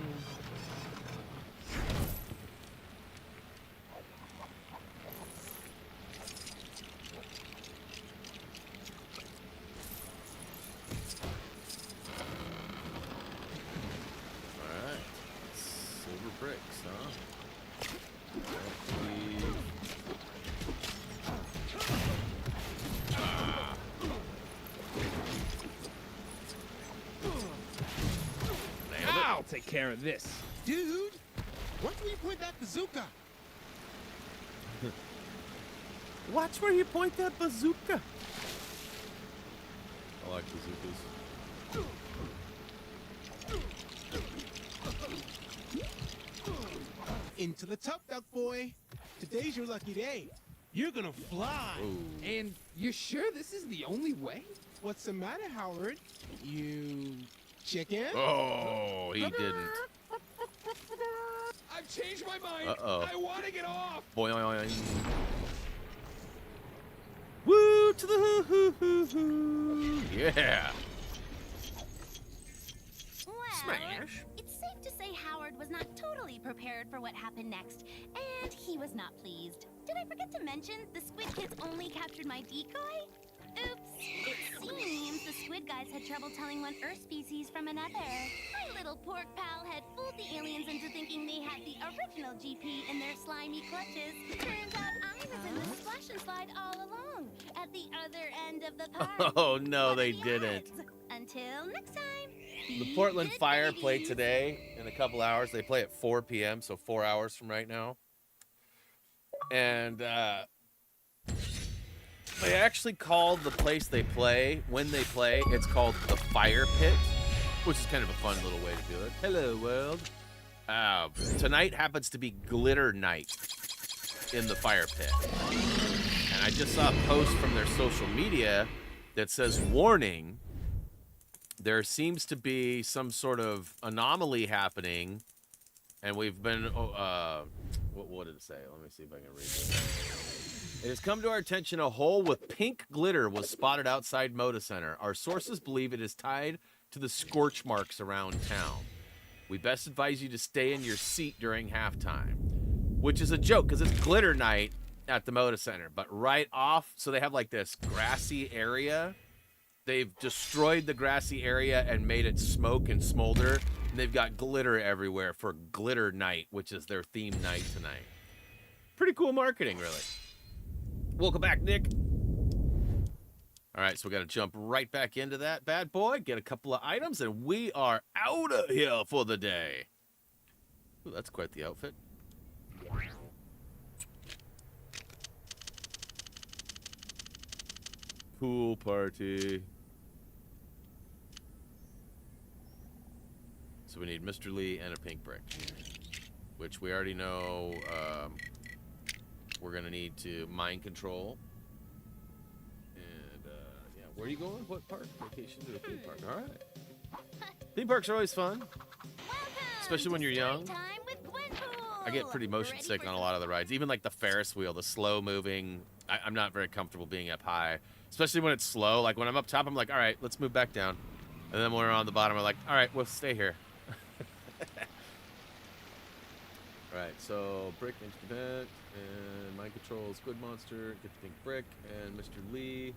S1: Silver bricks, huh?
S11: I'll take care of this.
S10: Dude, watch where you point that bazooka.
S1: Watch where you point that bazooka. I like bazookas.
S10: Into the tub, duck boy. Today's your lucky day. You're gonna fly.
S1: Ooh.
S11: And you're sure this is the only way?
S10: What's the matter, Howard? You chicken?
S1: Oh, he didn't.
S11: I've changed my mind.
S1: Uh-oh.
S11: I want to get off.
S1: Boy. Woo to the hoo-hoo-hoo-hoo. Yeah.
S2: Well,
S1: Smash.
S2: it's safe to say Howard was not totally prepared for what happened next, and he was not pleased. Did I forget to mention the Squid Kids only captured my decoy? Oops. It seems the Squid guys had trouble telling one Earth species from another. My little pork pal had fooled the aliens into thinking they had the original GP in their slimy clutches. Turns out I was in the splash and slide all along, at the other end of the park.
S1: Oh, no, they didn't.
S2: Until next time.
S1: The Portland Fire played today in a couple hours. They play at 4 p.m., so 4 hours from right now. And they actually called the place they play, when they play, it's called the Fire Pit, which is kind of a fun little way to do it. Hello, world. Tonight happens to be glitter night in the Fire Pit. And I just saw a post from their social media that says, warning, there seems to be some sort of anomaly happening, and we've been, what did it say? Let me see if I can read this. It has come to our attention a hole with pink glitter was spotted outside Moda Center. Our sources believe it is tied to the scorch marks around town. We best advise you to stay in your seat during halftime, which is a joke because it's glitter night at the Moda Center, but right off, so they have like this grassy area. They've destroyed the grassy area and made it smoke and smolder. And they've got glitter everywhere for Glitter Night, which is their theme night tonight. Pretty cool marketing, really. Welcome back, Nick. All right, so we got to jump right back into that bad boy, get a couple of items, and we are out of here for the day. Ooh, that's quite the outfit. Pool party. So we need Mr. Lee and a pink brick, which we already know we're going to need to mind control. And, yeah, where are you going? What park? Vacation to a theme park. All right. Theme parks are always fun, especially when you're young. I get pretty motion sick on a lot of the rides, even like the Ferris wheel, the slow moving. I'm not very comfortable being up high, especially when it's slow. Like when I'm up top, I'm like, all right, let's move back down. And then when we're on the bottom, I'm like, all right, we'll stay here. All right, so brick, instrument, and mind control, squid monster, get the pink brick, and Mr. Lee.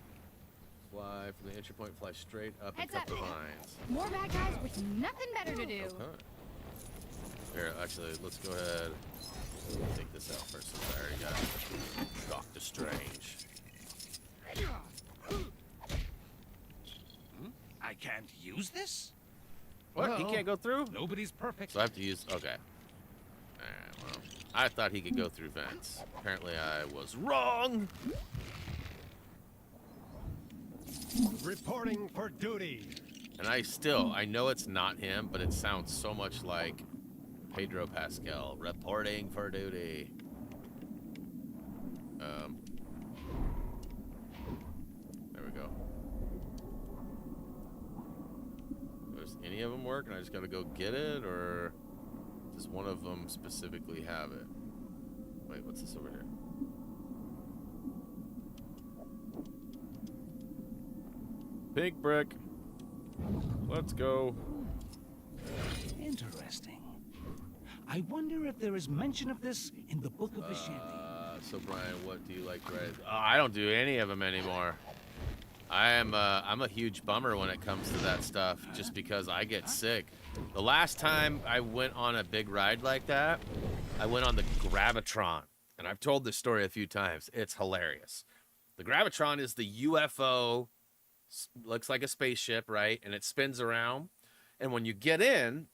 S1: Fly from the entry point, fly straight up and cut the vines.
S7: More bad guys with nothing better to do.
S1: Okay. Here, actually, let's go ahead and take this out first, since I already got Doctor Strange.
S20: I can't use this?
S1: What? He can't go through?
S20: Nobody's perfect.
S1: So I have to use... Okay. Alright, well, I thought he could go through vents. Apparently I was wrong!
S10: Reporting for duty.
S1: And I know it's not him, but it sounds so much like Pedro Pascal. Reporting for duty. There we go. Does any of them work and I just gotta go get it, or does one of them specifically have it? Wait, what's this over here? Pink brick. Let's go.
S20: Interesting. I wonder if there is mention of this in the Book of Vishanti.
S1: So Brian, what do you like to ride? Oh, I don't do any of them anymore. I'm a huge bummer when it comes to that stuff, just because I get sick. The last time I went on a big ride like that, I went on the Gravitron, and I've told this story a few times. It's hilarious. The Gravitron is the UFO, looks like a spaceship, right? And it spins around, and when you get in,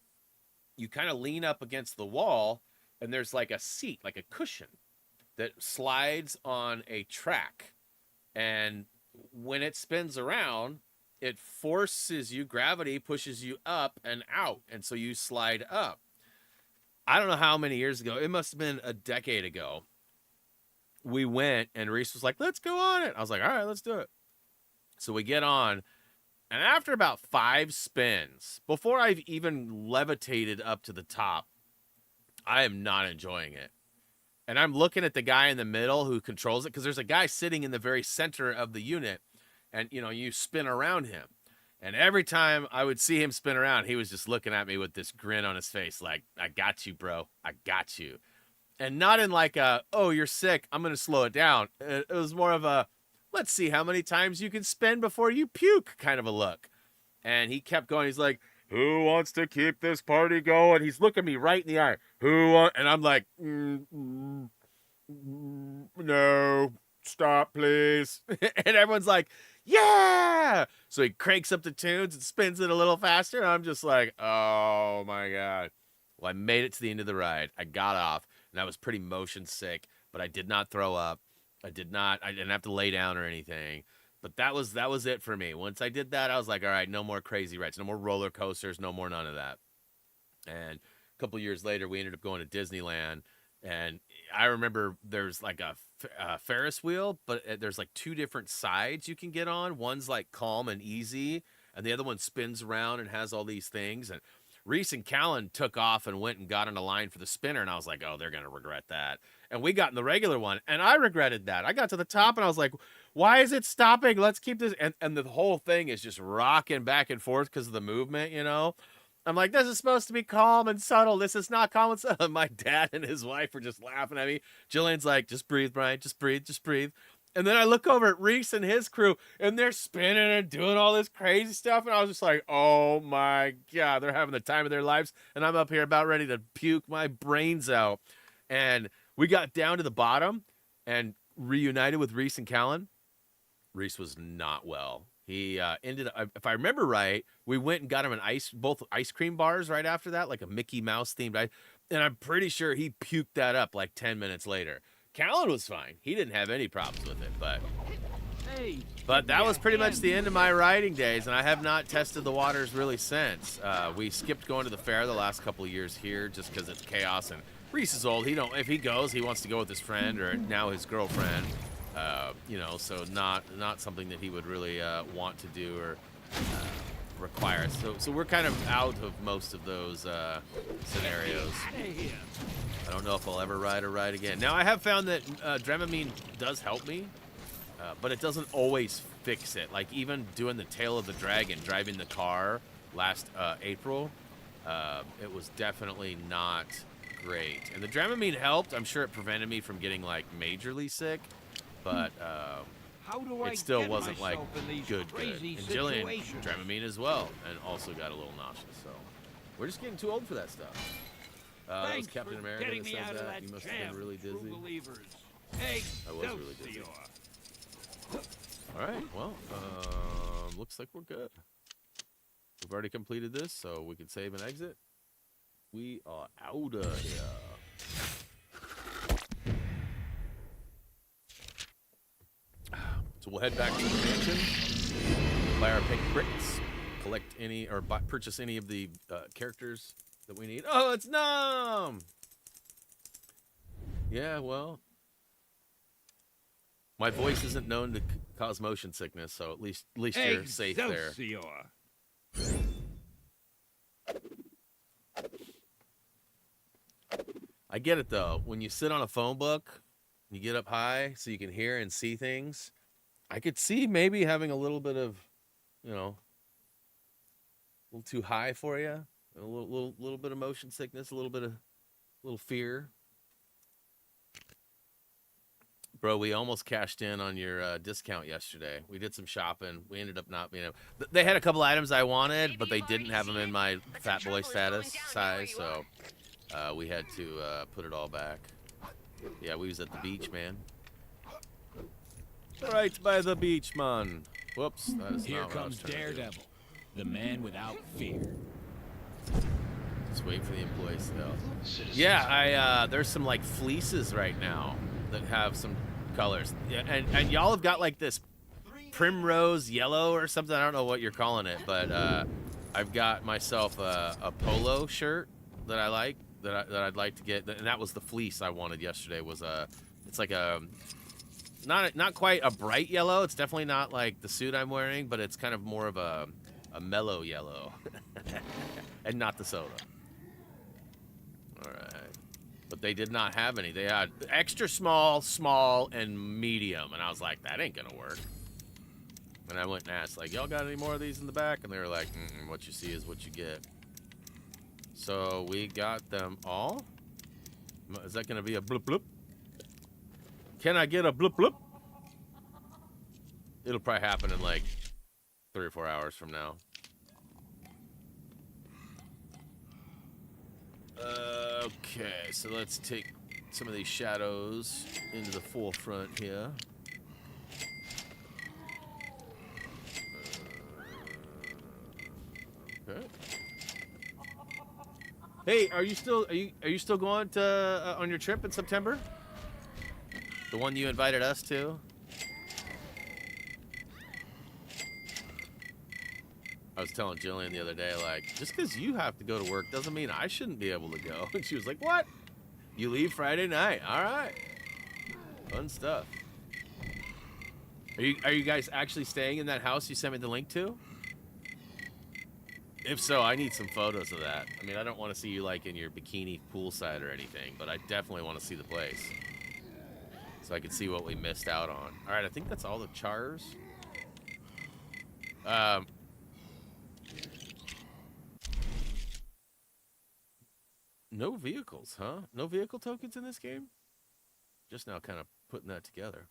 S1: you kind of lean up against the wall, and there's like a seat, like a cushion, that slides on a track. And when it spins around, it forces you, gravity pushes you up and out, and so you slide up. I don't know how many years ago, it must have been a decade ago, we went, and Reese was like, let's go on it. I was like, all right, let's do it. So we get on, and after about 5 spins, before I've even levitated up to the top, I am not enjoying it. And I'm looking at the guy in the middle who controls it, because there's a guy sitting in the very center of the unit, and, you know, you spin around him. And every time I would see him spin around, he was just looking at me with this grin on his face, like, I got you, bro. I got you. And not in like a, oh, you're sick, I'm going to slow it down. It was more of a, let's see how many times you can spin before you puke kind of a look. And he kept going. He's like, who wants to keep this party going? He's looking me right in the eye. And I'm like, no, stop, please. And everyone's like, yeah. So he cranks up the tunes and spins it a little faster. And I'm just like, oh my God. Well, I made it to the end of the ride. I got off, and I was pretty motion sick, but I did not throw up. I didn't have to lay down or anything. But that was it for me. Once I did that, I was like, all right, no more crazy rides, no more roller coasters, no more none of that. And a couple years later, we ended up going to Disneyland. And I remember there's like a Ferris wheel, but there's like 2 different sides you can get on. One's like calm and easy, and the other one spins around and has all these things. And Reese and Callan took off and went and got in a line for the spinner, and I was like, oh, they're going to regret that. And we got in the regular one, and I regretted that. I got to the top, and I was like, why is it stopping? Let's keep this. And the whole thing is just rocking back and forth because of the movement, you know? I'm like, this is supposed to be calm and subtle. This is not calm and subtle. My dad and his wife were just laughing at me. Jillian's like, just breathe, Brian. Just breathe. Just breathe. And then I look over at Reese and his crew, and they're spinning and doing all this crazy stuff. And I was just like, oh, my God. They're having the time of their lives. And I'm up here about ready to puke my brains out. And we got down to the bottom and reunited with Reese and Callan. Reese was not well. He ended up, if I remember right, we went and got him both ice cream bars right after that, like a Mickey Mouse themed ice. And I'm pretty sure he puked that up like 10 minutes later. Callan was fine. He didn't have any problems with it, but that was pretty much the end of my riding days, and I have not tested the waters really since. We skipped going to the fair the last couple of years here just because it's chaos, and Reese is old. If he goes, he wants to go with his friend or now his girlfriend. You know, so not something that he would really want to do or require. So we're kind of out of most of those scenarios. I don't know if I'll ever ride a ride again. Now, I have found that Dramamine does help me, but it doesn't always fix it. Like, even doing the Tail of the Dragon, driving the car last April, it was definitely not great. And the Dramamine helped. I'm sure it prevented me from getting, like, majorly sick, but it still wasn't, like, good. And Jillian, Dramamine as well, and also got a little nauseous. So we're just getting too old for that stuff. That was Captain America that says that. You must have been really dizzy. I was really dizzy. All right, well, looks like we're good. We've already completed this, so we can save and exit. We are out of here. So we'll head back to the mansion, buy our pink bricks, collect any, or purchase any of the characters that we need. Oh, it's Nom! Yeah, well, my voice isn't known to cause motion sickness, so at least you're safe there. I get it, though. When you sit on a phone book, you get up high so you can hear and see things. I could see maybe having a little bit of, you know, a little too high for you. A little bit of motion sickness, a little fear. Bro, we almost cashed in on your discount yesterday. We did some shopping. We ended up not being able. They had a couple items I wanted, but they didn't have them in my fat boy size, so we had to put it all back. Yeah, we was at the beach, man. Right by the beach, man. Whoops, that is
S19: Here
S1: not what I was
S19: comes
S1: trying to do.
S19: Daredevil, the man without fear.
S1: Just wait for the employees to go. Yeah, there's some like fleeces right now that have some colors. Yeah, and y'all have got like this primrose yellow or something. I don't know what you're calling it, but I've got myself a polo shirt that I like that I'd like to get, and that was the fleece I wanted yesterday. It's like a not quite a bright yellow. It's definitely not like the suit I'm wearing, but it's kind of more of a mellow yellow, and not the soda. All right, but they did not have any. They had extra small, small, and medium, and I was like, that ain't gonna work. And I went and asked, like, y'all got any more of these in the back? And they were like, what you see is what you get. So we got them all. Is that gonna be a bloop bloop? Can I get a bloop bloop? It'll probably happen in like 3 or 4 hours from now. Okay, so let's take some of these shadows into the forefront here. Okay. Hey, are you still going to on your trip in September? The one you invited us to? I was telling Jillian the other day, like, just because you have to go to work doesn't mean I shouldn't be able to go. And she was like, what? You leave Friday night. All right. Fun stuff. Are you guys actually staying in that house you sent me the link to? If so, I need some photos of that. I mean, I don't want to see you like in your bikini poolside or anything, but I definitely want to see the place. So I can see what we missed out on. All right, I think that's all the chars. No vehicles, huh? No vehicle tokens in this game? Just now kind of putting that together.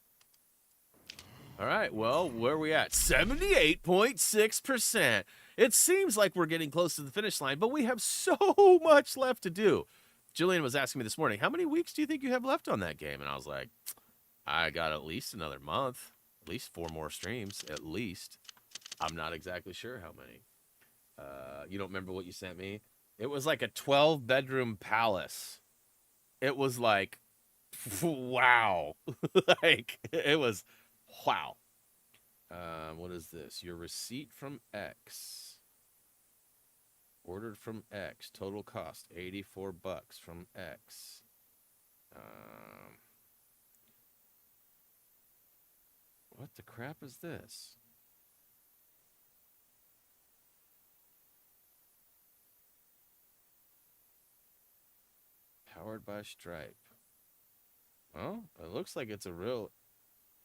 S1: All right, well, where are we at? 78.6%. It seems like we're getting close to the finish line, but we have so much left to do. Jillian was asking me this morning, how many weeks do you think you have left on that game? And I was like, I got at least another month, at least 4 more streams, at least. I'm not exactly sure how many. You don't remember what you sent me? It was like a 12-bedroom palace. It was like, wow. Like, it was, wow. What is this? Your receipt from X. Ordered from X. Total cost, $84 from X. What the crap is this? Powered by Stripe. Well, it looks like it's a real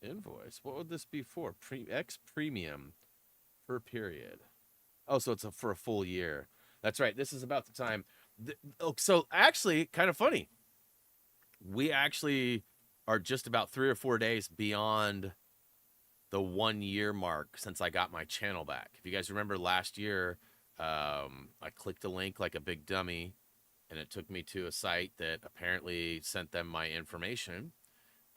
S1: invoice. What would this be for? X premium per period. Oh, so it's for a full year. That's right. This is about the time. So actually, kind of funny. We actually are just about 3 or 4 days beyond the 1 year mark since I got my channel back. If you guys remember last year, I clicked a link like a big dummy, and it took me to a site that apparently sent them my information,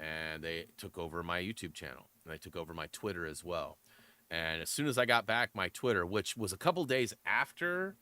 S1: and they took over my YouTube channel, and they took over my Twitter as well. And as soon as I got back my Twitter, which was a couple days after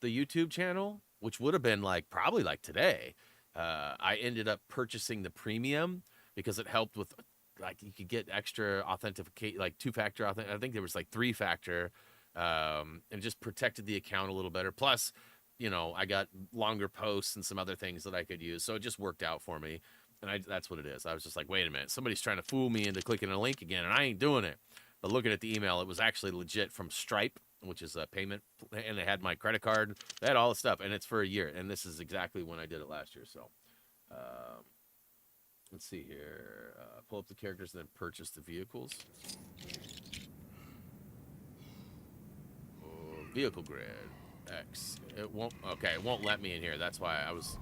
S1: the YouTube channel, which would have been like probably like today, I ended up purchasing the premium because it helped with, like, you could get extra authentication, like 2-factor authentic. I think there was like 3-factor, and just protected the account a little better. Plus, you know, I got longer posts and some other things that I could use. So it just worked out for me. And that's what it is. I was just like, wait a minute, somebody's trying to fool me into clicking a link again, and I ain't doing it. But looking at the email, it was actually legit from Stripe, which is a payment, and they had my credit card. They had all the stuff, and it's for a year. And this is exactly when I did it last year. So let's see here. Pull up the characters and then purchase the vehicles. Oh, vehicle grid. X. It won't. Okay, it won't let me in here. That's why I was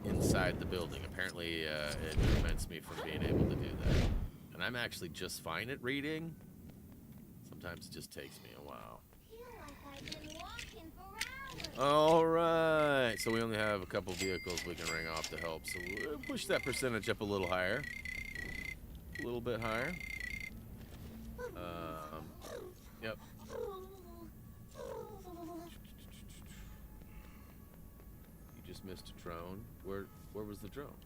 S1: inside the building. Apparently, it prevents me from being able to do that. And I'm actually just fine at reading. Sometimes it just takes me a while. All right. So we only have a couple vehicles we can ring off to help. So we'll push that percentage up a little higher. A little bit higher. Yep. Just missed a drone. Where was the drone?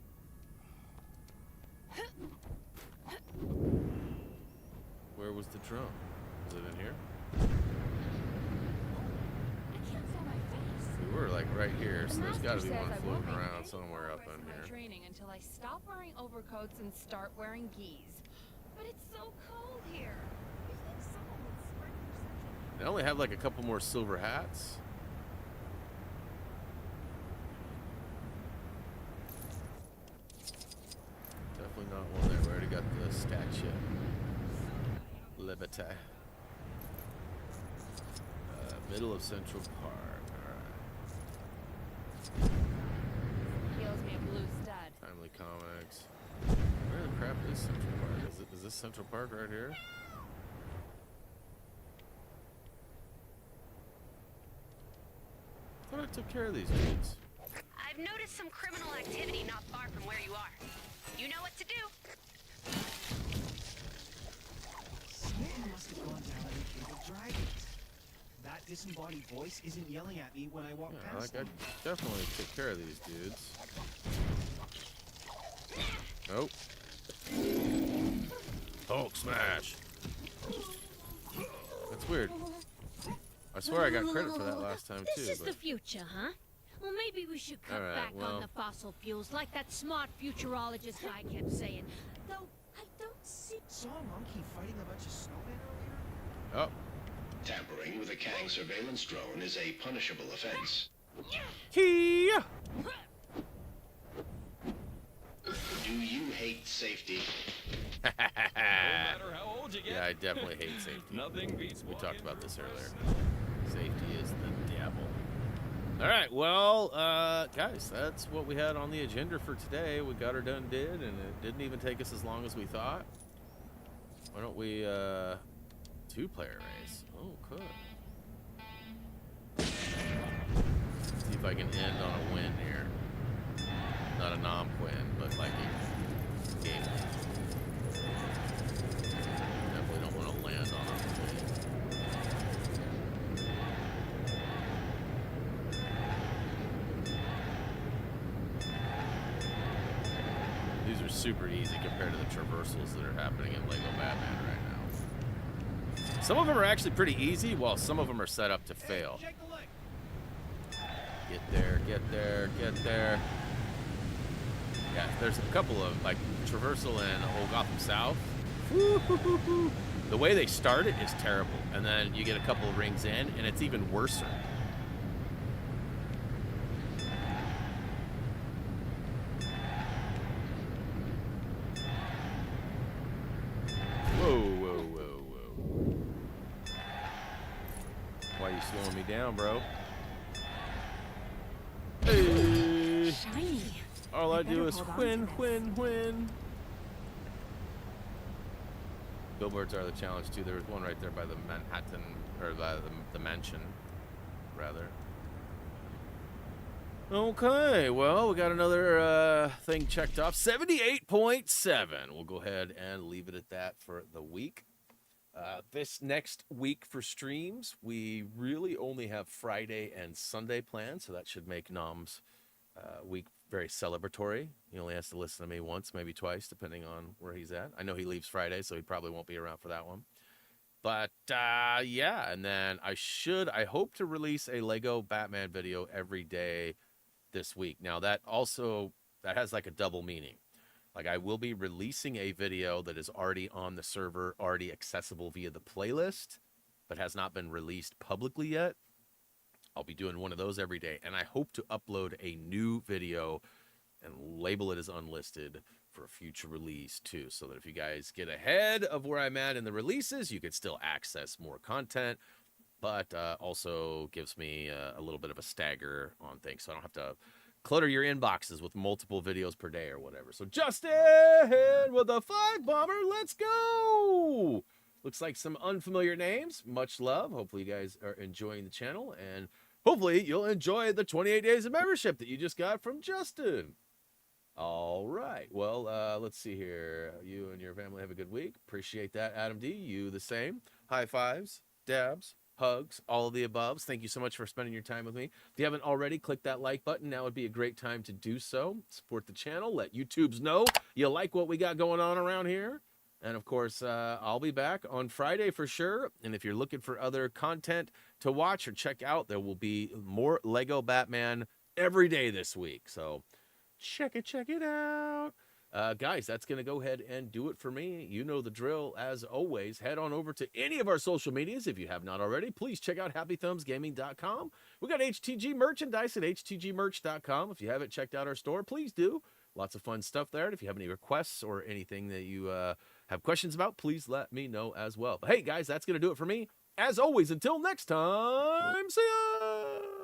S1: Where was the drone? Was it in here? We were like right here, so there's got to be one floating around somewhere up in here.
S12: Training until I stop wearing overcoats and start wearing gis. But it's so cold here. You think someone would sprinkle something?
S1: They only have like a couple more silver hats. Definitely not one there. We already got the statue. Liberty. Middle of Central Park. Alright.
S12: Heals me a blue stud.
S1: Timely Comics. Where the crap is Central Park? Is this Central Park right here? I thought I took care of these dudes.
S9: I've noticed some criminal activity not far from where you are. You know what to do.
S6: Someone must have gone down the Cave of Dragons. That disembodied voice isn't yelling at me when I walk past
S1: I
S6: them.
S1: definitely took care of these dudes. Nope. Hulk smash. That's weird. I swear I got credit for that last time too.
S23: This is the future, huh? Well, maybe we should cut back on the fossil fuels like that smart futurologist guy kept saying. Though I don't see.
S6: Saw a monkey fighting a bunch of snowmen
S1: Oh.
S6: earlier.
S8: Tampering with a Kang surveillance drone is a punishable offense.
S1: Here.
S8: Do you hate safety?
S13: No matter how old you get.
S1: Yeah, I definitely hate safety.
S13: Nothing beats
S1: We talked about this
S13: walking
S1: earlier.
S13: through
S1: Safety is the devil. All right, well, guys, that's what we had on the agenda for today. We got her done did, and it didn't even take us as long as we thought. Why don't we, two-player race? Oh, could. See if I can end on a win here. Not a nom-win, but like a game win. Definitely don't want to land on a win. These are super easy compared to the traversals that are happening in Lego Batman right now. Some of them are actually pretty easy, while some of them are set up to fail. Get there, get there, get there. Yeah, there's a couple of, like, traversal in Old Gotham South. The way they start it is terrible, and then you get a couple of rings in, and it's even worse. Slowing me down, bro. Hey.
S2: Shiny.
S1: All I do is win. Billboards are the challenge too. There was one right there by the Manhattan, or the mansion, rather. Okay, well, we got another thing checked off. 78.7. We'll go ahead and leave it at that for the week. This next week for streams, we really only have Friday and Sunday planned, so that should make Nom's week very celebratory. He only has to listen to me once, maybe twice, depending on where he's at. I know he leaves Friday, so he probably won't be around for that one. But, yeah, and then I hope to release a Lego Batman video every day this week. Now, that has like a double meaning. Like, I will be releasing a video that is already on the server, already accessible via the playlist, but has not been released publicly yet. I'll be doing one of those every day, and I hope to upload a new video and label it as unlisted for a future release, too, so that if you guys get ahead of where I'm at in the releases, you can still access more content, but also gives me a little bit of a stagger on things, so I don't have to clutter your inboxes with multiple videos per day or whatever. So Justin with the 5 bomber, let's go! Looks like some unfamiliar names. Much love. Hopefully you guys are enjoying the channel, and hopefully you'll enjoy the 28 days of membership that you just got from Justin. All right. Well, let's see here. You and your family have a good week. Appreciate that, Adam D. You the same. High fives, dabs, hugs, all of the above. Thank you so much for spending your time with me. If you haven't already, click that like button. Now would be a great time to do so. Support the channel. Let YouTubes know you like what we got going on around here. And, of course, I'll be back on Friday for sure. And if you're looking for other content to watch or check out, there will be more Lego Batman every day this week. So check it out. Guys, that's going to go ahead and do it for me. You know the drill. As always, head on over to any of our social medias. If you have not already, please check out HappyThumbsGaming.com. We got HTG merchandise at HTGmerch.com. If you haven't checked out our store, please do. Lots of fun stuff there. And if you have any requests or anything that you have questions about, please let me know as well. But hey, guys, that's going to do it for me. As always, until next time, see ya!